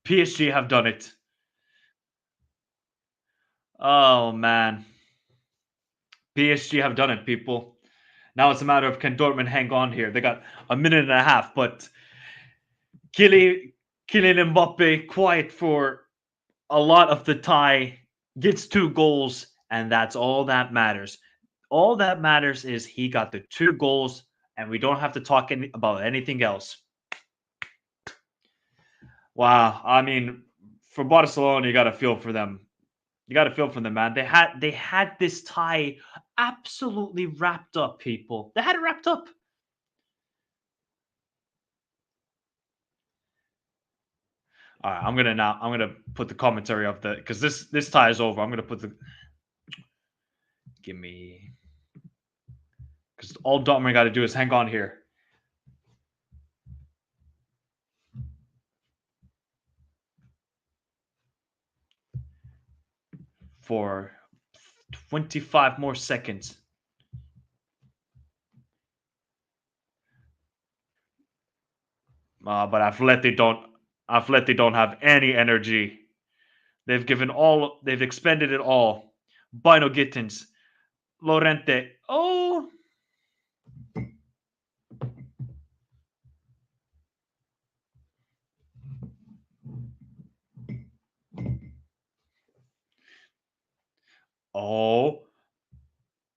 PSG have done it. Oh, man. PSG have done it, people. Now it's a matter of can Dortmund hang on here. They got a minute and a half, but Kylian Mbappe quiet for a lot of the tie, gets 2 goals, and that's all that matters. All that matters is he got the 2 goals, and we don't have to talk about anything else. Wow. I mean, for Barcelona, you got to feel for them. You got to feel for them, man. They had this tie absolutely wrapped up, people. They had it wrapped up. All right, I'm gonna put the commentary of the because this tie is over. I'm gonna put the give me because all Dortmund got to do is hang on here. For 25 more seconds. But Atleti don't have any energy. They've expended it all. Bino Gittins. Lorente. Oh.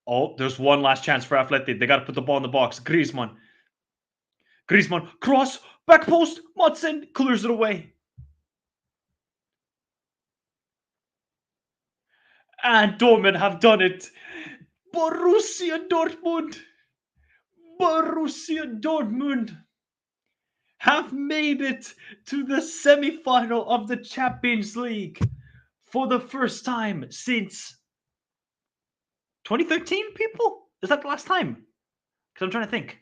Oh, there's one last chance for Atleti. They got to put the ball in the box. Griezmann, cross, back post. Madsen clears it away. And Dortmund have done it. Borussia Dortmund have made it to the semi-final of the Champions League for the first time since 2013, people? Is that the last time? Because I'm trying to think.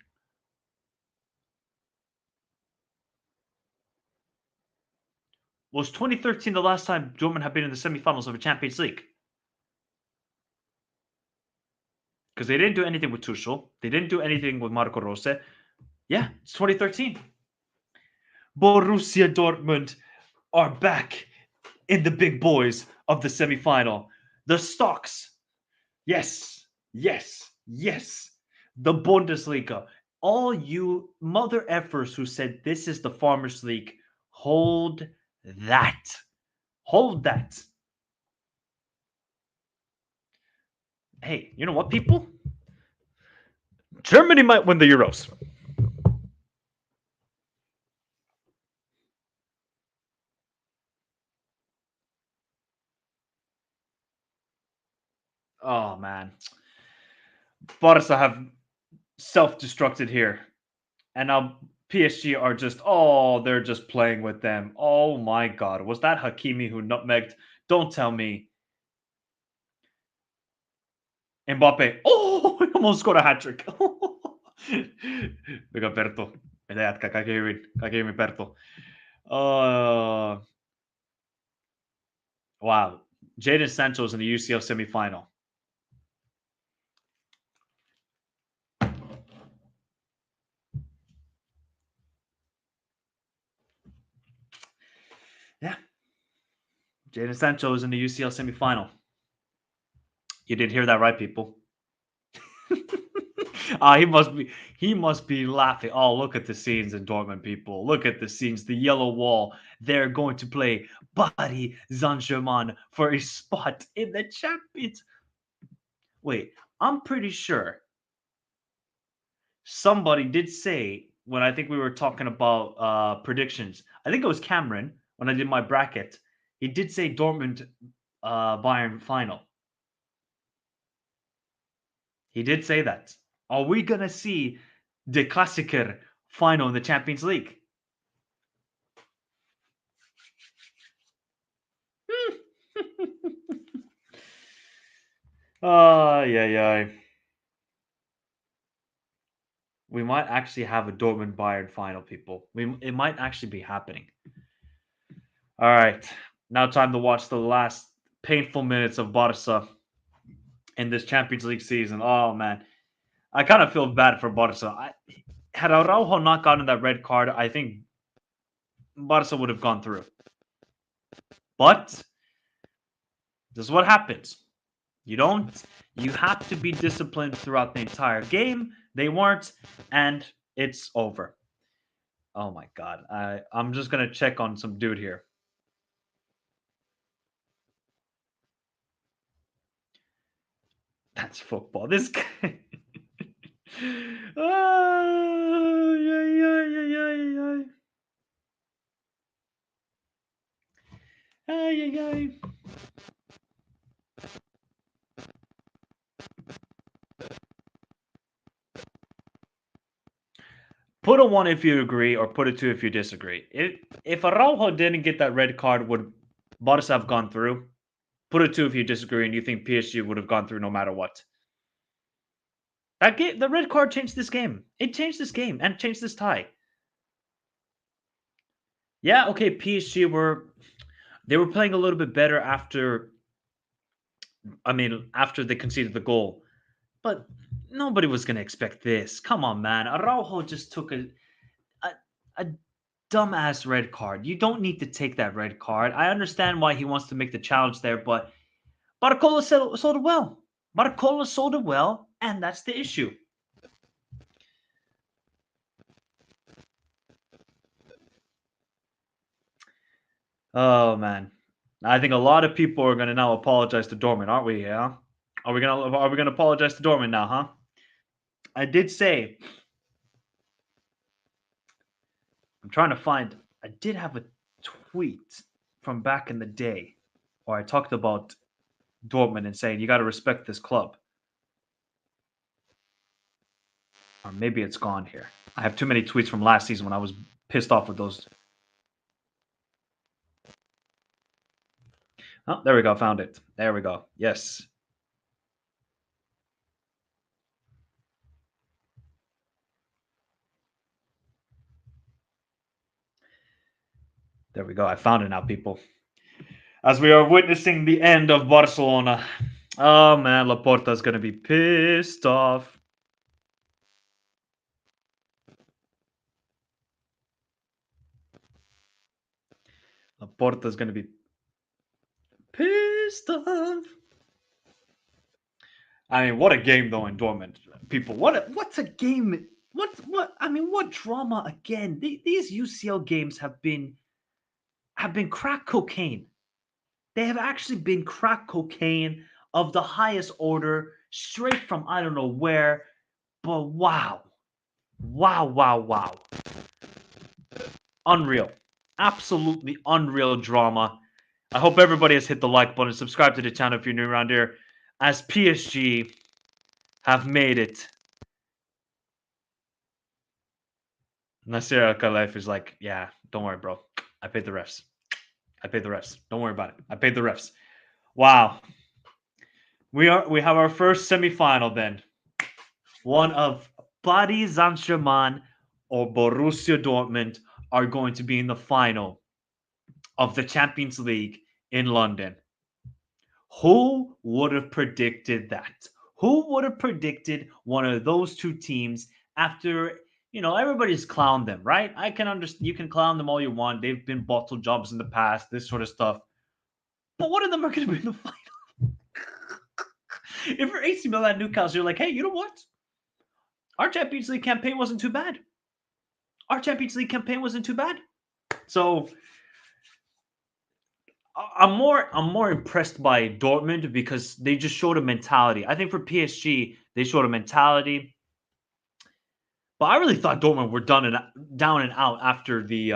Was 2013 the last time Dortmund had been in the semifinals of a Champions League? Because they didn't do anything with Tuchel. They didn't do anything with Marco Rose. Yeah, it's 2013. Borussia Dortmund are back in the big boys of the semifinal. The Stocks. Yes, yes, yes. The Bundesliga. All you mother effers who said this is the Farmers League, hold that. Hold that. Hey, you know what, people? Germany might win the Euros. Oh, man. Barca have self-destructed here. And now PSG are just, they're just playing with them. Oh my God. Was that Hakimi who nutmegged? Don't tell me. Mbappe. Oh, he almost scored a hat-trick. Big up Perto. Mitä jätkä, kaikki hyvin Perto. Wow. Jadon Sancho's in the UCL semifinal. Yeah. Jadon Sancho is in the UCL semifinal. You did hear that right, people. He must be laughing. Oh, look at the scenes in Dortmund, people. Look at the scenes. The yellow wall. They're going to play Paris Saint-Germain for a spot in the Champions. Wait, I'm pretty sure somebody did say when I think we were talking about predictions. I think it was Cameron when I did my bracket. He did say Dortmund Bayern final. He did say that. Are we gonna see the Klassiker final in the Champions League? Yeah. We might actually have a Dortmund Bayern final, people. It might actually be happening. All right, now time to watch the last painful minutes of Barca in this Champions League season. Oh man, I kind of feel bad for Barca. Had Araujo not gotten that red card, I think Barca would have gone through. But this is what happens. You have to be disciplined throughout the entire game. They weren't, and it's over. Oh my God. I'm just going to check on some dude here. That's football. This guy. Ay. Put a 1 if you agree, or put a 2 if you disagree. If Araujo didn't get that red card, would Barca have gone through? Put a 2 if you disagree and you think PSG would have gone through no matter what. The red card changed this game. It changed this game and changed this tie. Yeah, okay, PSG were playing a little bit better after they conceded the goal. But nobody was going to expect this. Come on, man. Araujo just took a dumbass red card. You don't need to take that red card. I understand why he wants to make the challenge there, but Barcola sold it well. Barcola sold it well, and that's the issue. Oh man, I think a lot of people are going to now apologize to Dortmund, aren't we? Yeah, are we gonna apologize to Dortmund now? Huh? I did say. I'm trying to find. I did have a tweet from back in the day where I talked about Dortmund and saying you got to respect this club. Or maybe it's gone here. I have too many tweets from last season when I was pissed off with those. Oh, there we go. Found it. There we go. Yes. There we go. I found it now, people. As we are witnessing the end of Barcelona. Oh, man. Laporta's going to be pissed off. Laporta's going to be pissed off. I mean, what a game, though, in Dortmund. People, what's a game? What drama again? These UCL games have been crack cocaine. They have actually been crack cocaine of the highest order, straight from I don't know where. But wow. Unreal. Absolutely unreal drama. I hope everybody has hit the like button. Subscribe to the channel if you're new around here. As PSG have made it. Nasser Al-Khelaifi is like, yeah, don't worry, bro. I paid the refs. Don't worry about it. I paid the refs. Wow. We have our first semifinal then. One of Paris Saint-Germain or Borussia Dortmund are going to be in the final of the Champions League in London. Who would have predicted that? Who would have predicted one of those two teams after, everybody's clowned them, right? I can understand. You can clown them all you want. They've been bottle jobs in the past, this sort of stuff. But one of them are going to be in the final. If you're AC Milan, Newcastle, you're like, hey, you know what? Our Champions League campaign wasn't too bad. So I'm more impressed by Dortmund because they just showed a mentality. I think for PSG, they showed a mentality. But I really thought Dortmund were down and out after the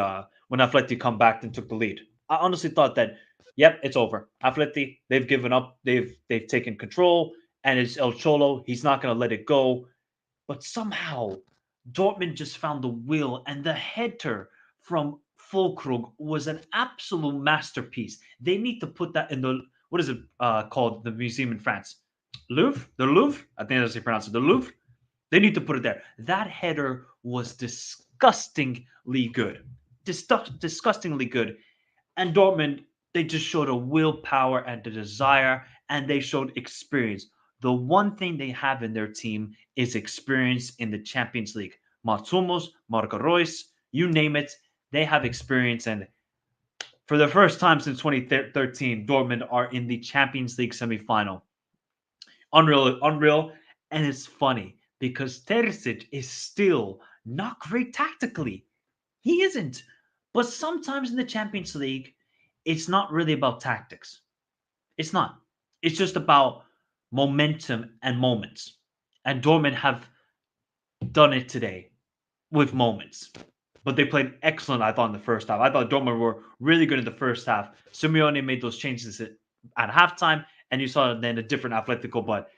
when Atleti come back and took the lead. I honestly thought that, yep, it's over. Atleti, they've given up. They've taken control, and it's El Cholo. He's not going to let it go. But somehow, Dortmund just found the will, and the header from Füllkrug was an absolute masterpiece. They need to put that in the, what is it called, the museum in France? Louvre? The Louvre? I think that's how you pronounce it. The Louvre? They need to put it there. That header was disgustingly good. Disgustingly good. And Dortmund, they just showed a willpower and a desire, and they showed experience. The one thing they have in their team is experience in the Champions League. Mats Hummels, Marco Reus, you name it, they have experience. And for the first time since 2013, Dortmund are in the Champions League semifinal. Unreal. And it's funny because Terzic is still not great tactically. He isn't. But sometimes in the Champions League, it's not really about tactics. It's not. It's just about momentum and moments. And Dortmund have done it today with moments. But they played excellent, I thought, in the first half. I thought Dortmund were really good in the first half. Simeone made those changes at halftime, and you saw then a different Atletico, but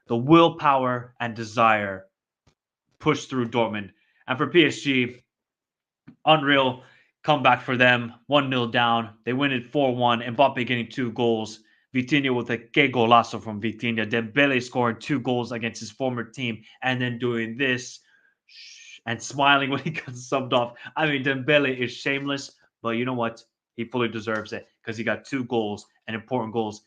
the willpower and desire pushed through Dortmund. And for PSG, unreal comeback for them. 1-0 down. They win it 4-1. Mbappe getting 2 goals. Vitinha with a que golazo from Vitinha. Dembele scoring 2 goals against his former team and then doing this and smiling when he got subbed off. I mean, Dembele is shameless, but you know what? He fully deserves it because he got 2 goals and important goals.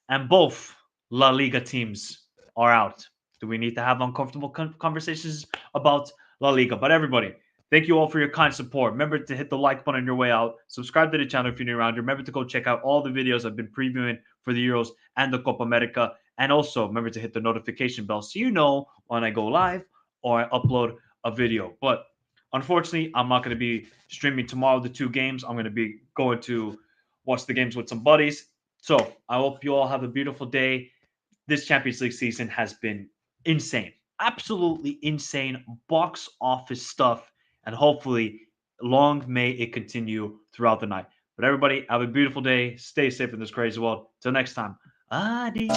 And both La Liga teams are out. Do we need to have uncomfortable conversations about La Liga? But everybody, thank you all for your kind support. Remember to hit the like button on your way out. Subscribe to the channel if you're new around here. Remember to go check out all the videos I've been previewing for the Euros and the Copa America. And also remember to hit the notification bell so you know when I go live or I upload a video. But unfortunately, I'm not going to be streaming tomorrow the 2 games. I'm going to be going to watch the games with some buddies. So I hope you all have a beautiful day. This Champions League season has been insane. Absolutely insane. Box office stuff. And hopefully, long may it continue throughout the night. But everybody, have a beautiful day. Stay safe in this crazy world. Till next time. Adios.